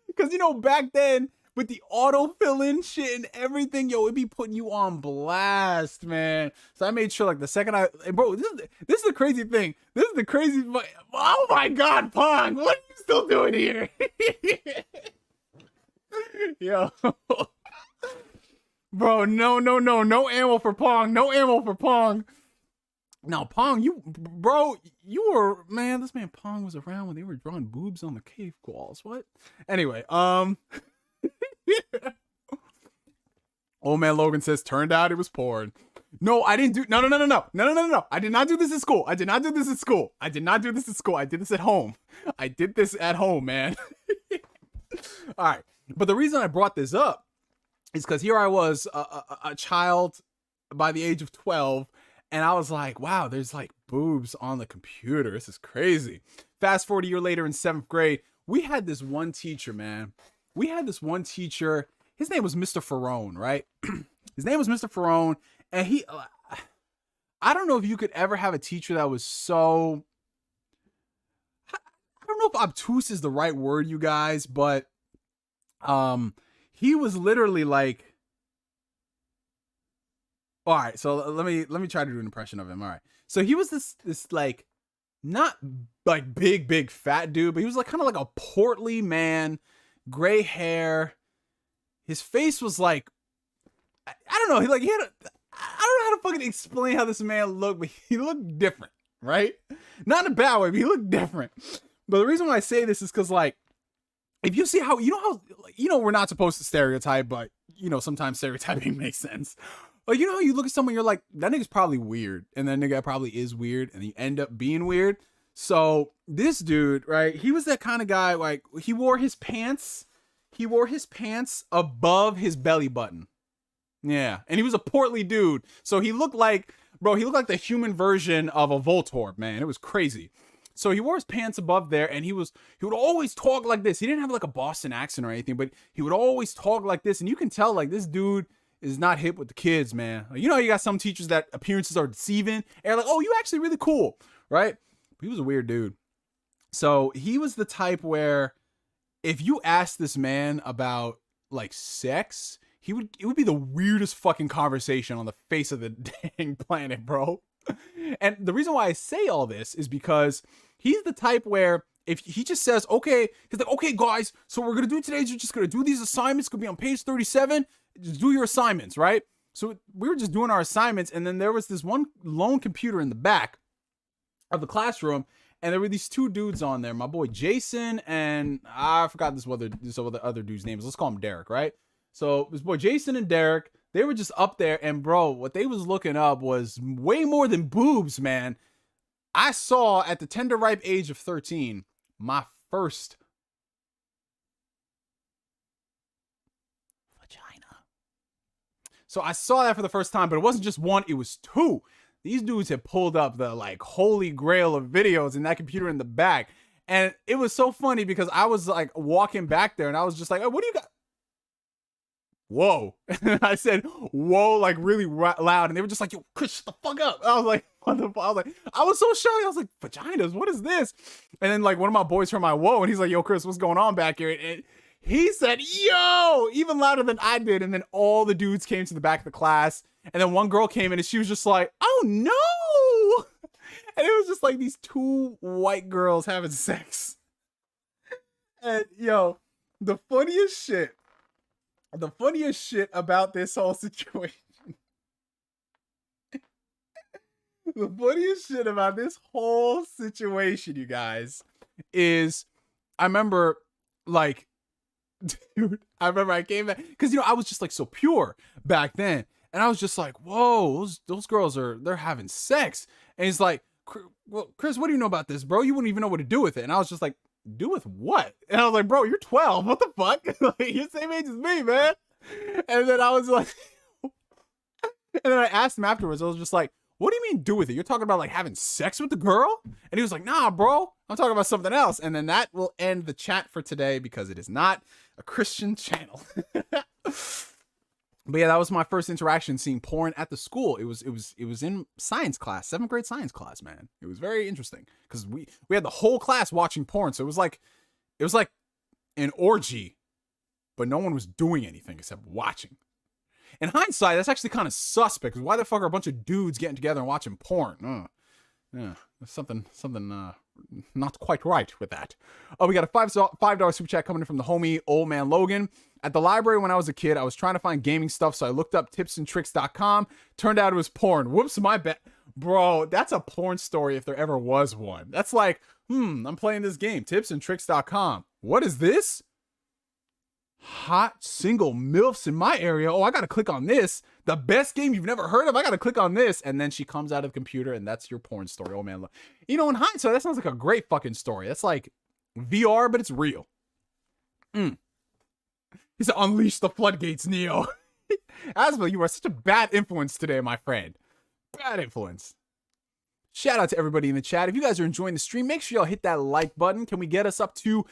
S5: Because, you know, back then with the auto fill in shit and everything, yo, it'd be putting you on blast, man. So I made sure like the second bro, this is the crazy thing. This is the crazy, oh my God, Pong, what are you still doing here? Yo. Bro, no ammo for Pong. No ammo for Pong. Now, Pong, you were, man, this man Pong was around when they were drawing boobs on the cave walls. What? Anyway, Old man Logan says, turned out it was porn. No, I didn't do, no. I did not do this at school. I did not do this at school. I did this at home. I did this at home, man. All right. But the reason I brought this up is because here I was, a child by the age of 12, and I was like, wow, there's like boobs on the computer. This is crazy. Fast forward a year later in 7th grade, we had this one teacher, man. His name was Mr. Ferrone, right? His name was Mr. Ferrone, and I don't know if you could ever have a teacher that was so, I don't know if obtuse is the right word, you guys, but he was literally like, all right, so let me try to do an impression of him. All right. So he was this like not like big fat dude, but he was like kind of like a portly man, gray hair. His face was like, I don't know, I don't know how to fucking explain how this man looked, but he looked different, right? Not in a bad way, but he looked different. But the reason why I say this is because like, if you see how, we're not supposed to stereotype, but sometimes stereotyping makes sense. Like, how you look at someone, you're like, that nigga's probably weird. And that nigga probably is weird. And you end up being weird. So this dude, right, he was that kind of guy, like he wore his pants above his belly button. Yeah. And he was a portly dude. So he looked like the human version of a Voltorb, man. It was crazy. So he wore his pants above there, and he would always talk like this. He didn't have like a Boston accent or anything, but he would always talk like this. And you can tell like this dude is not hip with the kids, man. Like, you got some teachers that appearances are deceiving, and they're like, oh, you actually really cool, right? But he was a weird dude. So he was the type where if you asked this man about like sex, it would be the weirdest fucking conversation on the face of the dang planet, bro. And the reason why I say all this is because he's the type where if he just says, okay, he's like, okay, guys, so what we're going to do today is you're just going to do these assignments. It's going to be on page 37. Just do your assignments, right? So we were just doing our assignments. And then there was this one lone computer in the back of the classroom. And there were these two dudes on there, my boy Jason, and I forgot this other dude's name is. Let's call him Derek, right? So this boy Jason and Derek, they were just up there, and bro, what they was looking up was way more than boobs, man. I saw at the tender ripe age of 13, my first vagina. So I saw that for the first time, but it wasn't just one, it was two. These dudes had pulled up the like holy grail of videos in that computer in the back. And it was so funny because I was like walking back there and I was just like, oh, what do you got? Whoa. And I said, whoa, like really loud. And they were just like, yo, Chris, shut the fuck up. I was like, what the fuck? I was so shocked. I was like, vaginas, what is this? And then like one of my boys heard my whoa. And he's like, yo, Chris, what's going on back here? And he said, yo, even louder than I did. And then all the dudes came to the back of the class. And then one girl came in and she was just like, oh no. And it was just like these two white girls having sex. And yo, the funniest shit about this whole situation. The funniest shit about this whole situation, you guys, is I remember like, dude, I remember I came back because, I was just like so pure back then. And I was just like, whoa, those girls they're having sex. And he's like, well, Chris, what do you know about this, bro? You wouldn't even know what to do with it. And I was just like, do with what? And I was like, bro, you're 12. What the fuck? Like, you're the same age as me, man. And then I was like, and then I asked him afterwards, I was just like, what do you mean do with it? You're talking about like having sex with the girl? And he was like, nah, bro, I'm talking about something else. And then that will end the chat for today because it is not a Christian channel. But yeah, that was my first interaction seeing porn at the school. It was in science class, 7th grade science class, man. It was very interesting because we had the whole class watching porn. So it was like an orgy, but no one was doing anything except watching. In hindsight, that's actually kind of suspect. Because why the fuck are a bunch of dudes getting together and watching porn? Yeah, there's something not quite right with that. Oh, we got a $5 super chat coming in from the homie Old Man Logan. At the library when I was a kid, I was trying to find gaming stuff, so I looked up tipsandtricks.com. Turned out it was porn. Whoops, my bad. Bro, that's a porn story if there ever was one. That's like, I'm playing this game, tipsandtricks.com. What is this? Hot single MILFs in my area. Oh, I gotta click on this. The best game you've never heard of. I gotta click on this. And then she comes out of the computer and that's your porn story. Oh man, you know, in hindsight, that sounds like a great fucking story. That's like VR, but it's real. He said, unleash the floodgates, Neo. Asma, you are such a bad influence today, my friend. Bad influence. Shout out to everybody in the chat. If you guys are enjoying the stream, make sure y'all hit that like button. Can we get us up to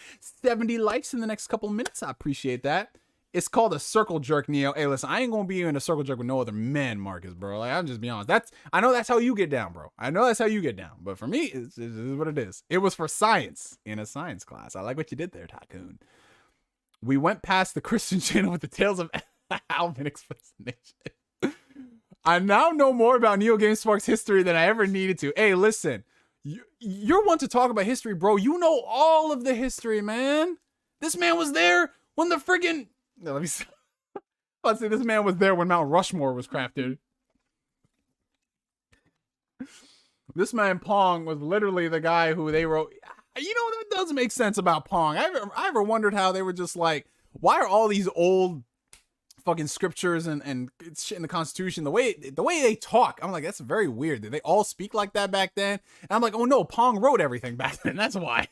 S5: 70 likes in the next couple minutes? I appreciate that. It's called a circle jerk, Neo. Hey, listen, I ain't gonna be in a circle jerk with no other men, Marcus, bro. Like, I'm just be honest. I know that's how you get down, bro. I know that's how you get down. But for me, it's what it is. It was for science in a science class. I like what you did there, Tycoon. We went past the Christian channel with the tales of Alvin explanation. I now know more about NeoGameSpark's history than I ever needed to. Hey, listen, you're one to talk about history, bro. You know all of the history, man. This man was there when the friggin'... No, let me see. Let's say this man was there when Mount Rushmore was crafted. This man, Pong, was literally the guy who they wrote... You know, that does make sense about Pong. I ever wondered how they were just like, why are all these old... fucking scriptures and shit in the Constitution, the way they talk, I'm like, that's very weird. Did they all speak like that back then? And I'm like, oh no, Pong wrote everything back then. That's why.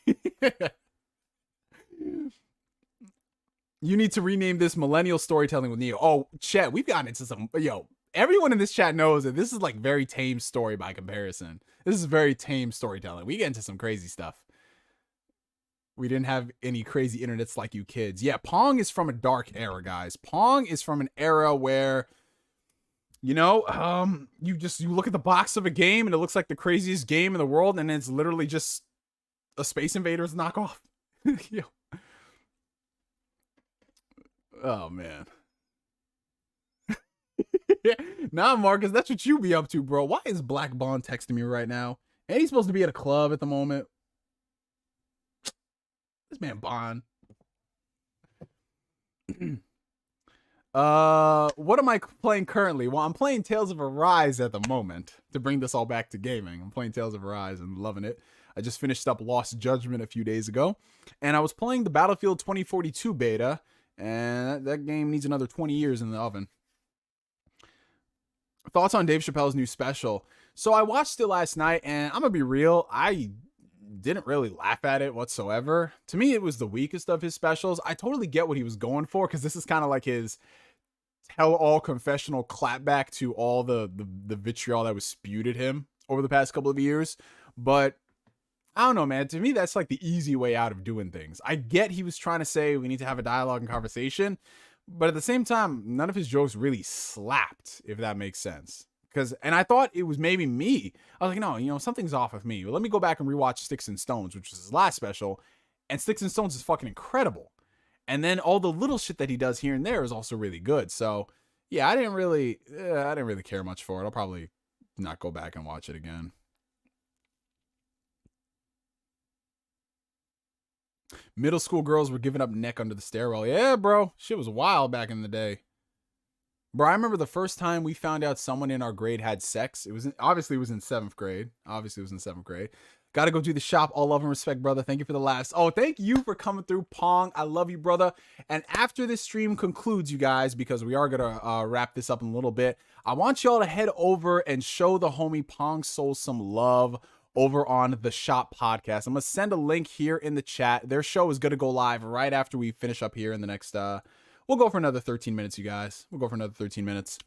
S5: You need to rename this millennial storytelling with Neo. Oh, chat, we've gotten into some, everyone in this chat knows that this is like very tame story by comparison. This is very tame storytelling. We get into some crazy stuff. We didn't have any crazy internets like you kids. Yeah, Pong is from a dark era, guys. Pong is from an era where, you look at the box of a game and it looks like the craziest game in the world, and it's literally just a Space Invaders knockoff. Yo. Oh man. Nah, Marcus, that's what you be up to, bro. Why is Black Bond texting me right now? And he's supposed to be at a club at the moment. This man Bond. What am I playing currently? Well, I'm playing Tales of Arise at the moment. To bring this all back to gaming, I'm playing Tales of Arise and loving it. I just finished up Lost Judgment a few days ago, and I was playing the Battlefield 2042 beta, and that game needs another 20 years in the oven. Thoughts on Dave Chappelle's new special? So I watched it last night, and I'm gonna be real, I didn't really laugh at it whatsoever. To me, it was the weakest of his specials. I totally get what he was going for, because this is kind of like his tell-all confessional clapback to all the vitriol that was spewed at him over the past couple of years. But I don't know, man. To me, that's like the easy way out of doing things. I get he was trying to say we need to have a dialogue and conversation, but at the same time, none of his jokes really slapped, if that makes sense. And I thought it was maybe me. I was like, no, something's off with me. Well, let me go back and rewatch Sticks and Stones, which was his last special. And Sticks and Stones is fucking incredible. And then all the little shit that he does here and there is also really good. So, yeah, I didn't really care much for it. I'll probably not go back and watch it again. Middle school girls were giving up neck under the stairwell. Yeah, bro. Shit was wild back in the day. Bro, I remember the first time we found out someone in our grade had sex. Obviously it was in 7th grade. Gotta go do the shop. All love and respect, brother. Thank you for the laughs. Oh, thank you for coming through, Pong. I love you, brother. And after this stream concludes, you guys, because we are gonna wrap this up in a little bit, I want y'all to head over and show the homie Pong Soul some love over on the Shop podcast. I'm gonna send a link here in the chat. Their show is gonna go live right after we finish up here in the next we'll go for another 13 minutes, you guys. We'll go for another 13 minutes.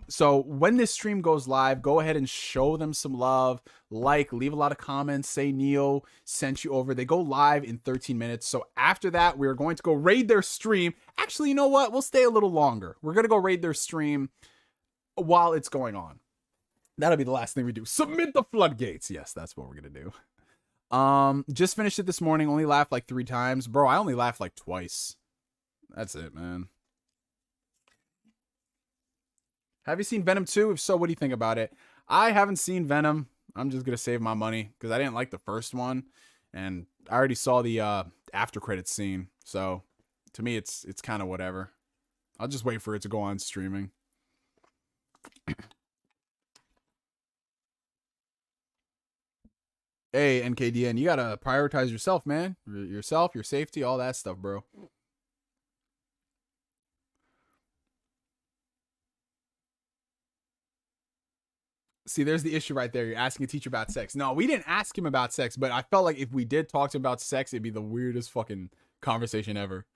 S5: So when this stream goes live, go ahead and show them some love, leave a lot of comments, say Neo sent you over. They go live in 13 minutes. So after that, we're going to go raid their stream. Actually, you know what? We'll stay a little longer. We're going to go raid their stream while it's going on. That'll be the last thing we do. Submit the floodgates. Yes, that's what we're going to do. Just finished it this morning. Only laughed like 3 times. Bro, I only laughed like twice. That's it, man. Have you seen Venom 2? If so, what do you think about it? I haven't seen Venom. I'm just going to save my money because I didn't like the first one. And I already saw the after credits scene. So to me, it's kind of whatever. I'll just wait for it to go on streaming. Hey, NKDN, you got to prioritize yourself, man. Yourself, your safety, all that stuff, bro. See, there's the issue right there. You're asking a teacher about sex. No, we didn't ask him about sex, but I felt like if we did talk to him about sex, it'd be the weirdest fucking conversation ever.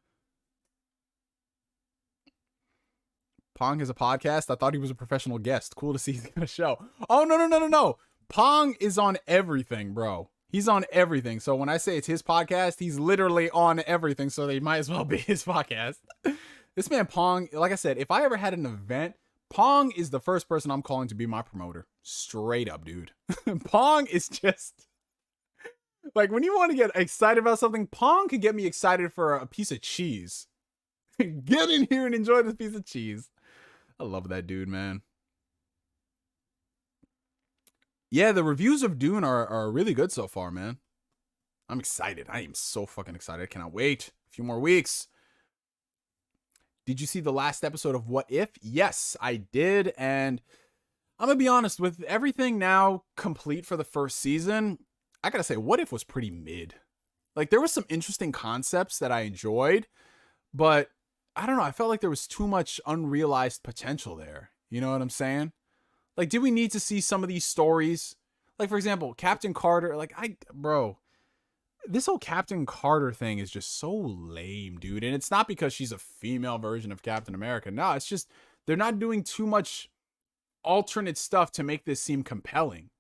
S5: Pong has a podcast. I thought he was a professional guest. Cool to see he's got a show. Oh, no. Pong is on everything, bro. He's on everything. So when I say it's his podcast, he's literally on everything. So they might as well be his podcast. This man, Pong, like I said, if I ever had an event, Pong is the first person I'm calling to be my promoter. Straight up, dude. Pong is just like when you want to get excited about something, Pong could get me excited for a piece of cheese. Get in here and enjoy this piece of cheese. I love that dude, man. Yeah, the reviews of Dune are really good so far, man. I'm excited. I am so fucking excited. I cannot wait. A few more weeks. Did you see the last episode of What If? Yes, I did. And I'm going to be honest, with everything now complete for the first season, I got to say, What If was pretty mid. Like, there was some interesting concepts that I enjoyed, but I don't know. I felt like there was too much unrealized potential there. You know what I'm saying? Like, did we need to see some of these stories? Like, for example, Captain Carter, bro, this whole Captain Carter thing is just so lame, dude. And it's not because she's a female version of Captain America. No, it's just they're not doing too much alternate stuff to make this seem compelling.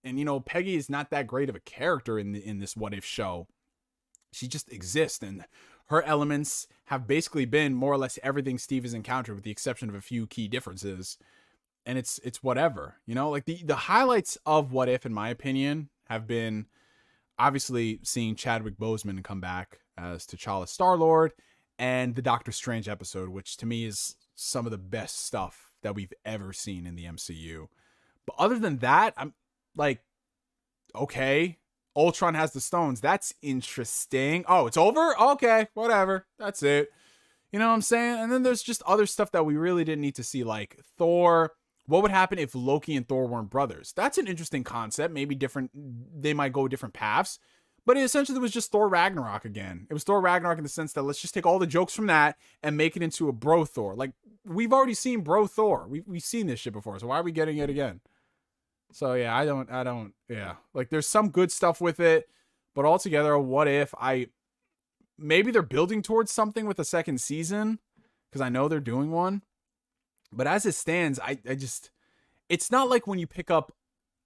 S5: And, you know, Peggy is not that great of a character in this What If show. She just exists, and her elements have basically been more or less everything Steve has encountered with the exception of a few key differences. And it's whatever, you know, like the highlights of What If, in my opinion, have been obviously seeing Chadwick Boseman come back as T'Challa Star-Lord, and the Doctor Strange episode, which to me is some of the best stuff that we've ever seen in the MCU. But other than that, I'm like, okay, Ultron has the stones. That's interesting. Oh, it's over? Okay, whatever. That's it. You know what I'm saying? And then there's just other stuff that we really didn't need to see, like Thor. What would happen if Loki and Thor weren't brothers? That's an interesting concept. Maybe different, they might go different paths. But it essentially was just Thor Ragnarok again. It was Thor Ragnarok in the sense that let's just take all the jokes from that and make it into a bro Thor. Like, we've already seen bro Thor. We've seen this shit before, so why are we getting it again? So yeah, I don't, yeah. Like, there's some good stuff with it, but altogether, What If, maybe they're building towards something with a second season, because I know they're doing one. But as it stands, I just, it's not like when you pick up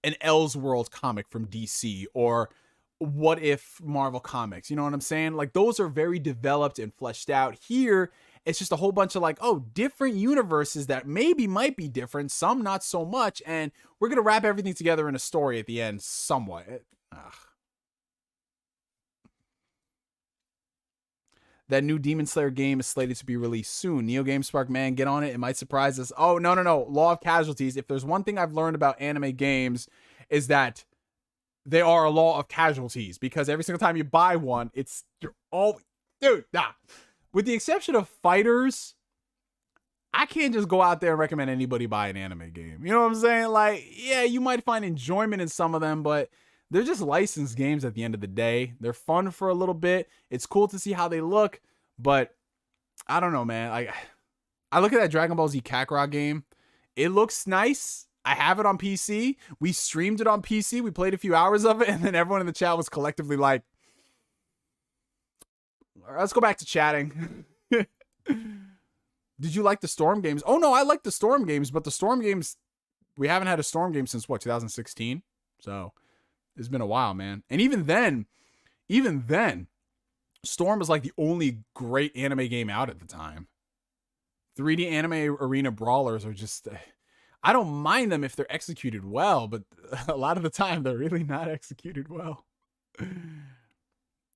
S5: an Elseworld comic from DC or What If Marvel Comics, you know what I'm saying? Like, those are very developed and fleshed out. Here, it's just a whole bunch of like, oh, different universes that maybe might be different, some not so much, and we're going to wrap everything together in a story at the end somewhat. That new Demon Slayer game is slated to be released soon. NeoGameSpark, man, get on it. It might surprise us. Oh, no. Law of casualties. If there's one thing I've learned about anime games is that they are a law of casualties, because every single time you buy one, you're all, dude, nah. With the exception of fighters, I can't just go out there and recommend anybody buy an anime game. You know what I'm saying? Like, yeah, you might find enjoyment in some of them, but they're just licensed games at the end of the day. They're fun for a little bit. It's cool to see how they look, but I don't know, man. I look at that Dragon Ball Z Kakarot game. It looks nice. I have it on PC. We streamed it on PC. We played a few hours of it, and then everyone in the chat was collectively like, let's go back to chatting. Did you like the Storm games? Oh, no, I like the Storm games, but the Storm games, we haven't had a Storm game since, what, 2016? So it's been a while, man. And even then, Storm was like the only great anime game out at the time. 3D anime arena brawlers are just, I don't mind them if they're executed well, but a lot of the time they're really not executed well.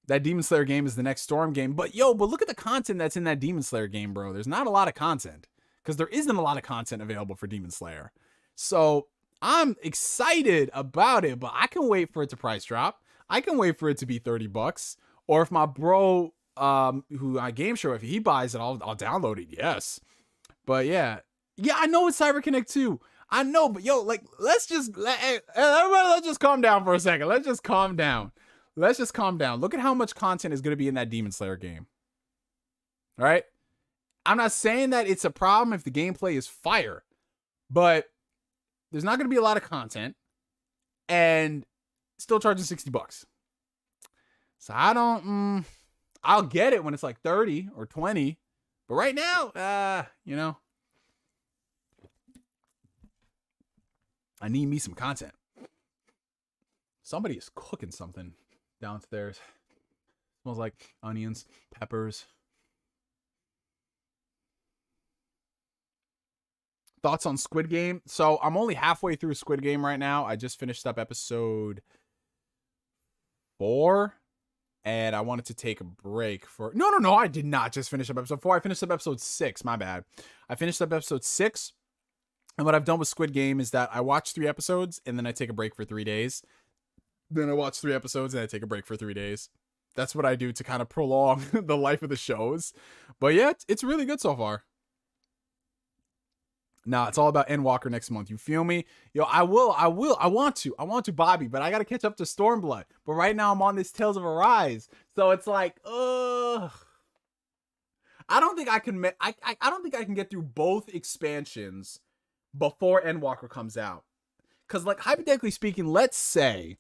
S5: That Demon Slayer game is the next Storm game. But look at the content that's in that Demon Slayer game, bro. There's not a lot of content because there isn't a lot of content available for Demon Slayer. So I'm excited about it, but I can wait for it to price drop. I can wait for it to be $30. Or if my bro, who I game show, if he buys it, I'll download it. Yes. But yeah, I know it's CyberConnect 2. I know, but let's just calm down for a second. Let's just calm down. Look at how much content is going to be in that Demon Slayer game. All right. I'm not saying that it's a problem if the gameplay is fire, but there's not going to be a lot of content and still charging $60. So I'll get it when it's like 30 or 20, but right now, I need me some content. Somebody is cooking something downstairs. Smells like onions, peppers. Thoughts on Squid Game? So I'm only halfway through Squid Game right now. I just finished up episode 4, and I wanted to take a break for... No, I did not just finish up episode 4. I finished up episode 6. My bad. I finished up episode 6, and what I've done with Squid Game is that I watch 3 episodes, and then I take a break for 3 days. Then I watch 3 episodes and I take a break for 3 days. That's what I do to kind of prolong the life of the shows. But yeah, it's really good so far. Nah, it's all about Endwalker next month. You feel me? I want to, Bobby, but I got to catch up to Stormblood. But right now I'm on this Tales of Arise. So it's like, I don't think I can, I don't think I can get through both expansions before Endwalker comes out. Cause like hypothetically speaking, let's say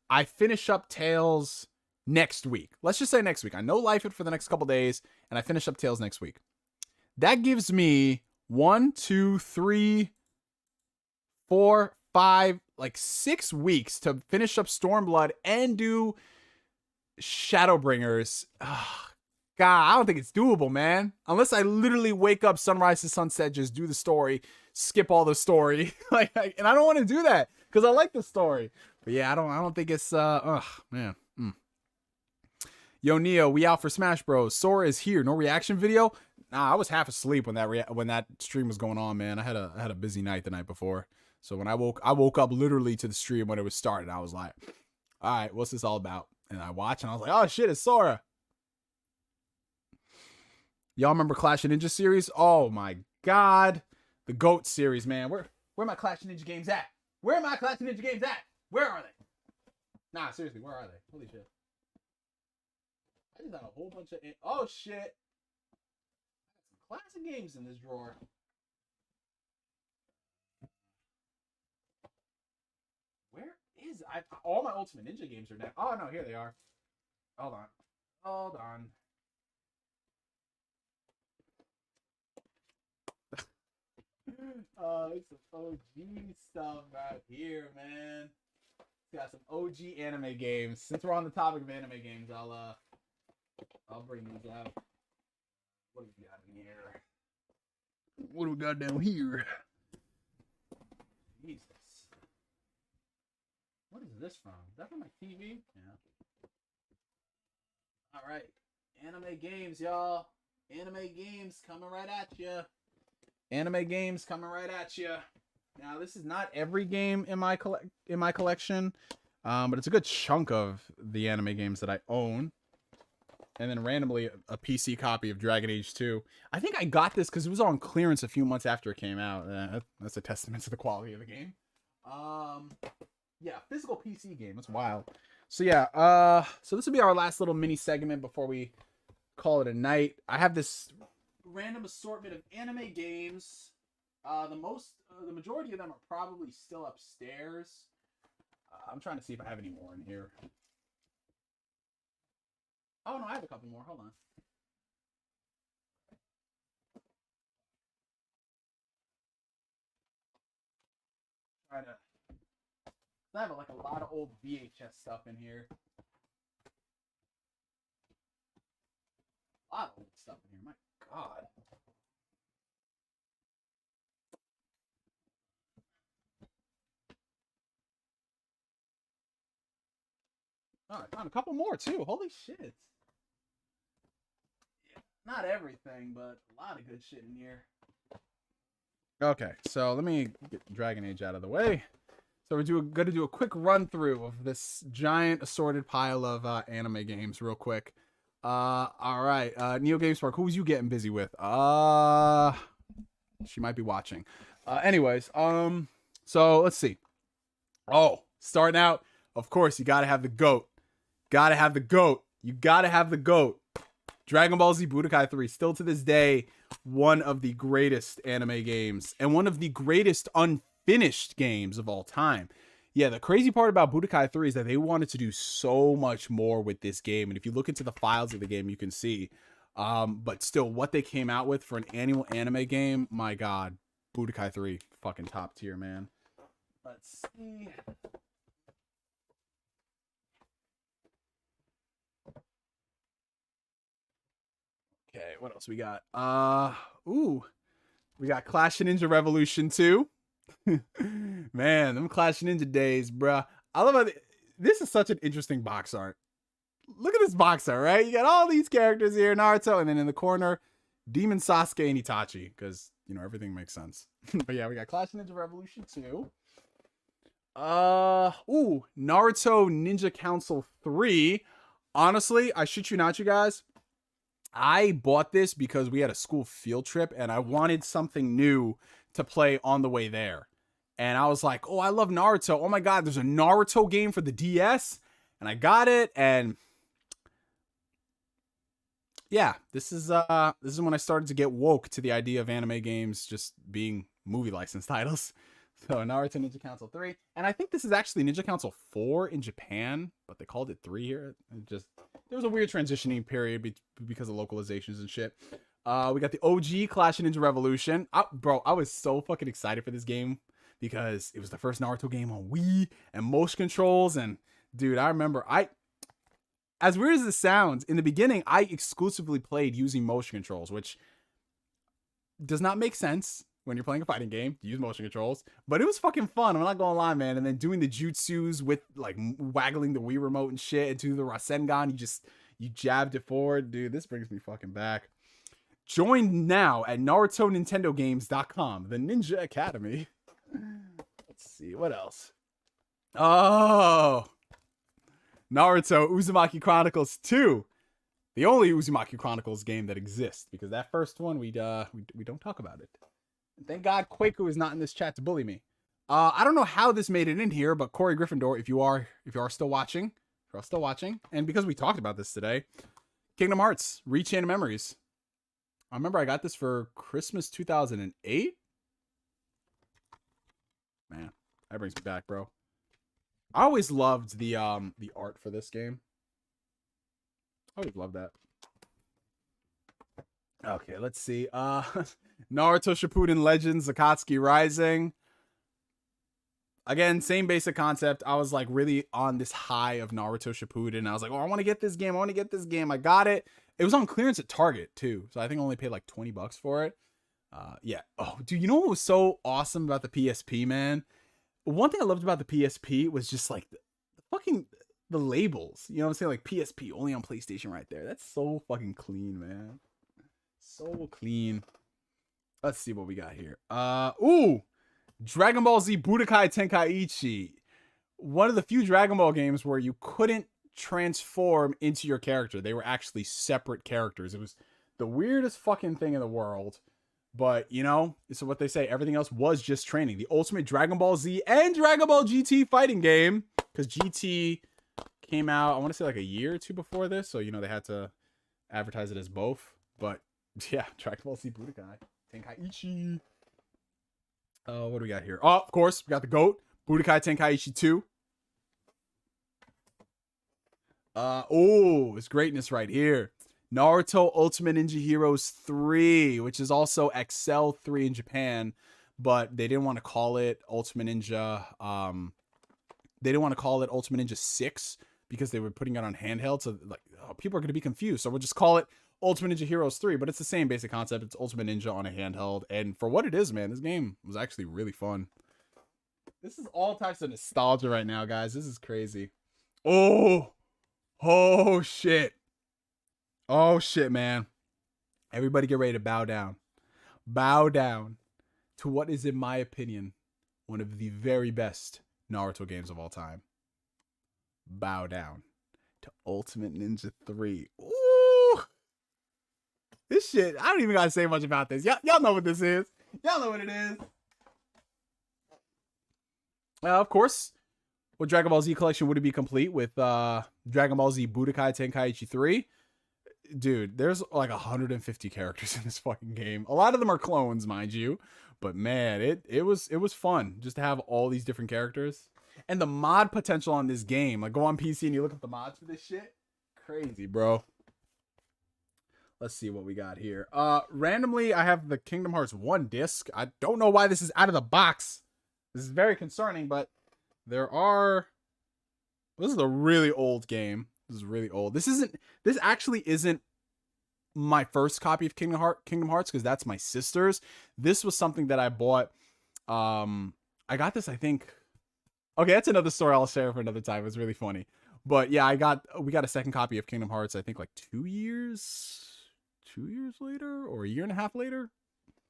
S5: I finish up Tales next week. Let's just say next week. I know life it for the next couple days, and I finish up Tales next week. That gives me 1, 2, 3, 4, 5, like 6 weeks to finish up Stormblood and do Shadowbringers. God, I don't think it's doable, man. Unless I literally wake up sunrise to sunset, just do the story, skip all the story. And I don't want to do that because I like the story. But yeah, I don't think it's man. Yo, Neo, we out for Smash Bros. Sora is here. No reaction video. Nah, I was half asleep when that stream was going on, man. I had a busy night the night before. So when I woke up literally to the stream when it was starting. I was like, all right, what's this all about? And I watched and I was like, oh shit, it's Sora. Y'all remember Clash of Ninja series? Oh my god. The GOAT series, man. Where my Clash of Ninja games at? Where are my Clash of Ninja games at? Where are they? Nah, seriously, where are they? Holy shit. I just got a whole bunch of... Oh, shit. I got some classic games in this drawer. Where is... all my Ultimate Ninja games are now... Oh, no, here they are. Hold on. Oh, it's some OG stuff right here, man. It's got some OG anime games. Since we're on the topic of anime games, I'll bring these out. What do we got in here? What do we got down here? Jesus. What is this from? Is that from my TV? Yeah. Alright. Anime games, y'all. Anime games coming right at you. Anime games coming right at you. Now, this is not every game in my collection, but it's a good chunk of the anime games that I own. and then randomly a PC copy of Dragon Age 2. I think I got this because it was on clearance a few months after it came out. That's a testament to the quality of the game. Yeah, physical PC game. That's wild. So yeah, so this will be our last little mini segment before we call it a night. I have this random assortment of anime games. The majority of them are probably still upstairs. I'm trying to see if I have any more in here. Oh no, I have a couple more. Hold on. I have like a lot of old VHS stuff in here. A lot of old stuff in here. My God. All right, found a couple more too. Holy shit. Yeah, not everything, but a lot of good shit in here. Okay, so let me get Dragon Age out of the way. So we're going to do a quick run through of this giant assorted pile of anime games real quick. All right, NeoGameSpark, who was you getting busy with? She might be watching. Anyways, so let's see. Oh, starting out, of course, you got to have the GOAT. Gotta have the GOAT. You gotta have the GOAT. Dragon Ball Z Budokai 3, still to this day, one of the greatest anime games and one of the greatest unfinished games of all time. Yeah, the crazy part about Budokai 3 is that they wanted to do so much more with this game. And if you look into the files of the game, you can see. But still, what they came out with for an annual anime game, my God, Budokai 3, fucking top tier, man. Let's see. Okay, what else we got? We got Clash of Ninja Revolution 2. Man, them Clash of Ninja days, bruh. I love how this is such an interesting box art. Look at this box art, right? You got all these characters here, Naruto, and then in the corner, Demon Sasuke and Itachi, because, you know, everything makes sense. But yeah, we got Clash of Ninja Revolution 2. Naruto Ninja Council 3. Honestly, I shit you not, you guys. I bought this because we had a school field trip and I wanted something new to play on the way there. And I was like, oh, I love Naruto. Oh my God, there's a Naruto game for the DS. And I got it. And yeah, this is when I started to get woke to the idea of anime games just being movie license titles. So Naruto Ninja Council 3. And I think this is actually Ninja Council 4 in Japan, but they called it 3 here. There was a weird transitioning period because of localizations and shit. We got the OG Clash of Ninja Revolution. Bro, I was so fucking excited for this game because it was the first Naruto game on Wii and motion controls. And dude, I remember as weird as this sounds, in the beginning, I exclusively played using motion controls, which does not make sense when you're playing a fighting game to use motion controls, but it was fucking fun. I'm not gonna lie, man. And then doing the jutsus with like waggling the Wii remote and shit, and do the Rasengan, you jabbed it forward, dude. This brings me fucking back. Join now at NarutoNintendoGames.com, the Ninja Academy. Let's see what else. Oh, Naruto Uzumaki Chronicles 2. The only Uzumaki Chronicles game that exists, because that first one we don't talk about it. Thank God Quaku is not in this chat to bully me. I don't know how this made it in here, but Corey Gryffindor, if you are still watching, and because we talked about this today, Kingdom Hearts, Rechain of Memories. I remember I got this for Christmas 2008. Man, that brings me back, bro. I always loved the art for this game. I always loved that. Okay, let's see. Naruto Shippuden Legends, Akatsuki Rising. Again, same basic concept. I was like really on this high of Naruto Shippuden. I was like, oh, I want to get this game. I got it. It was on clearance at Target too. So I think I only paid like $20 for it. Yeah. Oh, dude, you know what was so awesome about the PSP, man? One thing I loved about the PSP was just like the labels. You know what I'm saying? Like PSP only on PlayStation right there. That's so fucking clean, man. So clean. Let's see what we got here. Dragon Ball Z Budokai Tenkaichi. One of the few Dragon Ball games where you couldn't transform into your character. They were actually separate characters. It was the weirdest fucking thing in the world. But, you know, so what they say, everything else was just training. The ultimate Dragon Ball Z and Dragon Ball GT fighting game. Because GT came out, I want to say like a year or two before this. So, you know, they had to advertise it as both. But, yeah, Dragon Ball Z Budokai Tenkaichi. What do we got here? Oh, of course, we got the GOAT. Budokai Tenkaichi 2. Oh, it's greatness right here. Naruto Ultimate Ninja Heroes 3, which is also XL 3 in Japan, but they didn't want to call it Ultimate Ninja. They didn't want to call it Ultimate Ninja 6 because they were putting it on handheld. So like, people are going to be confused. So we'll just call it Ultimate Ninja Heroes 3, but it's the same basic concept. It's Ultimate Ninja on a handheld. And for what it is, man, this game was actually really fun. This is all types of nostalgia right now, guys. This is crazy. Oh shit. Oh shit, man. Everybody get ready to bow down. Bow down to what is, in my opinion, one of the very best Naruto games of all time. Bow down to Ultimate Ninja 3. Ooh. This shit, I don't even gotta say much about this. Y'all know what this is. Y'all know what it is. Of course, what Dragon Ball Z collection would it be complete with Dragon Ball Z Budokai Tenkaichi 3? Dude, there's like 150 characters in this fucking game. A lot of them are clones, mind you. But man, it was fun just to have all these different characters. And the mod potential on this game, like go on PC and you look at the mods for this shit. Crazy, bro. Let's see what we got here. Randomly, I have the Kingdom Hearts 1 disc. I don't know why this is out of the box. This is very concerning, but there are... This is a really old game. This is really old. This actually isn't my first copy of Kingdom Hearts because that's my sister's. This was something that I bought. I got this, I think. Okay, that's another story I'll share for another time. It was really funny. But yeah, we got a second copy of Kingdom Hearts, I think like 2 years later or a year and a half later.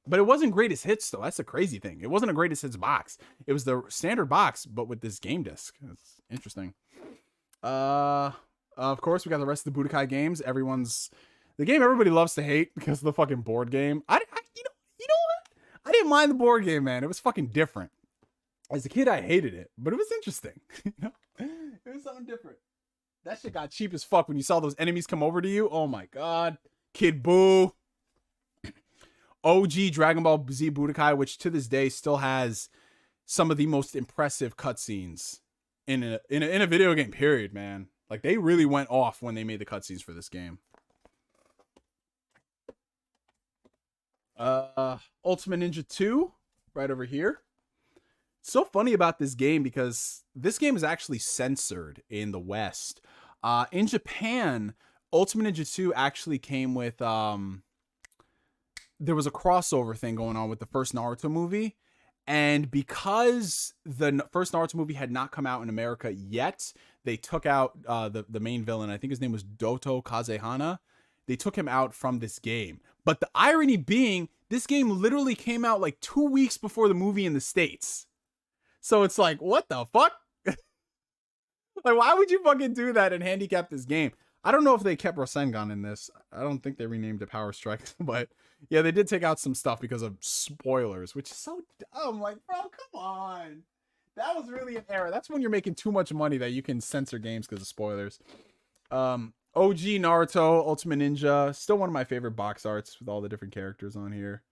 S5: But it wasn't greatest hits though. That's the crazy thing. It wasn't a greatest hits box. It was the standard box, but with this game disc. It's interesting. Of course, we got the rest of the Budokai games. The game everybody loves to hate because of the fucking board game. You know what? I didn't mind the board game, man. It was fucking different. As a kid, I hated it, but it was interesting. You know, it was something different. That shit got cheap as fuck when you saw those enemies come over to you. Oh my god, Kid Buu. OG Dragon Ball Z Budokai, which to this day still has some of the most impressive cutscenes in a video game. Period, man. Like they really went off when they made the cutscenes for this game. Ultimate Ninja 2, right over here. It's so funny about this game because this game is actually censored in the West. In Japan, Ultimate Ninja 2 actually came with there was a crossover thing going on with the first Naruto movie. And because the first Naruto movie had not come out in America yet, they took out the main villain. I think his name was Doto Kazehana. They took him out from this game. But the irony being, this game literally came out like 2 weeks before the movie in the States. So it's like, what the fuck? Like, why would you fucking do that and handicap this game? I don't know if they kept Rasengan in this. I don't think they renamed it Power Strike. But yeah, they did take out some stuff because of spoilers, which is so dumb. Like, bro, come on. That was really an error. That's when you're making too much money that you can censor games because of spoilers. OG Naruto, Ultimate Ninja. Still one of my favorite box arts with all the different characters on here.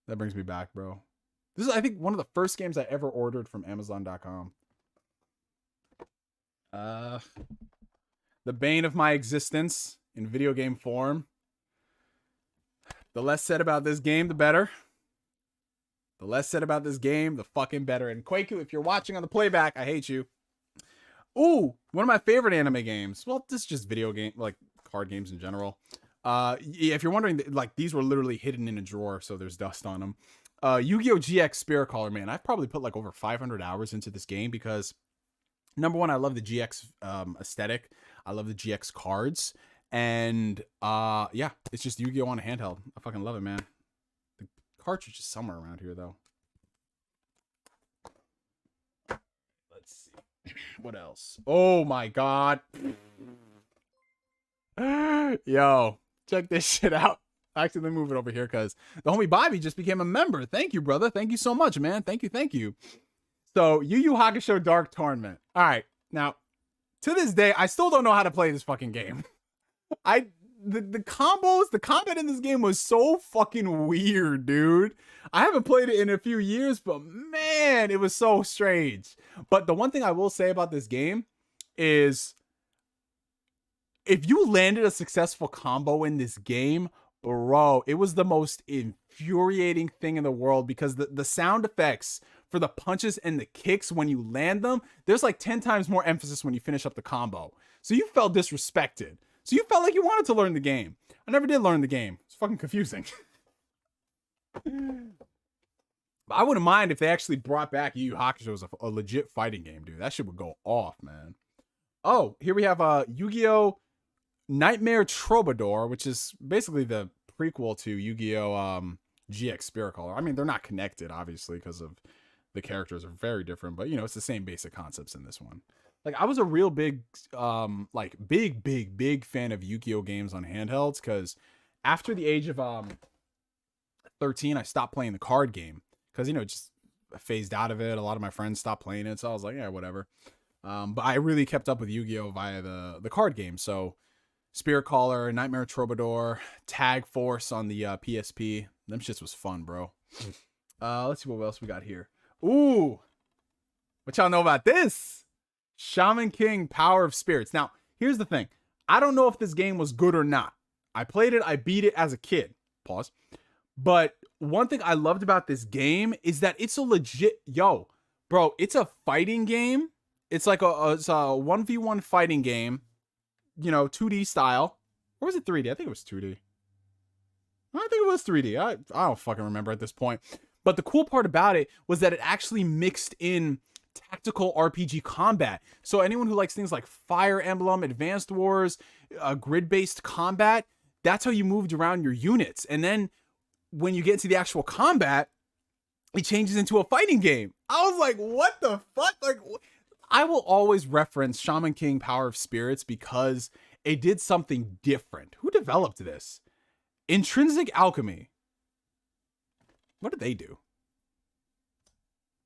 S5: That brings me back, bro. This is, I think, one of the first games I ever ordered from Amazon.com. The bane of my existence in video game form. The less said about this game, the better. The less said about this game, the fucking better. And Quaku, if you're watching on the playback, I hate you. Ooh, one of my favorite anime games. Well, this is just video game, like card games in general. Yeah, if you're wondering, like these were literally hidden in a drawer, so there's dust on them. Yu-Gi-Oh! GX Spirit Caller, man. I've probably put like over 500 hours into this game because, number one, I love the GX aesthetic. I love the GX cards. And yeah, it's just Yu-Gi-Oh! On a handheld. I fucking love it, man. The cartridge is somewhere around here, though. Let's see. What else? Oh my god. Yo, check this shit out. Actually, let me move it over here because the homie Bobby just became a member. Thank you, brother. Thank you so much, man. Thank you, thank you. So, Yu Yu Hakusho Dark Tournament. All right, now to this day, I still don't know how to play this fucking game. The combos, the combat in this game was so fucking weird, dude. I haven't played it in a few years, but man, it was so strange. But the one thing I will say about this game is if you landed a successful combo in this game, bro, it was the most infuriating thing in the world because the sound effects for the punches and the kicks when you land them, there's like 10 times more emphasis when you finish up the combo. So you felt disrespected. So you felt like you wanted to learn the game. I never did learn the game. It's fucking confusing. But I wouldn't mind if they actually brought back Yu Yu Hakusho as a legit fighting game, dude. That shit would go off, man. Oh, here we have Yu-Gi-Oh! Nightmare Troubadour, which is basically the prequel to Yu-Gi-Oh! GX Spirit Caller. I mean, they're not connected, obviously, because of the characters are very different, but, you know, it's the same basic concepts in this one. Like, I was a real big, big fan of Yu-Gi-Oh! Games on handhelds, because after the age of 13, I stopped playing the card game, because, you know, just phased out of it. A lot of my friends stopped playing it, so I was like, yeah, whatever. But I really kept up with Yu-Gi-Oh! Via the card game, so Spirit Caller, Nightmare Troubadour, Tag Force on the PSP. Them shits was fun, bro. Let's see what else we got here. Ooh, what y'all know about this? Shaman King Power of Spirits. Now, here's the thing. I don't know if this game was good or not. I played it. I beat it as a kid. Pause. But one thing I loved about this game is that it's a legit, bro, it's a fighting game. It's like it's a 1v1 fighting game, you know, 2D style. Or was it 3D? I think it was 2D. I think it was 3D. I don't fucking remember at this point. But the cool part about it was that it actually mixed in tactical RPG combat. So anyone who likes things like Fire Emblem, Advanced Wars, grid-based combat, that's how you moved around your units. And then when you get into the actual combat, it changes into a fighting game. I was like, what the fuck? Like, I will always reference Shaman King Power of Spirits because it did something different. Who developed this? Intrinsic Alchemy. What did they do?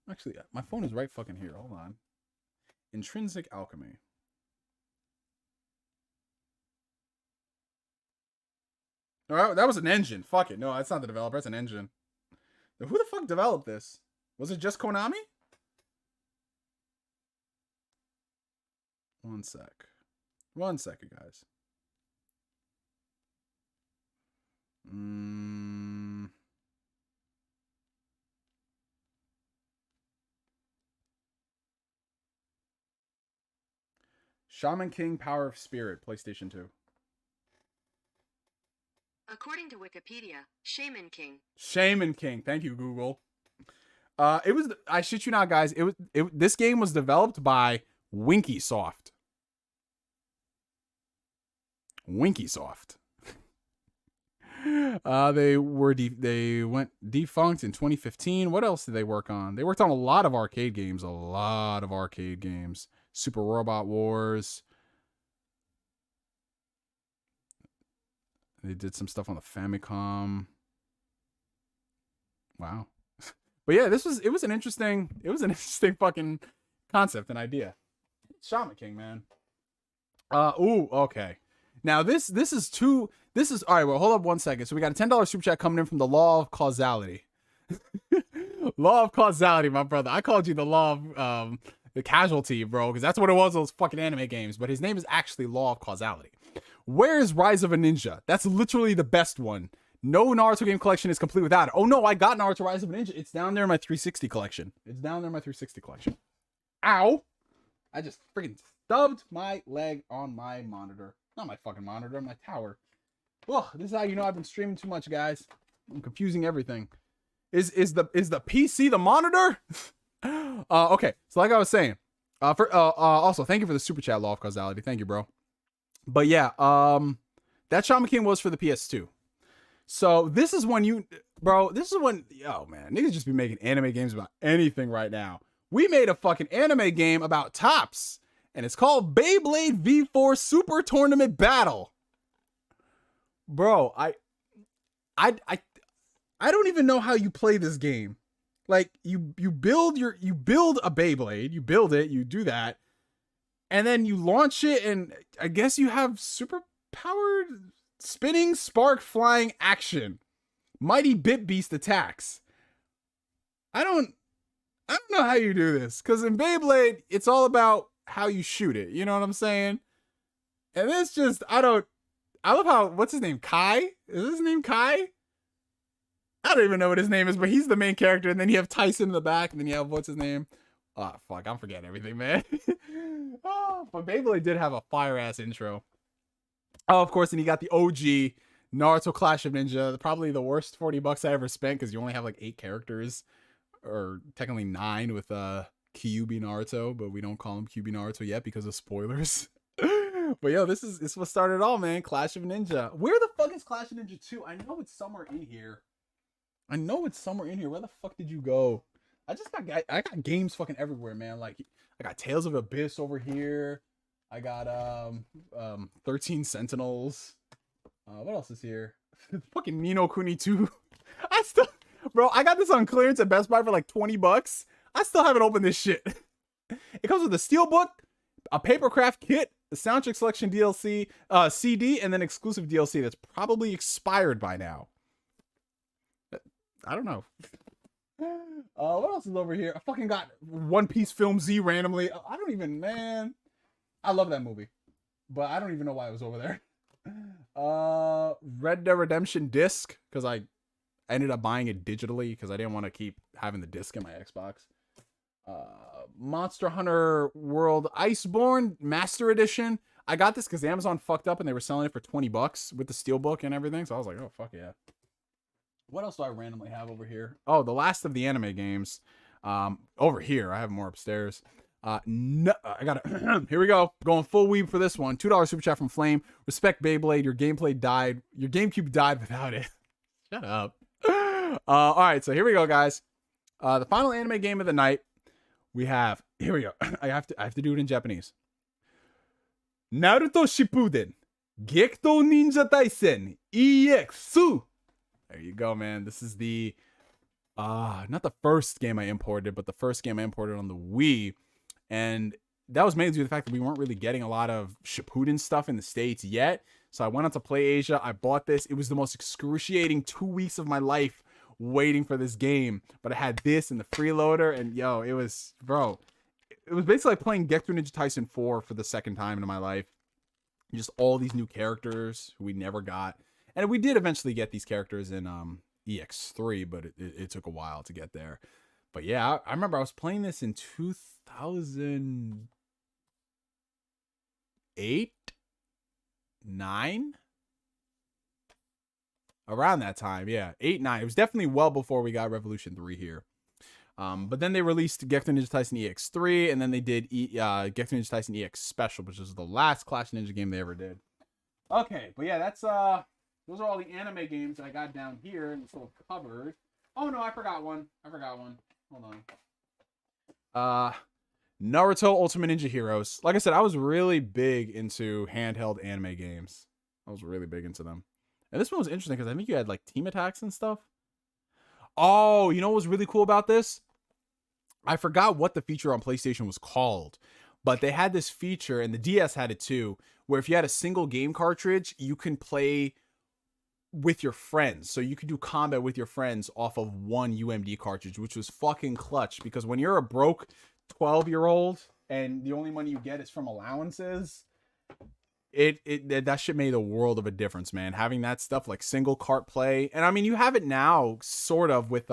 S5: Actually, my phone is right fucking here. Hold on. Intrinsic Alchemy. Oh, that was an engine. Fuck it. No, that's not the developer. That's an engine. Who the fuck developed this? Was it just Konami? One sec. 1 second, guys. Shaman King Power of Spirit, PlayStation 2.
S6: According to Wikipedia, Shaman King.
S5: Shaman King. Thank you, Google. It was, I shit you not, guys. This game was developed by Winkysoft. Winkysoft. They went defunct in 2015. What else did they work on? They worked on a lot of arcade games. Super Robot Wars. They did some stuff on the Famicom. Wow. But yeah, it was an interesting fucking concept and idea. Shaman King, man. Ooh, okay. Now this is all right, well, hold up 1 second. So we got a $10 super chat coming in from the Law of Causality. Law of Causality, my brother. I called you the Law of the Casualty, bro, because that's what it was, those fucking anime games. But his name is actually Law of Causality. Where is Rise of a Ninja? That's literally the best one. No Naruto game collection is complete without it. Oh no, I got Naruto Rise of a Ninja. It's down there in my 360 collection. Ow! I just freaking stubbed my leg on my monitor. Not my fucking monitor, my tower. Oh, this is how you know I've been streaming too much, guys. I'm confusing everything. Is the PC the monitor? Okay, so like I was saying, also thank you for the super chat, Law of Causality. Thank you, bro. But yeah, that Shaman King was for the PS2. So this is when yo, man, niggas just be making anime games about anything right now. we made a fucking anime game about tops, and it's called Beyblade V4 Super Tournament Battle. Bro, I don't even know how you play this game. Like you build a Beyblade, you build it, you do that, and then you launch it, and I guess you have super powered spinning spark flying action. Mighty Bit Beast attacks. I don't know how you do this, because in Beyblade, it's all about how you shoot it. You know what I'm saying? And it's just, I love how, what's his name? Kai? Is his name Kai? I don't even know what his name is, but he's the main character. And then you have Tyson in the back, and then you have, what's his name? Oh, fuck, I'm forgetting everything, man. But Beyblade did have a fire-ass intro. Oh, of course, and you got the OG Naruto Clash of Ninja. Probably the worst $40 I ever spent, because you only have like 8 characters. Or technically 9 with Kyuubi Naruto, but we don't call him Kyuubi Naruto yet because of spoilers. But yo, this is what started it all, man. Clash of Ninja. Where the fuck is Clash of Ninja 2? I know it's somewhere in here. Where the fuck did you go? I got games fucking everywhere, man. Like I got Tales of Abyss over here. I got 13 Sentinels. What else is here? Fucking Ni no Kuni 2. Bro, I got this on clearance at Best Buy for like $20. I still haven't opened this shit. It comes with a steelbook, a papercraft kit, a soundtrack selection DLC, CD, and then exclusive DLC that's probably expired by now. I don't know. What else is over here? I fucking got One Piece Film Z randomly. I don't even, man. I love that movie, but I don't even know why it was over there. Red Dead Redemption disc, because I ended up buying it digitally because I didn't want to keep having the disc in my Xbox. Monster Hunter World Iceborne Master Edition. I got this because Amazon fucked up and they were selling it for $20 with the steelbook and everything. So I was like, oh, fuck yeah. What else do I randomly have over here? Oh, the last of the anime games. Over here. I have more upstairs. No, I got it. Here we go. Going full weeb for this one. $2 super chat from Flame. Respect Beyblade. Your gameplay died. Your GameCube died without it. Shut up. All right, so here we go, guys. The final anime game of the night. We have, here we go. I have to do it in Japanese. Naruto Shippuden Gekto Ninja Taisen EX. There you go, man. This is the not the first game I imported, but the first game I imported on the Wii. And that was mainly due to the fact that we weren't really getting a lot of Shippuden stuff in the States yet. So I went out to Play Asia. I bought this. It was the most excruciating 2 weeks of my life waiting for this game. But I had this and the freeloader. And yo, it was, bro, it was basically like playing Gekto Ninja Taisen 4 for the second time in my life. Just all these new characters who we never got. And we did eventually get these characters in EX3, but it took a while to get there. But yeah, I remember I was playing this in 2008, 9, around that time. Yeah, 8, 9. It was definitely well before we got Revolution 3 here. But then they released Gekto Ninja Taisen EX3, and then they did Gekto Ninja Taisen EX Special, which was the last Clash Ninja game they ever did. Okay, but yeah, that's those are all the anime games that I got down here in this little cupboard. Oh no, I forgot one. Hold on. Naruto Ultimate Ninja Heroes. Like I said, I was really big into handheld anime games. I was really big into them. And this one was interesting because I think you had like team attacks and stuff. Oh, you know what was really cool about this? I forgot what the feature on PlayStation was called, but they had this feature, and the DS had it too, where if you had a single game cartridge, you can play with your friends. So you could do combat with your friends off of one UMD cartridge, which was fucking clutch, because when you're a broke 12-year-old and the only money you get is from allowances, that shit made a world of a difference, man. Having that stuff like single cart play. And I mean, you have it now sort of with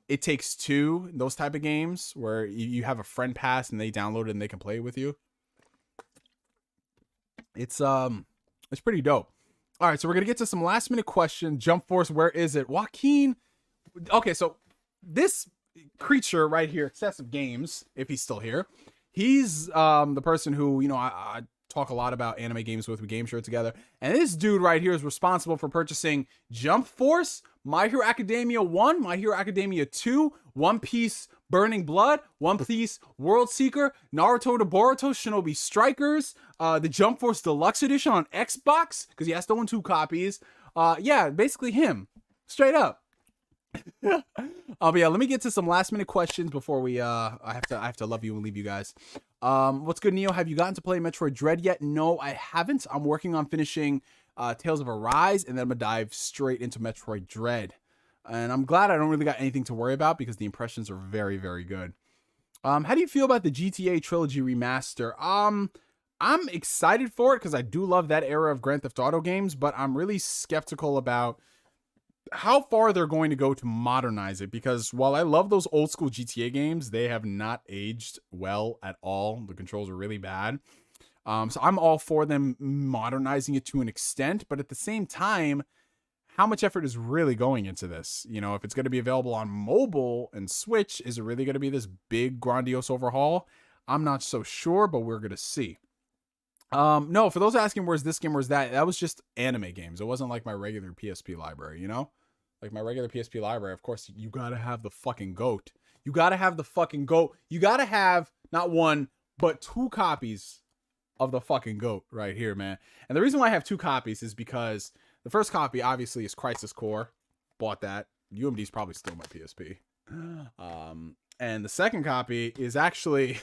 S5: It Takes Two, those type of games where you have a friend pass and they download it and they can play with you. It's pretty dope. All right, so we're gonna get to some last minute questions. Jump Force, where is it? Joaquin. Okay, so this creature right here, Excessive Games, if he's still here, he's the person who, you know, I talk a lot about anime games with. We game share together. And this dude right here is responsible for purchasing Jump Force, My Hero Academia 1, My Hero Academia 2, One Piece Burning Blood, One Piece World Seeker, Naruto to Boruto, Shinobi Strikers, the Jump Force Deluxe Edition on Xbox, because he has to own 2 copies. Yeah, basically him. Straight up. But yeah, let me get to some last minute questions before we I have to love you and leave you guys. What's good, Neo? Have you gotten to play Metroid Dread yet? No, I haven't. I'm working on finishing Tales of Arise, and then I'm gonna dive straight into Metroid Dread. And I'm glad I don't really got anything to worry about because the impressions are very, very good. How do you feel about the GTA Trilogy remaster? I'm excited for it because I do love that era of Grand Theft Auto games, but I'm really skeptical about how far they're going to go to modernize it, because while I love those old school GTA games, they have not aged well at all. The controls are really bad. So I'm all for them modernizing it to an extent, but at the same time, how much effort is really going into this? You know, if it's going to be available on mobile and Switch, is it really going to be this big grandiose overhaul? I'm not so sure, but we're going to see. No, for those asking where's this game, where's that was just anime games. It wasn't like my regular PSP library, you know? Like my regular PSP library, of course, you gotta have the fucking GOAT. You gotta have the fucking GOAT. You gotta have not 1, but 2 copies of the fucking GOAT right here, man. And the reason why I have 2 copies is because the first copy, obviously, is Crisis Core. Bought that. UMD's probably still my PSP. And the second copy is actually...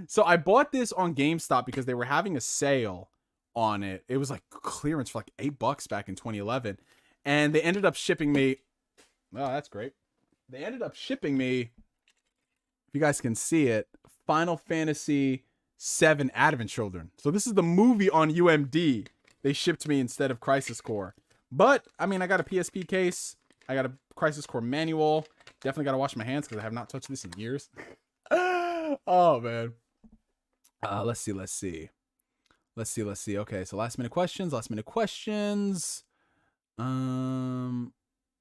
S5: So I bought this on GameStop because they were having a sale on it. It was like clearance for like $8 back in 2011. And they ended up shipping me... Oh, that's great. They ended up shipping me, if you guys can see it, Final Fantasy VII Advent Children. So this is the movie on UMD they shipped me instead of Crisis Core. But, I mean, I got a PSP case. I got a Crisis Core manual. Definitely got to wash my hands because I have not touched this in years. Oh, man. Let's see. Okay, so last minute questions.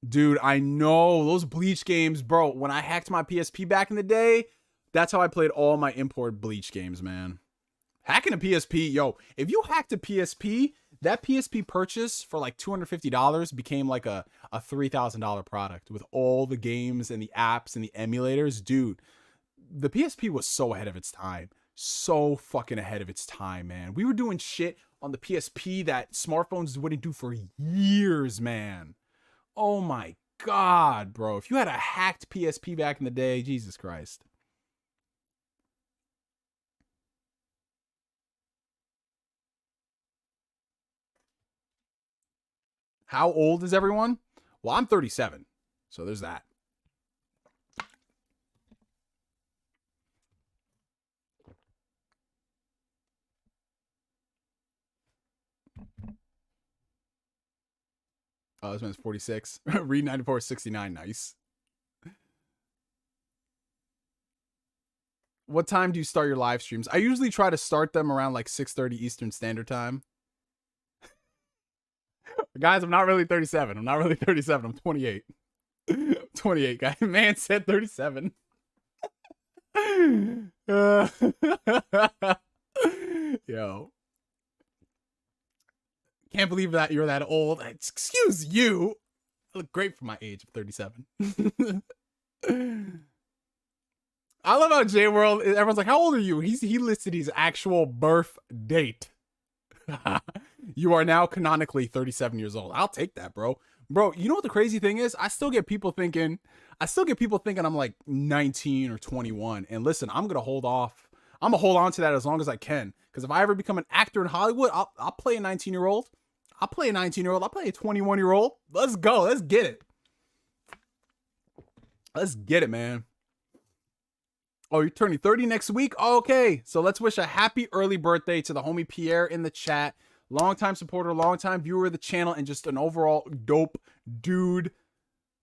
S5: Dude, I know those Bleach games, bro. When I hacked my PSP back in the day, that's how I played all my import Bleach games, man. Hacking a PSP, yo, if you hacked a PSP, that PSP purchase for like $250 became like a $3,000 product with all the games and the apps and the emulators. Dude, the PSP was so ahead of its time. So fucking ahead of its time, man. We were doing shit on the PSP that smartphones wouldn't do for years, man. Oh my God, bro. If you had a hacked PSP back in the day, Jesus Christ. How old is everyone? Well, I'm 37. So there's that. Oh, this man's 46. Read 9469. Nice. What time do you start your live streams? I usually try to start them around like 6:30 Eastern Standard Time. Guys, I'm not really 37. I'm 28. 28, guy. Man said 37. Yo. Can't believe that you're that old. Excuse you. I look great for my age of 37. I love how J-World, everyone's like, how old are you? He listed his actual birth date. You are now canonically 37 years old. I'll take that, bro. Bro, you know what the crazy thing is? I still get people thinking I'm like 19 or 21. And listen, I'm going to hold off. I'm going to hold on to that as long as I can. Because if I ever become an actor in Hollywood, I'll play a 19-year-old. I'll play a 19-year-old. I'll play a 21-year-old. Let's go. Let's get it. Let's get it, man. Oh, you're turning 30 next week? Oh, okay. So let's wish a happy early birthday to the homie Pierre in the chat. Longtime supporter, longtime viewer of the channel, and just an overall dope dude.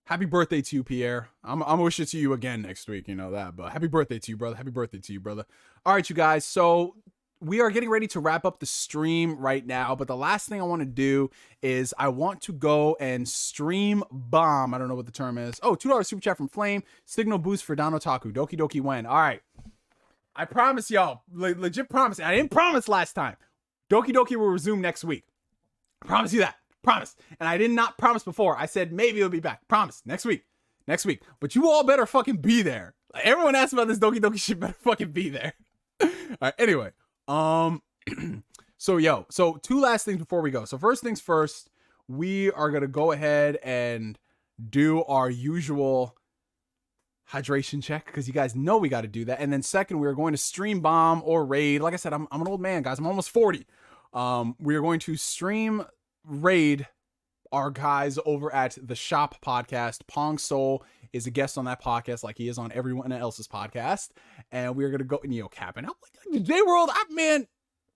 S5: Happy birthday to you, Pierre. I'm gonna wish it to you again next week, you know that. But happy birthday to you, brother. Happy birthday to you, brother. All right, you guys. So we are getting ready to wrap up the stream right now. But the last thing I want to do is I want to go and stream bomb. I don't know what the term is. Oh, $2 super chat from Flame. Signal boost for Don Otaku. Doki Doki when. All right. I promise y'all. Legit promise. I didn't promise last time. Doki Doki will resume next week. I promise you that. Promise. And I did not promise before. I said maybe it'll be back. Promise. Next week. But you all better fucking be there. Everyone asks about this Doki Doki shit better fucking be there. All right, anyway. So two last things before we go. So first things first, we are going to go ahead and do our usual hydration check because you guys know we got to do that. And then second, we are going to stream bomb or raid. Like I said, I'm an old man, guys. I'm almost 40. We are going to stream raid our guys over at the Shop podcast. Pong Soul is a guest on that podcast like he is on everyone else's podcast. And we are going to go Neo Capping. J-World, man,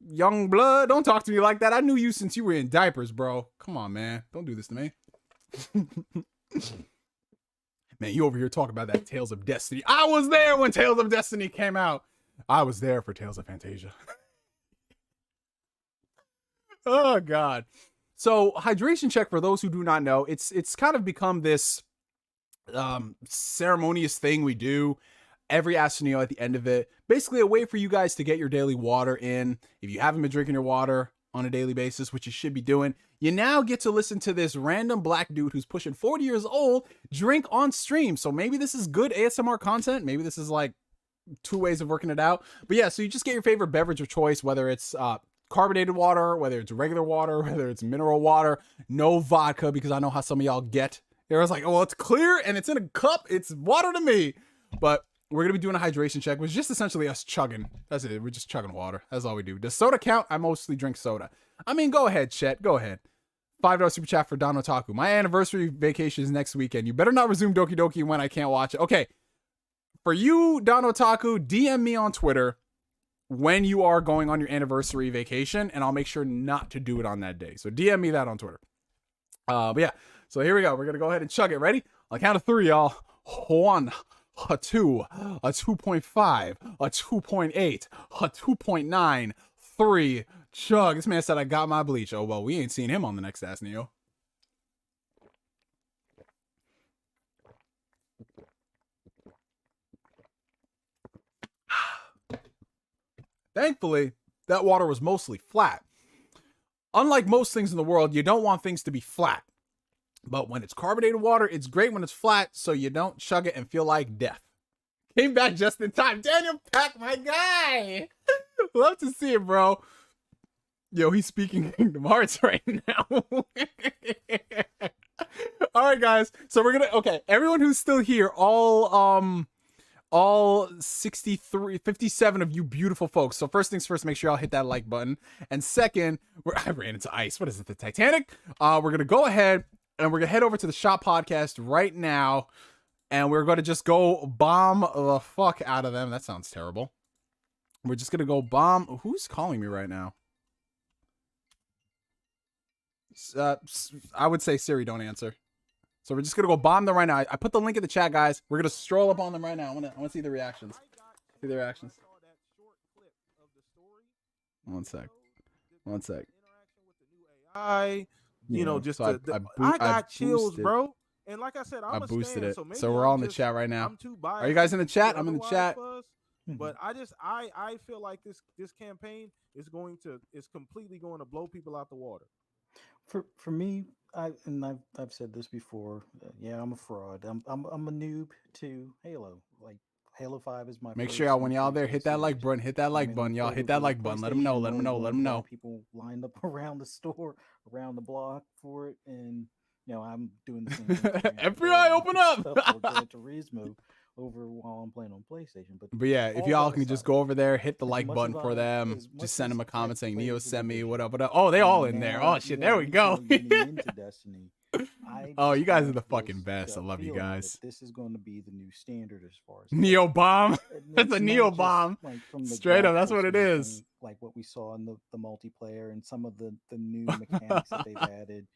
S5: young blood, don't talk to me like that. I knew you since you were in diapers, bro. Come on, man. Don't do this to me. Man, you over here talking about that Tales of Destiny. I was there when Tales of Destiny came out. I was there for Tales of Fantasia. Oh, God. So, hydration check, for those who do not know, it's kind of become this ceremonious thing we do every Astroneal at the end of it. Basically, a way for you guys to get your daily water in. If you haven't been drinking your water on a daily basis, which you should be doing, you now get to listen to this random black dude who's pushing 40 years old drink on stream. So maybe this is good ASMR content. Maybe this is like two ways of working it out. But yeah, so you just get your favorite beverage of choice, whether it's carbonated water, whether it's regular water, whether it's mineral water, no vodka, because I know how some of y'all get. It was like, oh, it's clear and it's in a cup. It's water to me. But we're going to be doing a hydration check, which is just essentially us chugging. That's it. We're just chugging water. That's all we do. Does soda count? I mostly drink soda. I mean, go ahead, Chet. Go ahead. $5 super chat for Don Otaku. My anniversary vacation is next weekend. You better not resume Doki Doki when I can't watch it. Okay. For you, Don Otaku, DM me on Twitter when you are going on your anniversary vacation, and I'll make sure not to do it on that day. So DM me that on Twitter. But yeah, so here we go. We're going to go ahead and chug it. Ready? On count of three, y'all. 1, a 2, a 2.5, a 2.8, a 2.9, 3. Chug. This man said I got my bleach. Oh, well, we ain't seen him on the next Ask Neo. Thankfully, that water was mostly flat. Unlike most things in the world, you don't want things to be flat. But when it's carbonated water, it's great when it's flat, so you don't chug it and feel like death. Came back just in time. Daniel Pack, my guy. Love to see it, bro. Yo, he's speaking Kingdom Hearts right now. All right, guys. So we're gonna, okay, everyone who's still here, all 63, 57 of you beautiful folks. So first things first, make sure y'all hit that like button. And second, I ran into ice. What is it, the Titanic? We're gonna go ahead and we're gonna head over to the Shop podcast right now. And we're gonna just go bomb the fuck out of them. That sounds terrible. We're just gonna go bomb. Who's calling me right now? I would say Siri, don't answer. So we're just gonna go bomb them right now. I put the link in the chat, guys. We're gonna stroll up on them right now. I wanna see the reactions. See the reactions. One sec.
S7: I got chills, bro. And like I said, I
S5: boosted it.
S7: So,
S5: so we're all in the chat right now. Are you guys in the chat? I'm in the chat.
S7: But I feel like this campaign is completely going to blow people out the water.
S8: For me, I've said this before. Yeah, I'm a fraud. I'm a noob to Halo. Like Halo 5 is my.
S5: Make
S8: first
S5: sure y'all, when y'all there,
S8: series.
S5: hit that like button. Hit that like button, y'all. Hit that like button. Let them know. Let them know. Let them know.
S8: People lined up around the store, around the block for it, and I'm doing the same thing.
S5: FBI, open up!
S8: Gran Turismo over while I'm playing on PlayStation. But
S5: yeah, if y'all can just go over there, hit the like button for them. Just send them a comment saying Neo sent me, what up, what up. Oh, they all in there. Oh shit, there we go. Oh, you guys are the fucking best. I love you guys.
S8: This is going to be the new standard as far as
S5: Neo bomb. That's a Neo bomb. Straight up, that's what it is.
S8: Like what we saw in the multiplayer and some of the new mechanics that they've added.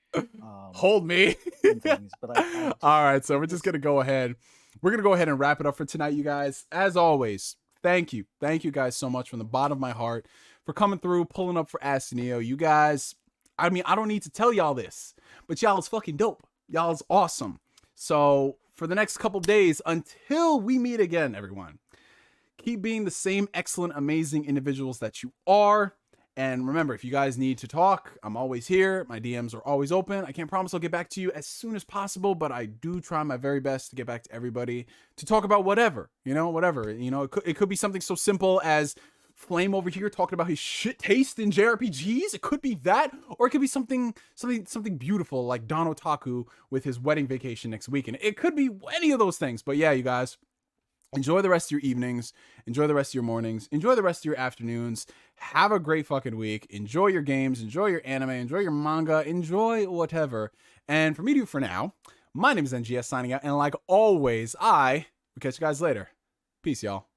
S5: Hold me.
S8: Things, but
S5: all right, so we're just gonna go ahead. We're gonna go ahead and wrap it up for tonight, you guys. As always, thank you guys so much from the bottom of my heart for coming through, pulling up for Ask Neo. You guys, I mean, I don't need to tell y'all this, but y'all is fucking dope. Y'all is awesome. So for the next couple days, until we meet again, everyone, keep being the same excellent, amazing individuals that you are. And remember, if you guys need to talk, I'm always here. My DMs are always open. I can't promise I'll get back to you as soon as possible, but I do try my very best to get back to everybody to talk about whatever, whatever. It could be something so simple as Flame over here talking about his shit taste in JRPGs. It could be that, or it could be something beautiful like Don Otaku with his wedding vacation next weekend. It could be any of those things. But yeah, you guys, enjoy the rest of your evenings. Enjoy the rest of your mornings. Enjoy the rest of your afternoons. Have a great fucking week. Enjoy your games. Enjoy your anime. Enjoy your manga. Enjoy whatever. And for me to for now, my name is NGS signing out. And like always, I will catch you guys later. Peace, y'all.